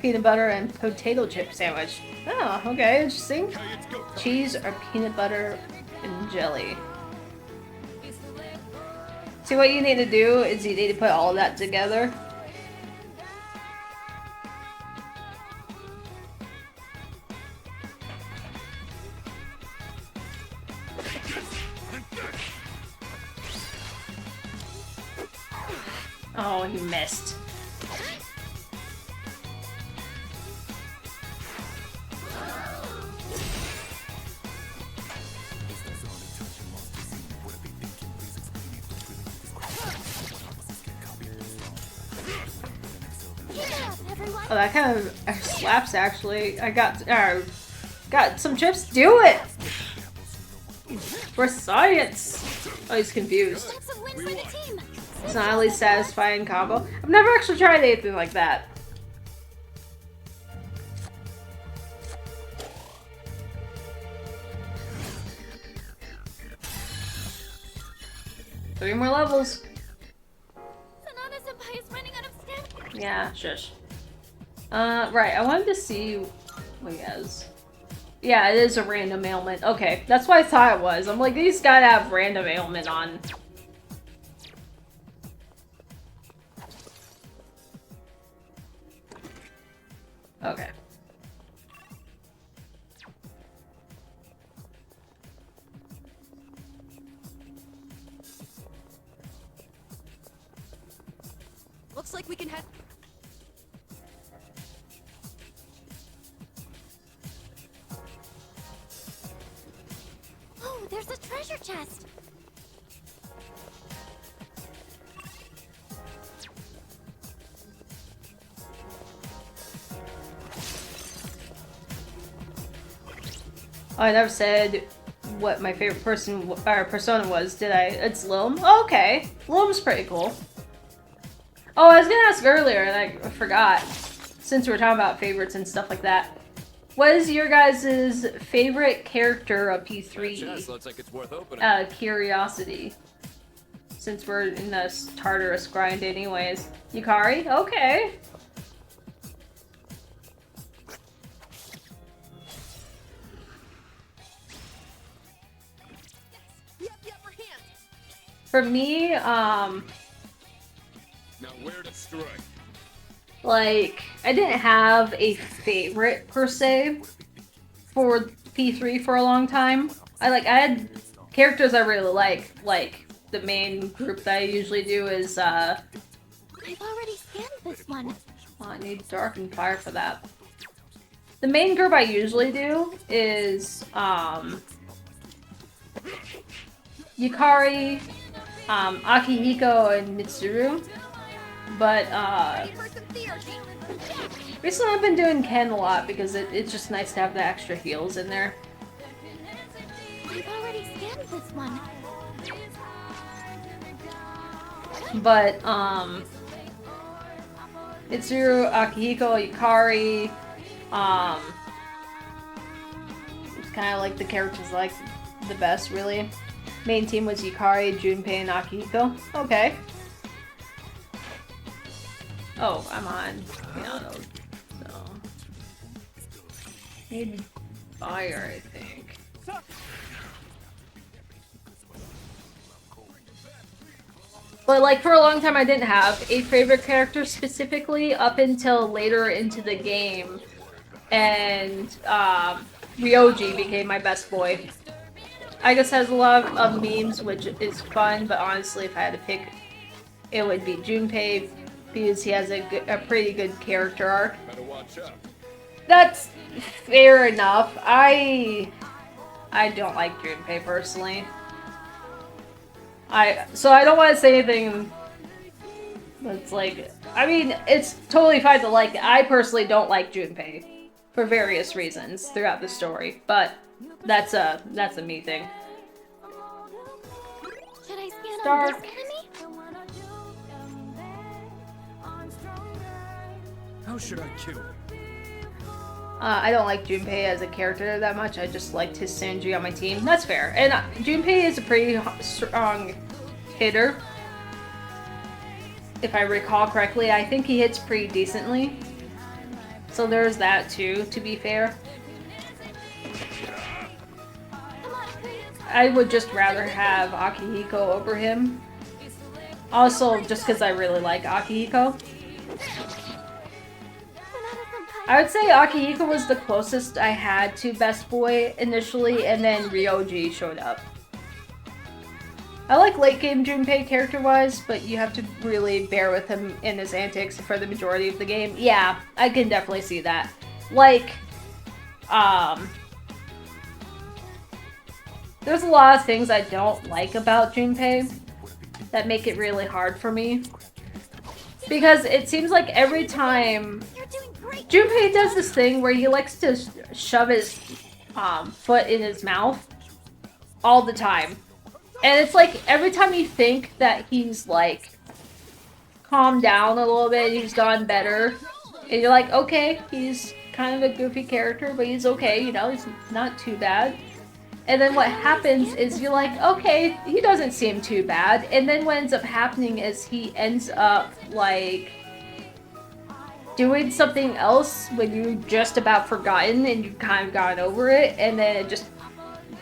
Peanut butter and potato chip sandwich. Oh, okay, interesting. Cheese or peanut butter and jelly. See, what you need to do is you need to put all of that together. Oh, he missed. Oh, that kind of slaps, actually. I got some chips. Do it! For science! Oh, he's confused. That's a win for the team. It's not at least satisfying combo. I've never actually tried anything like that. Three more levels. Sanada-senpai is running out of stamina. Yeah, shush. Right, I wanted to see what he has. Yeah, it is a random ailment. Okay, that's what I thought it was. I'm like, these gotta have random ailment on. Okay. Looks like we can head. Oh, there's a treasure chest. Oh, I never said what my favorite persona was, did I? It's Loam. Oh, okay. Loam's pretty cool. Oh, I was gonna ask earlier, and I forgot. Since we're talking about favorites and stuff like that. What is your guys' favorite character of P3? Looks like it's worth opening. Curiosity. Since we're in this Tartarus grind anyways. Yukari? Okay. For me, Now where to strike? like, I didn't have a favorite per se for P3 for a long time. I had characters I really like the main group that I usually do is I've already scanned this one. well, I need Dark and Fire for that. The main group I usually do is Yukari, Akihiko, and Mitsuru. But recently I've been doing Ken a lot because it's just nice to have the extra heals in there. I've already scanned this one. But Mitsuru, Akihiko, Yukari, it's kind of like the characters I like the best, really. Main team was Yukari, Junpei, and Akihiko. Okay. Oh, I'm on piano. So need fire, I think. But like for a long time I didn't have a favorite character specifically up until later into the game. And Ryoji became my best boy. I guess has a lot of memes, which is fun, but honestly if I had to pick, it would be Junpei because he has a pretty good character arc. Better watch out. That's fair enough. I don't like Junpei personally. So I don't want to say anything that's like, I mean, it's totally fine to like it. I personally don't like Junpei for various reasons throughout the story, but that's a me thing. Should I scan on Dark. this enemy? How should I kill him? I don't like Junpei as a character that much. I just liked his synergy on my team. That's fair. And Junpei is a pretty strong hitter. If I recall correctly, I think he hits pretty decently. So there's that too, to be fair. I would just rather have Akihiko over him. Also, just because I really like Akihiko. I would say Akihiko was the closest I had to Best Boy initially, and then Ryoji showed up. I like late game Junpei character-wise, but you have to really bear with him in his antics for the majority of the game. Yeah, I can definitely see that. Like, there's a lot of things I don't like about Junpei that make it really hard for me. Because it seems like every time Junpei does this thing where he likes to shove his foot in his mouth all the time. And it's like every time you think that he's like calmed down a little bit, he's gotten better, and you're like, okay, he's kind of a goofy character, but he's okay, you know, he's not too bad. And then what happens is you're like, okay, he doesn't seem too bad. And then what ends up happening is he ends up like doing something else when you just about forgotten and you've kind of gotten over it, and then it just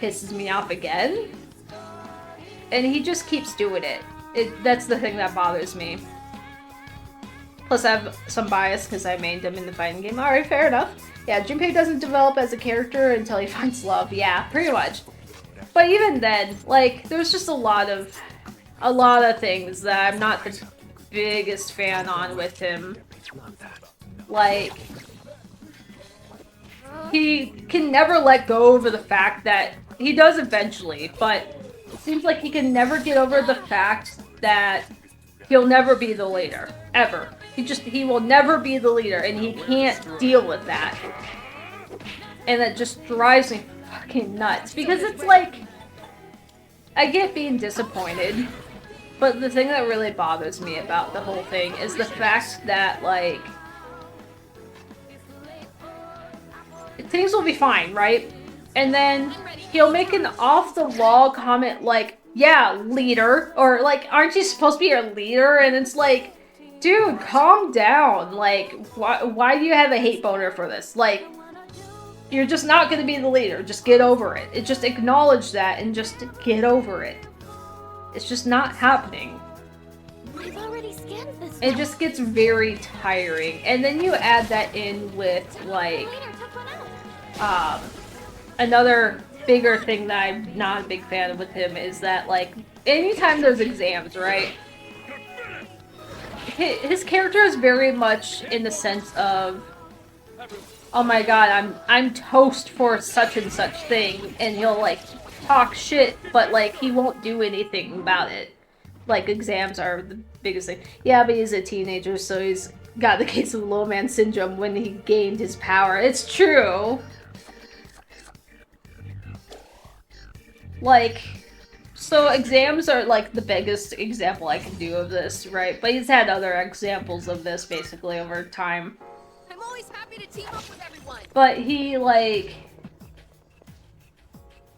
pisses me off again. And he just keeps doing it. That's the thing that bothers me. Plus I have some bias because I mained him in the fighting game. Alright, fair enough. Yeah, Junpei doesn't develop as a character until he finds love. Yeah, pretty much. But even then, like, there's just a lot of things that I'm not the biggest fan on with him. Like, he can never let go over the fact that he does eventually, but it seems like he can never get over the fact that he'll never be the leader. Ever. He will never be the leader, and he can't deal with that. And that just drives me fucking nuts. Because it's like, I get being disappointed, but the thing that really bothers me about the whole thing is the fact that, like, things will be fine, right? And then he'll make an off-the-wall comment like, yeah, leader, or like, aren't you supposed to be your leader? And it's like, dude, calm down. Like, why do you have a hate boner for this? Like, you're just not going to be the leader. Just get over it. Just acknowledge that and just get over it. It's just not happening. I've already scanned this. It just gets very tiring. And then you add that in with, like, Cleaner took one out. another bigger thing that I'm not a big fan of with him is that, like, anytime there's exams, right? His character is very much in the sense of, oh my god, I'm toast for such and such thing, and he'll, like, talk shit, but, like, he won't do anything about it. Like, exams are the biggest thing. Yeah, but he's a teenager, so he's got the case of low man syndrome when he gained his power. It's true. Like, so exams are, like, the biggest example I can do of this, right? But he's had other examples of this, basically, over time. I'm always happy to team up with everyone. But he, like,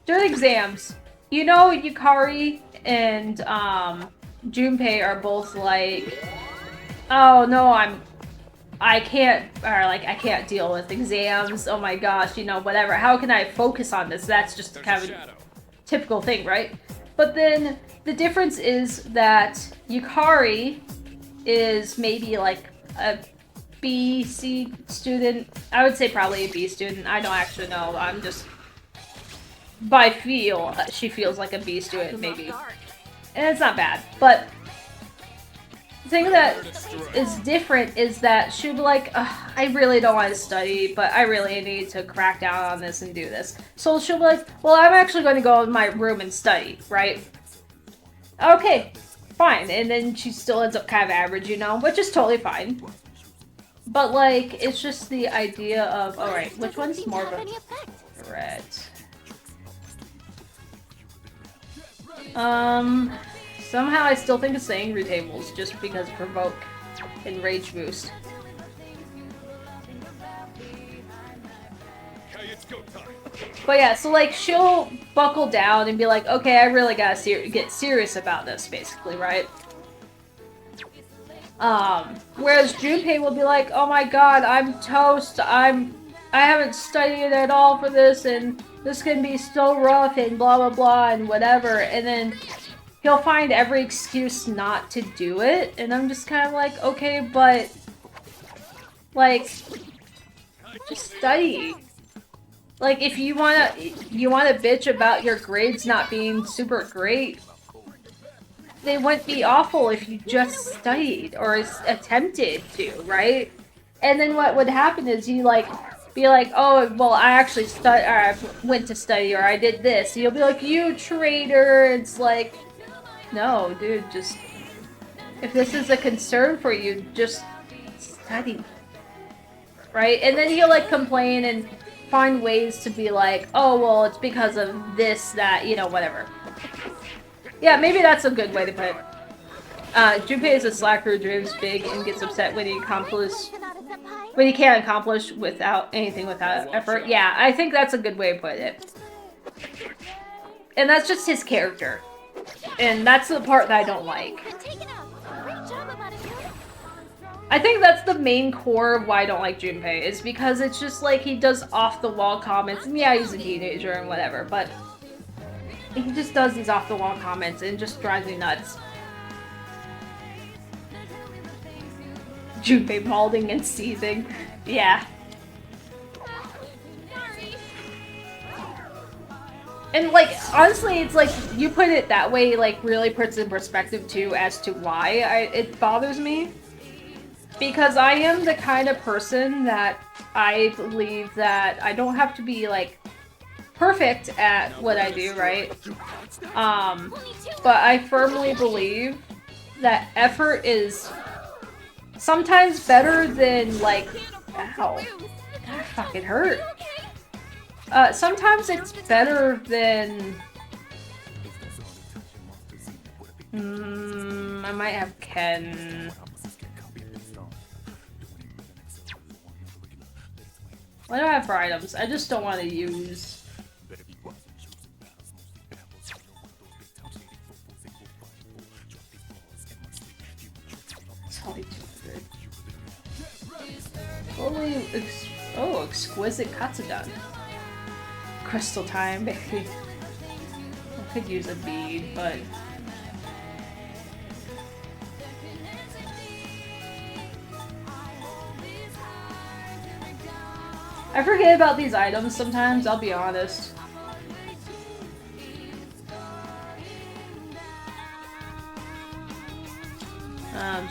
during exams, you know, Yukari and, Junpei are both like, oh, no, I can't deal with exams, oh my gosh, you know, whatever, how can I focus on this? That's just kind of a typical thing, right? But then the difference is that Yukari is maybe like a B, C student. I would say probably a B student. I don't actually know. I'm just, by feel, she feels like a B student, maybe. And it's not bad. But the thing that is different is that she'll be like, I really don't want to study, but I really need to crack down on this and do this. So she'll be like, well, I'm actually going to go in my room and study, right? Okay, fine. And then she still ends up kind of average, you know, which is totally fine. But, like, it's just the idea of, alright, which one's more of a threat? Somehow I still think it's the Angry Tables, just because Provoke and Rage Boost. But yeah, so, like, she'll buckle down and be like, okay, I really gotta get serious about this, basically, right? Whereas Junpei will be like, oh my god, I'm toast, I haven't studied at all for this, and this can be so rough, and blah blah blah, and whatever, and then he'll find every excuse not to do it, and I'm just kind of like, okay, but, like, just study. Like, if you wanna bitch about your grades not being super great, they wouldn't be awful if you just studied or attempted to, right? And then what would happen is you, like, be like, oh, well, I actually went to study, or I did this. You'll be like, you traitor. It's like, no, dude, just, if this is a concern for you, just study, right? And then he'll, like, complain and find ways to be like, oh, well, it's because of this, that, you know, whatever. Yeah, maybe that's a good way to put it. Junpei is a slacker who dreams big and gets upset when he can't accomplish without effort. Yeah, I think that's a good way to put it. And that's just his character. And that's the part that I don't like. I think that's the main core of why I don't like Junpei, is because it's just like he does off-the-wall comments, and yeah, he's a teenager and whatever, but he just does these off-the-wall comments and it just drives me nuts. Junpei balding and seething. Yeah. And, like, honestly, it's like, you put it that way, like, really puts in perspective, too, as to why it bothers me. Because I am the kind of person that I believe that I don't have to be, like, perfect at what I do, right? But I firmly believe that effort is sometimes better than, like, ow, that fucking hurt. Sometimes it's better than I might have Ken. What do I have for items? I just don't want to use. It's only 200. Holy, oh, exquisite Katsudon. Crystal time, baby. I could use a bead, but. I forget about these items sometimes, I'll be honest. Oh.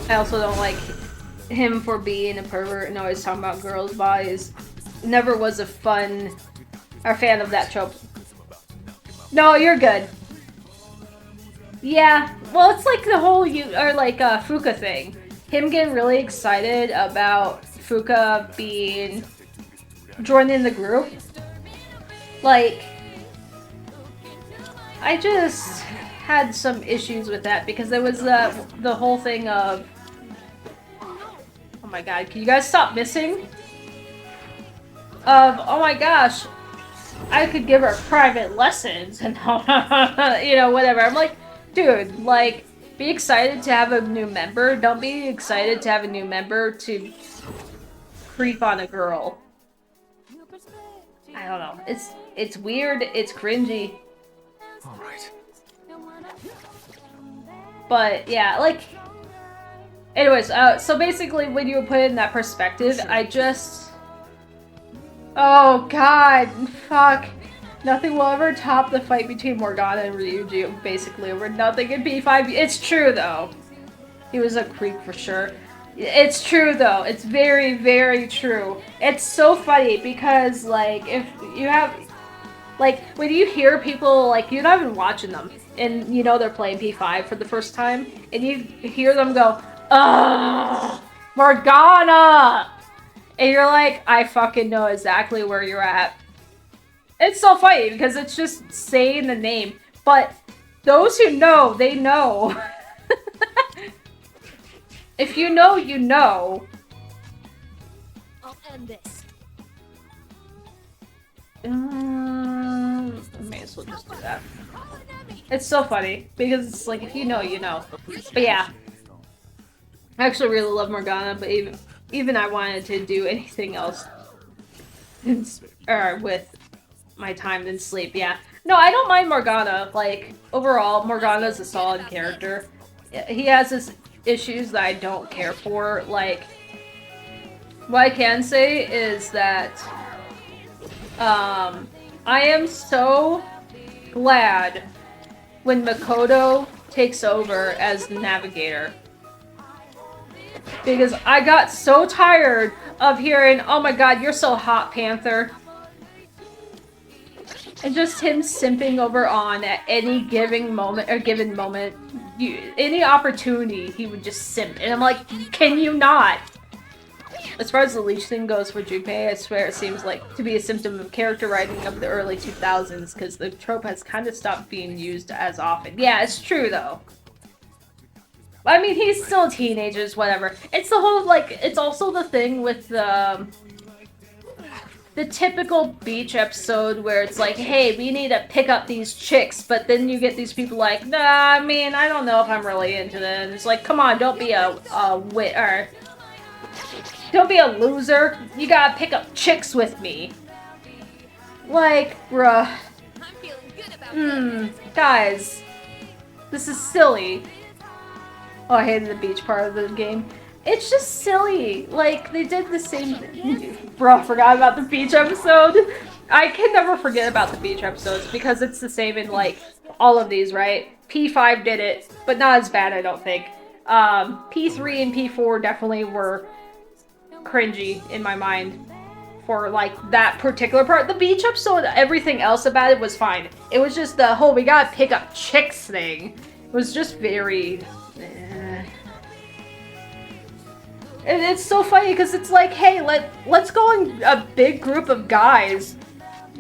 I also don't like him for being a pervert and always talking about girls' bodies. Never was a fan of that trope. No, you're good. Yeah, well, it's like the whole Fuka thing. Him getting really excited about Fuka being joining the group. Like, I just had some issues with that because there was the whole thing of, oh my god, can you guys stop missing? Of, oh my gosh, I could give her private lessons and you know, whatever. I'm like, dude, like, be excited to have a new member. Don't be excited to have a new member to creep on a girl. I don't know. It's weird. It's cringy. All right. But yeah, like. Anyways, so basically, when you put it in that perspective, I just. Oh god, fuck. Nothing will ever top the fight between Morgana and Ryuji, basically, over nothing in P5. It's true, though. He was a creep for sure. It's true, though. It's very, very true. It's so funny because, like, if you have... Like, when you hear people, like, you're not even watching them, and you know they're playing P5 for the first time, and you hear them go, ugh, Morgana! And you're like, I fucking know exactly where you're at. It's so funny because it's just saying the name. But those who know, they know. If you know, you know. I'll end this. May as well just do that. It's so funny because it's like, if you know, you know. But yeah. I actually really love Morgana, but even I wanted to do anything else with my time than sleep. Yeah, no, I don't mind Morgana. Like, overall, Morgana's a solid character. He has his issues that I don't care for. Like, what I can say is that I am so glad when Makoto takes over as the navigator, because I got so tired of hearing, oh my god, you're so hot, Panther. And just him simping over on at any given moment, any opportunity, he would just simp. And I'm like, can you not? As far as the leech thing goes for Junpei, I swear it seems like to be a symptom of character writing of the early 2000s, because the trope has kind of stopped being used as often. Yeah, it's true though. I mean, he's still a teenager, whatever. It's the whole, like, it's also the thing with the typical beach episode where it's like, hey, we need to pick up these chicks, but then you get these people like, nah, I mean, I don't know if I'm really into this. And it's like, come on, don't be don't be a loser. You gotta pick up chicks with me. Like, bruh. I'm feeling good about Guys. This is silly. Oh, I hated the beach part of the game. It's just silly. Like, they did the same thing. Bro, forgot about the beach episode. I can never forget about the beach episodes because it's the same in, like, all of these, right? P5 did it, but not as bad, I don't think. P3 and P4 definitely were cringy in my mind for, like, that particular part. The beach episode, everything else about it was fine. It was just the whole we gotta pick up chicks thing. It was just very... And it's so funny because it's like, hey, let's go in a big group of guys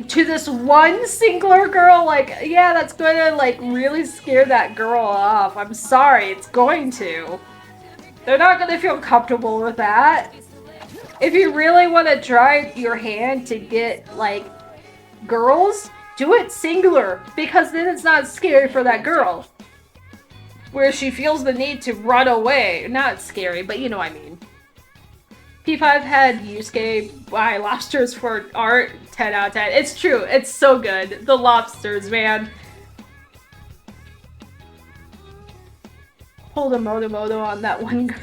to this one singular girl. Like, yeah, that's going to like really scare that girl off. I'm sorry, it's going to. They're not going to feel comfortable with that. If you really want to try your hand to get like girls, do it singular, because then it's not scary for that girl. Where she feels the need to run away. Not scary, but you know what I mean. P5 had Yusuke buy lobsters for art. 10 out of 10. It's true. It's so good. The lobsters, man. Hold a moto on that one girl.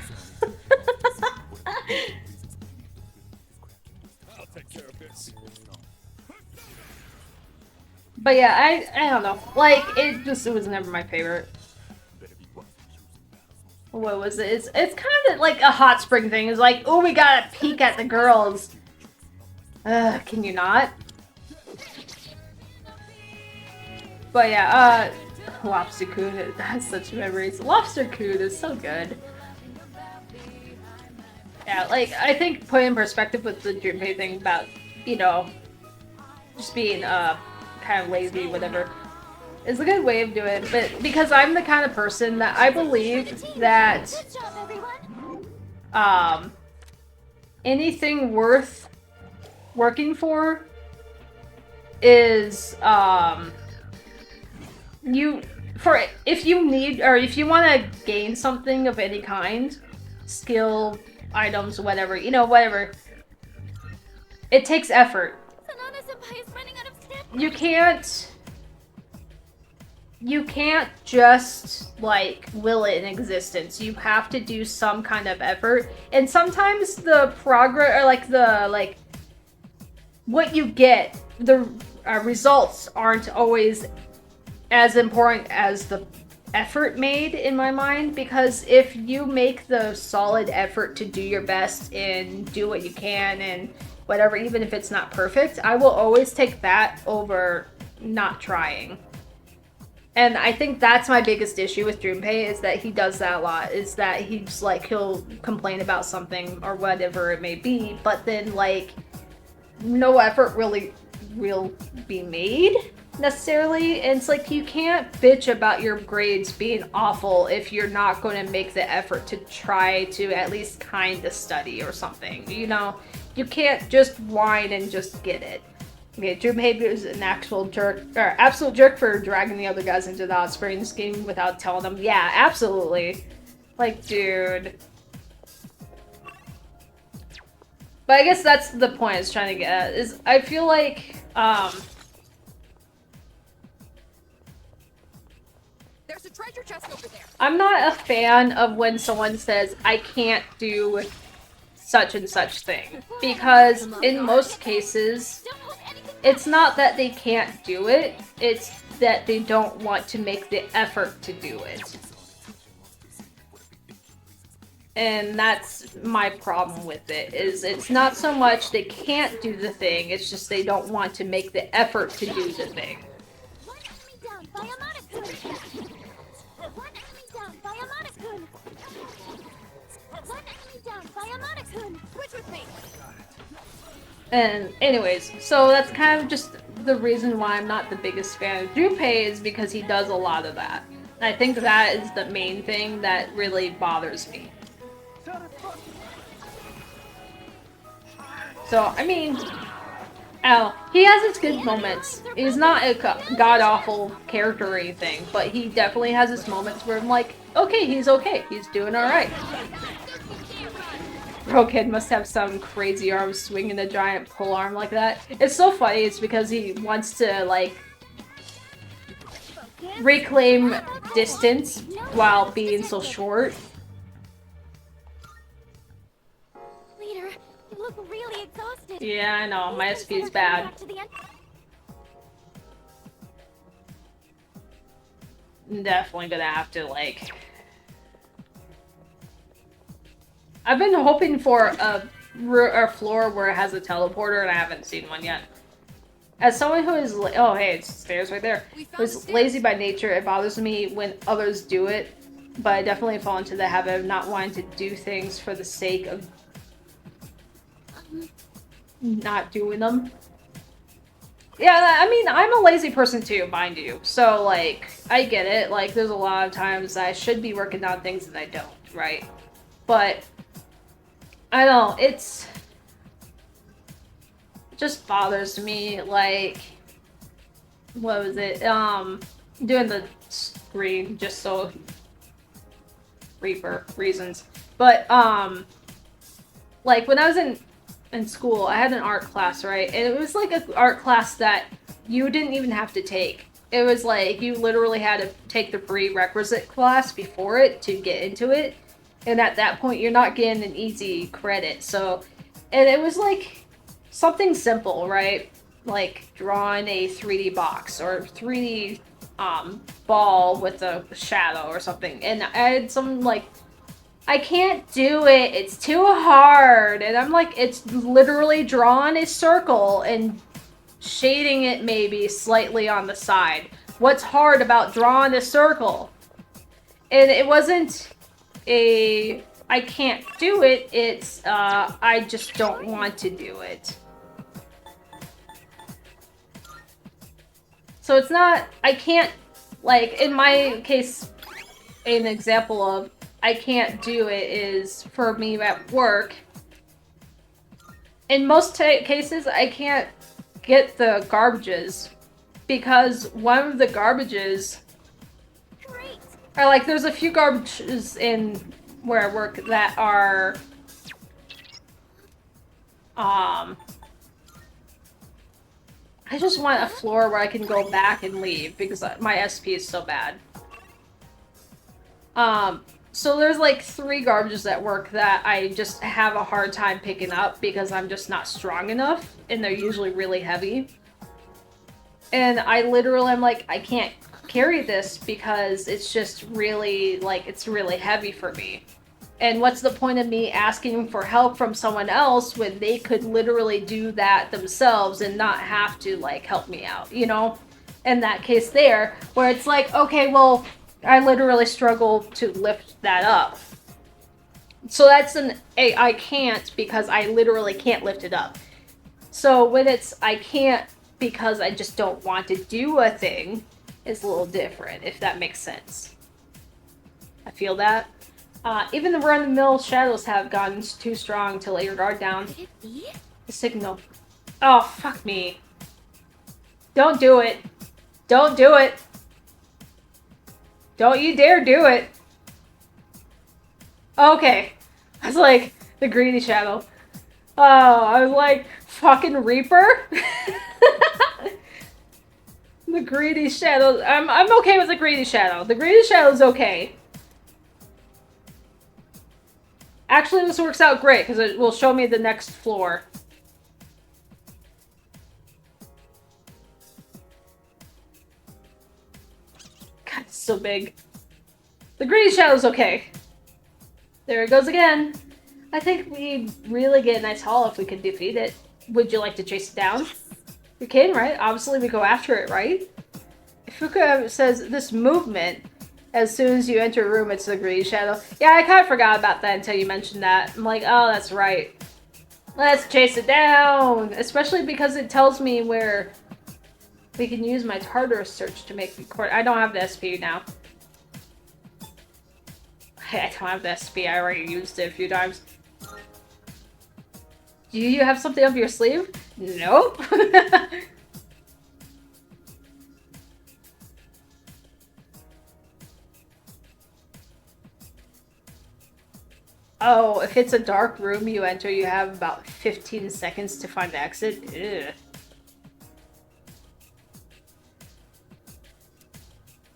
I'll take care of this. But yeah, I don't know. Like, it was never my favorite. What was it? It's kind of like a hot spring thing. It's like, oh, we gotta peek at the girls. Can you not? But yeah, Lobster Coon has such memories. Lobster Coon is so good. Yeah, like, I think put in perspective with the Junpei thing about, you know, just being, kind of lazy, whatever, is a good way of doing it, but because I'm the kind of person that I believe that, Good job, everyone. anything worth working for is, if you need, or if you want to gain something of any kind, skill, items, whatever, you know, whatever, it takes effort. Sanada-senpai is running out of step. You can't just, like, will it in existence. You have to do some kind of effort. And sometimes the progress, or, like, what you get, the results aren't always as important as the effort made, in my mind. Because if you make the solid effort to do your best and do what you can and whatever, even if it's not perfect, I will always take that over not trying. And I think that's my biggest issue with Junpei, is that he does that a lot, is that he's like, he'll complain about something or whatever it may be, but then like no effort really will be made necessarily. And it's like, you can't bitch about your grades being awful if you're not going to make the effort to try to at least kind of study or something, you know? You can't just whine and just get it. Okay, Junpei is an actual jerk, or absolute jerk for dragging the other guys into the hot spring scheme without telling them. Yeah, absolutely. Like, dude. But I guess that's the point I was trying to get at, is I feel like, There's a treasure chest over there. I'm not a fan of when someone says, I can't do such and such thing. Because in most cases, Don't hold anything it's not that they can't do it, it's that they don't want to make the effort to do it. And that's my problem with it, is it's not so much they can't do the thing, it's just they don't want to make the effort to do the thing. One enemy down by Amada-kun. One enemy down by Amada-kun. One enemy down by Amada-kun. Switch with me. And anyways, so that's kind of just the reason why I'm not the biggest fan of Junpei, is because he does a lot of that. I think that is the main thing that really bothers me. So, I mean, he has his good moments. He's not a god-awful character or anything, but he definitely has his moments where I'm like, okay, he's okay. He's doing alright. Bro Kid must have some crazy arm swinging a giant pole arm like that. It's so funny, it's because he wants to, like, reclaim distance while being so short. Leader, you look really exhausted. Yeah, I know, my SP is Consider bad. coming back to the end. Definitely gonna have to, like... I've been hoping for a floor where it has a teleporter, and I haven't seen one yet. As someone who is... Oh, hey, it's stairs right there. Who's lazy by nature, it bothers me when others do it. but I definitely fall into the habit of not wanting to do things for the sake of not doing them. Yeah, I mean, I'm a lazy person too, mind you. So, like, I get it. Like, there's a lot of times I should be working on things that I don't, right? But, I don't know, it just bothers me, like, what was it? Doing the screen just so Reaper reasons. But, like, when I was in school, I had an art class, right? And it was like an art class that you didn't even have to take. It was like you literally had to take the prerequisite class before it to get into it. And at that point, you're not getting an easy credit. So, and it was like something simple, right? Like drawing a 3D box or 3D ball with a shadow or something. And I had some like, I can't do it, it's too hard. And I'm like, it's literally drawing a circle and shading it maybe slightly on the side. What's hard about drawing a circle? And it wasn't a, I can't do it, it's, I just don't want to do it. So it's not, I can't, like, in my case, an example of I can't do it is for me at work. In most cases, I can't get the garbages because one of the garbages are like, there's a few garbages in where I work that are, I just want a floor where I can go back and leave because my SP is so bad. So there's like 3 garbages at work that I just have a hard time picking up because I'm just not strong enough, and they're usually really heavy. And I literally am like, I can't carry this because it's just really, like, it's really heavy for me. And what's the point of me asking for help from someone else when they could literally do that themselves and not have to, like, help me out, you know? In that case there, where it's like, okay, well, I literally struggle to lift that up. So that's I can't because I literally can't lift it up. So when it's I can't because I just don't want to do a thing, it's a little different, if that makes sense. I feel that. Even the run-of-the-mill shadows have gotten too strong to lay your guard down. The signal. Oh, fuck me. Don't do it. Don't do it. Don't you dare do it. Okay. I was like, the greedy shadow. Oh, I was like, fucking Reaper? The greedy shadow. I'm okay with the greedy shadow. The greedy shadow's okay. Actually, this works out great because it will show me the next floor. God, it's so big. The greedy shadow's okay. There it goes again. I think we'd really get a nice haul if we could defeat it. Would you like to chase it down? You can, right? Obviously, we go after it, right? Fuka says this movement. As soon as you enter a room, it's the greedy shadow. Yeah, I kind of forgot about that until you mentioned that. I'm like, oh, that's right. Let's chase it down! Especially because it tells me where we can use my Tartarus search to make the court. I don't have the SP now. I don't have the SP. I already used it a few times. Do you have something up your sleeve? Nope. Oh, if it's a dark room you enter, you have about 15 seconds to find the exit. Ugh.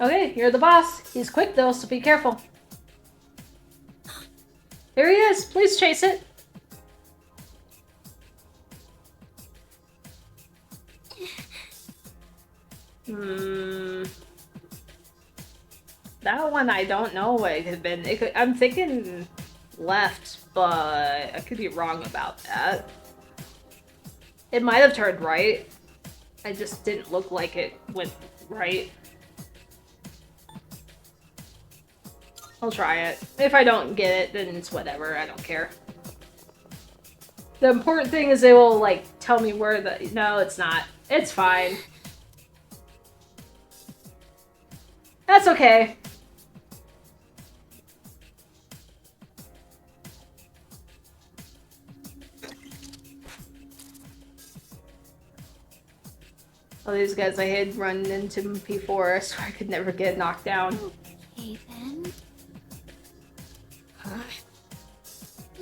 Okay, you're the boss. He's quick though, so be careful. Here he is. Please chase it. That one I don't know what it could have been. I'm thinking left, but I could be wrong about that. It might have turned right. I just didn't look like it went right. I'll try it. If I don't get it, then it's whatever. I don't care. The important thing is they will, like, tell me where the... No, it's not. It's fine. That's okay. All these guys I had run into before, I swear I could never get knocked down. Okay then.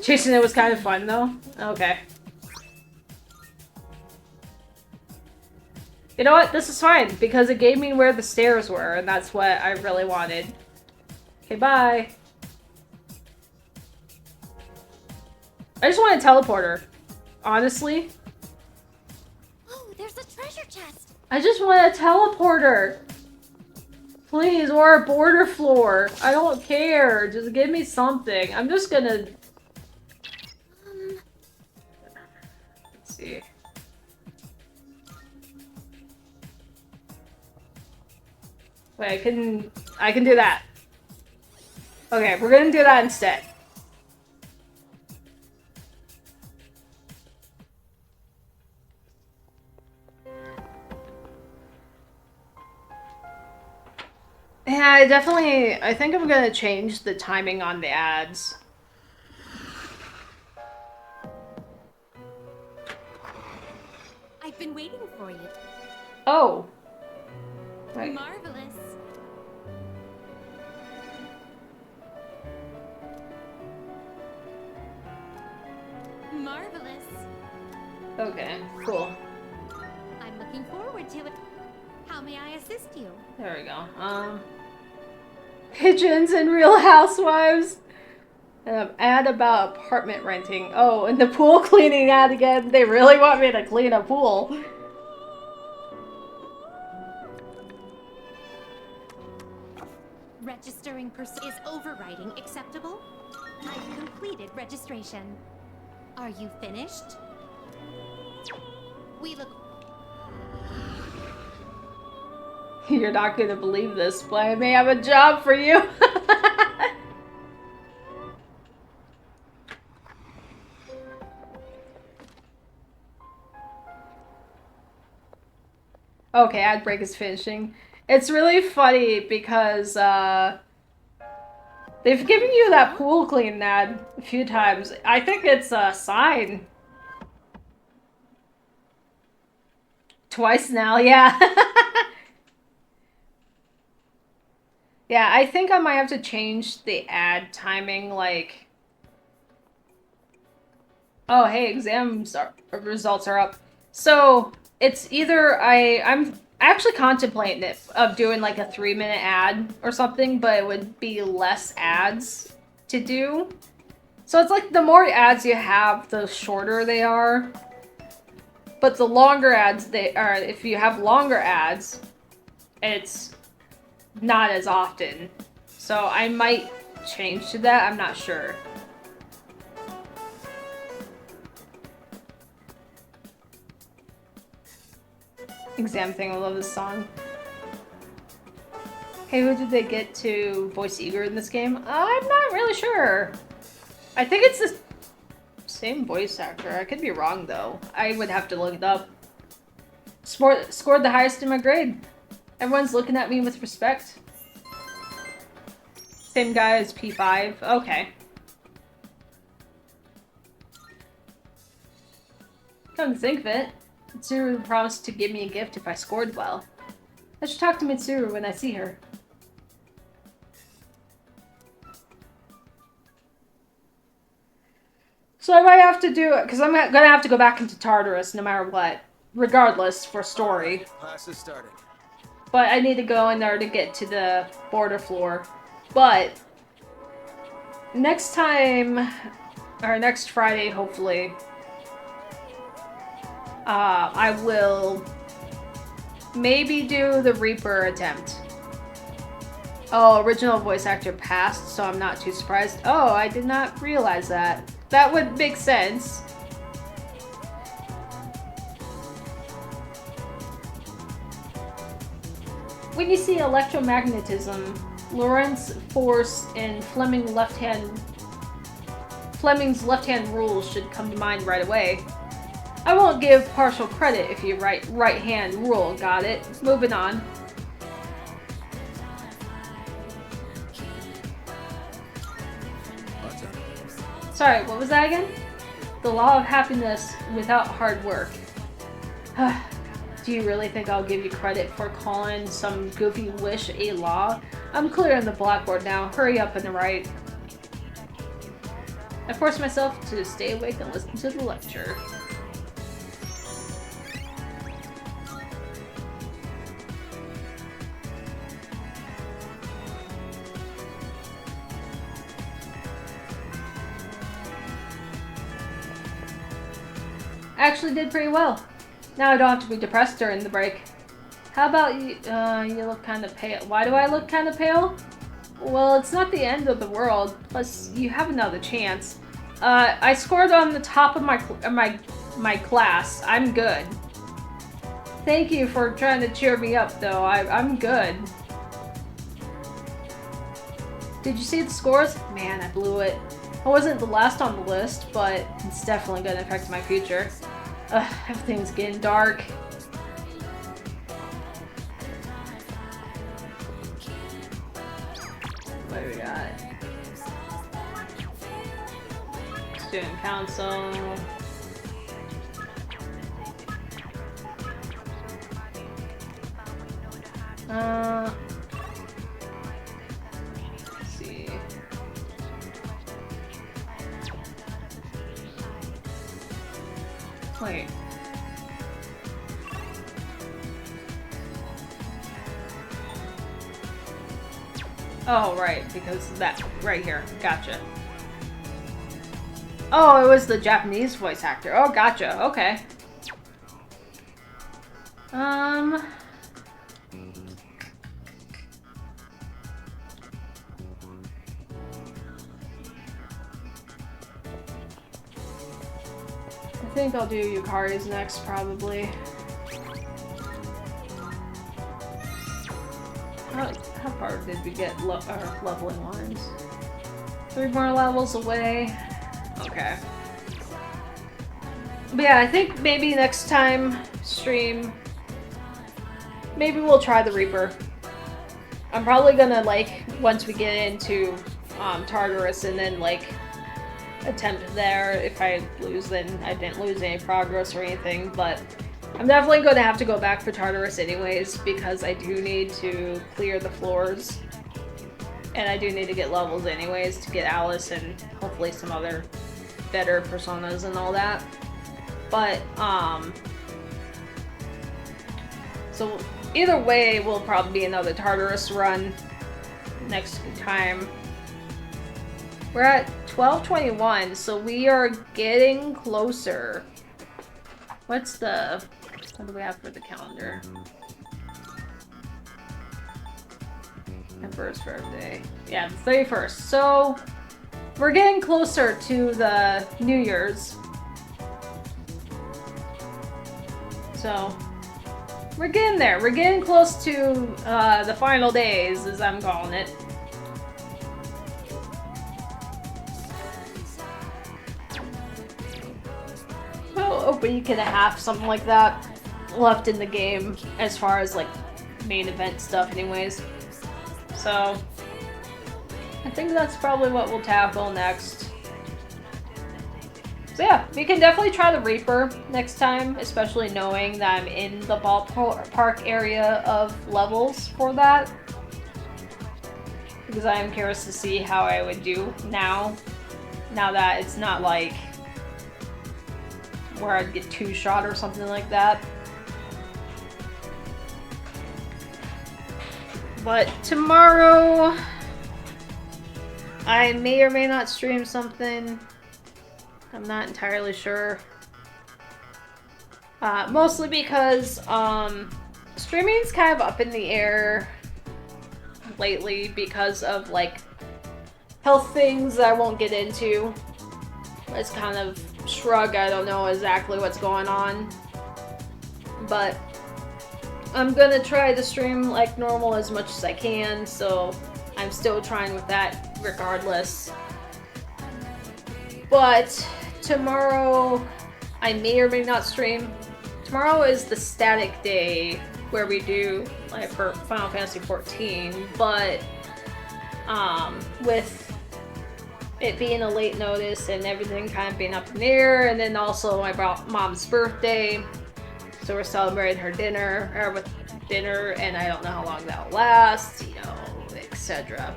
Chasing it was kind of fun, though. Okay. You know what? This is fine, because it gave me where the stairs were, and that's what I really wanted. Okay, bye. I just want a teleporter. Honestly. Oh, there's a treasure chest. I just want a teleporter. Please, or a border floor. I don't care. Just give me something. I'm just gonna... Let's see. Wait, I can do that. Okay, we're gonna do that instead. Yeah, I think I'm gonna change the timing on the ads. I've been waiting for you. Oh. Right. Marvelous. Marvelous. Okay, cool. I'm looking forward to it. How may I assist you? There we go. Pigeons and Real Housewives. Ad about apartment renting. Oh, and the pool cleaning ad again. They really want me to clean a pool. Registering is overriding acceptable? I've completed registration. Are you finished? We look... You're not gonna believe this, but I may have a job for you. Okay, ad break is finishing. It's really funny because they've given you that pool clean ad a few times. I think it's a sign. Twice now, yeah. Yeah, I think I might have to change the ad timing, like... Oh, hey, results are up. So, it's either I'm actually contemplating it, of doing like a 3-minute ad or something, but it would be less ads to do. So it's like the more ads you have, the shorter they are. But the longer ads if you have longer ads, it's not as often. So I might change to that, I'm not sure. Exam thing, I love this song. Hey, who did they get to voice Igor in this game? I'm not really sure. I think it's the same voice actor. I could be wrong though. I would have to look it up. Scored the highest in my grade. Everyone's looking at me with respect. Same guy as P5. Okay. Come to think of it, Mitsuru promised to give me a gift if I scored well. I should talk to Mitsuru when I see her. So I might have to do it, because I'm gonna have to go back into Tartarus no matter what. Regardless, for story. Class is starting. But I need to go in there to get to the border floor. But next time, or next Friday, hopefully, I will maybe do the Reaper attempt. Oh, original voice actor passed, so I'm not too surprised. Oh, I did not realize that. That would make sense. When you see electromagnetism, Lorentz force and Fleming's left-hand rules should come to mind right away. I won't give partial credit if you write right-hand rule, got it? Moving on. Sorry, what was that again? The law of happiness without hard work. Do you really think I'll give you credit for calling some goofy wish a law? I'm clear on the blackboard now. Hurry up and write. I force myself to stay awake and listen to the lecture. Actually did pretty well. Now I don't have to be depressed during the break. How about you? You look kind of pale. Why do I look kind of pale? Well, it's not the end of the world. Plus, you have another chance. I scored on the top of my class. I'm good. Thank you for trying to cheer me up, though. I'm good. Did you see the scores? Man, I blew it. I wasn't the last on the list, but it's definitely going to affect my future. Everything's getting dark. What do we got? Student council. Let's see. Wait. Oh, right, because of that right here. Gotcha. Oh, it was the Japanese voice actor. Oh, gotcha. Okay. I think I'll do Yukari's next, probably. How far did we get leveling wise? 3 more levels away. Okay. But yeah, I think maybe next time stream, maybe we'll try the Reaper. I'm probably gonna, like, once we get into Tartarus and then, like, attempt there. If I lose, then I didn't lose any progress or anything, but I'm definitely going to have to go back for Tartarus anyways, because I do need to clear the floors. And I do need to get levels anyways to get Alice and hopefully some other better personas and all that. But, so either way, will probably be another Tartarus run next time. We're at 12:21, so we are getting closer. What do we have for the calendar? Emperor's birthday. Yeah, the 31st. So, we're getting closer to the New Year's. So, we're getting there. We're getting close to the final days, as I'm calling it. A week and a half, something like that, left in the game as far as like main event stuff anyways. So I think that's probably what we'll tackle next. So yeah, we can definitely try the Reaper next time, especially knowing that I'm in the ballpark area of levels for that. Because I am curious to see how I would do now that it's not like where I'd get 2-shot or something like that. But tomorrow, I may or may not stream something. I'm not entirely sure. Mostly because streaming's kind of up in the air lately because of like health things I won't get into. It's kind of shrug, I don't know exactly what's going on, but I'm gonna try to stream like normal as much as I can, so I'm still trying with that regardless. But tomorrow, I may or may not stream. Tomorrow is the static day where we do like for Final Fantasy 14, but with it being a late notice and everything kind of being up in the air, and then also my mom's birthday, so we're celebrating her dinner, and I don't know how long that'll last, you know, etc.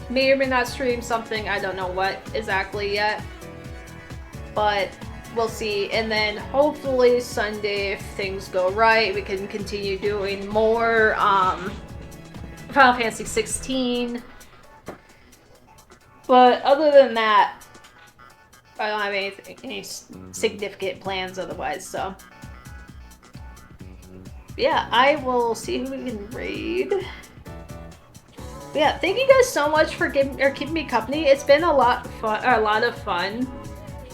May or may not stream something, I don't know what exactly yet, but we'll see. And then hopefully Sunday, if things go right, we can continue doing more Final Fantasy 16. But other than that, I don't have any significant plans otherwise, so. Yeah, I will see who we can raid. But yeah, thank you guys so much for keeping me company. It's been a lot of fun.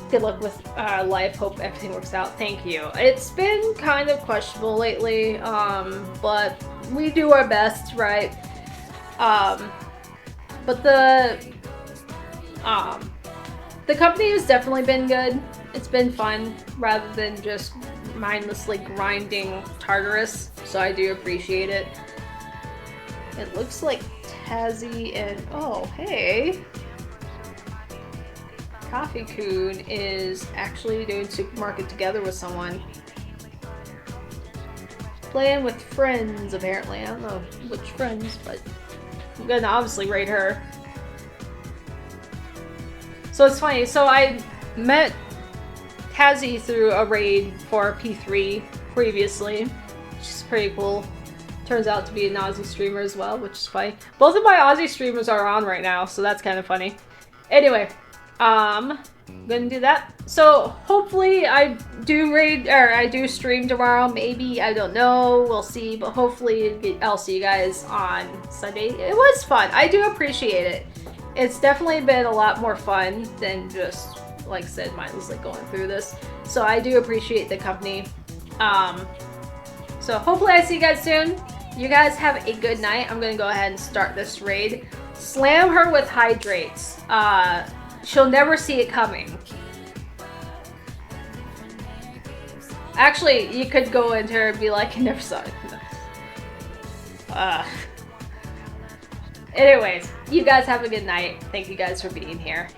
Good luck with life. Hope everything works out. Thank you. It's been kind of questionable lately, but we do our best, right? But the company has definitely been good. It's been fun rather than just mindlessly grinding Tartarus, so I do appreciate it. It looks like Tazzy and oh hey, Coffee Coon is actually doing Supermarket together with someone. Playing with friends apparently. I don't know which friends, but I'm gonna obviously raid her. So it's funny, so I met Tazzy through a raid for P3 previously, which is pretty cool. Turns out to be an Aussie streamer as well, which is funny. Both of my Aussie streamers are on right now, so that's kind of funny. Anyway, I'm gonna do that. So hopefully I do raid, or I do stream tomorrow, maybe, I don't know, we'll see, but hopefully I'll see you guys on Sunday. It was fun, I do appreciate it. It's definitely been a lot more fun than just, like I said, mindlessly going through this. So I do appreciate the company. So hopefully I see you guys soon. You guys have a good night. I'm gonna go ahead and start this raid. Slam her with hydrates. She'll never see it coming. Actually, you could go into her and be like, I never saw it. Anyways, you guys have a good night. Thank you guys for being here.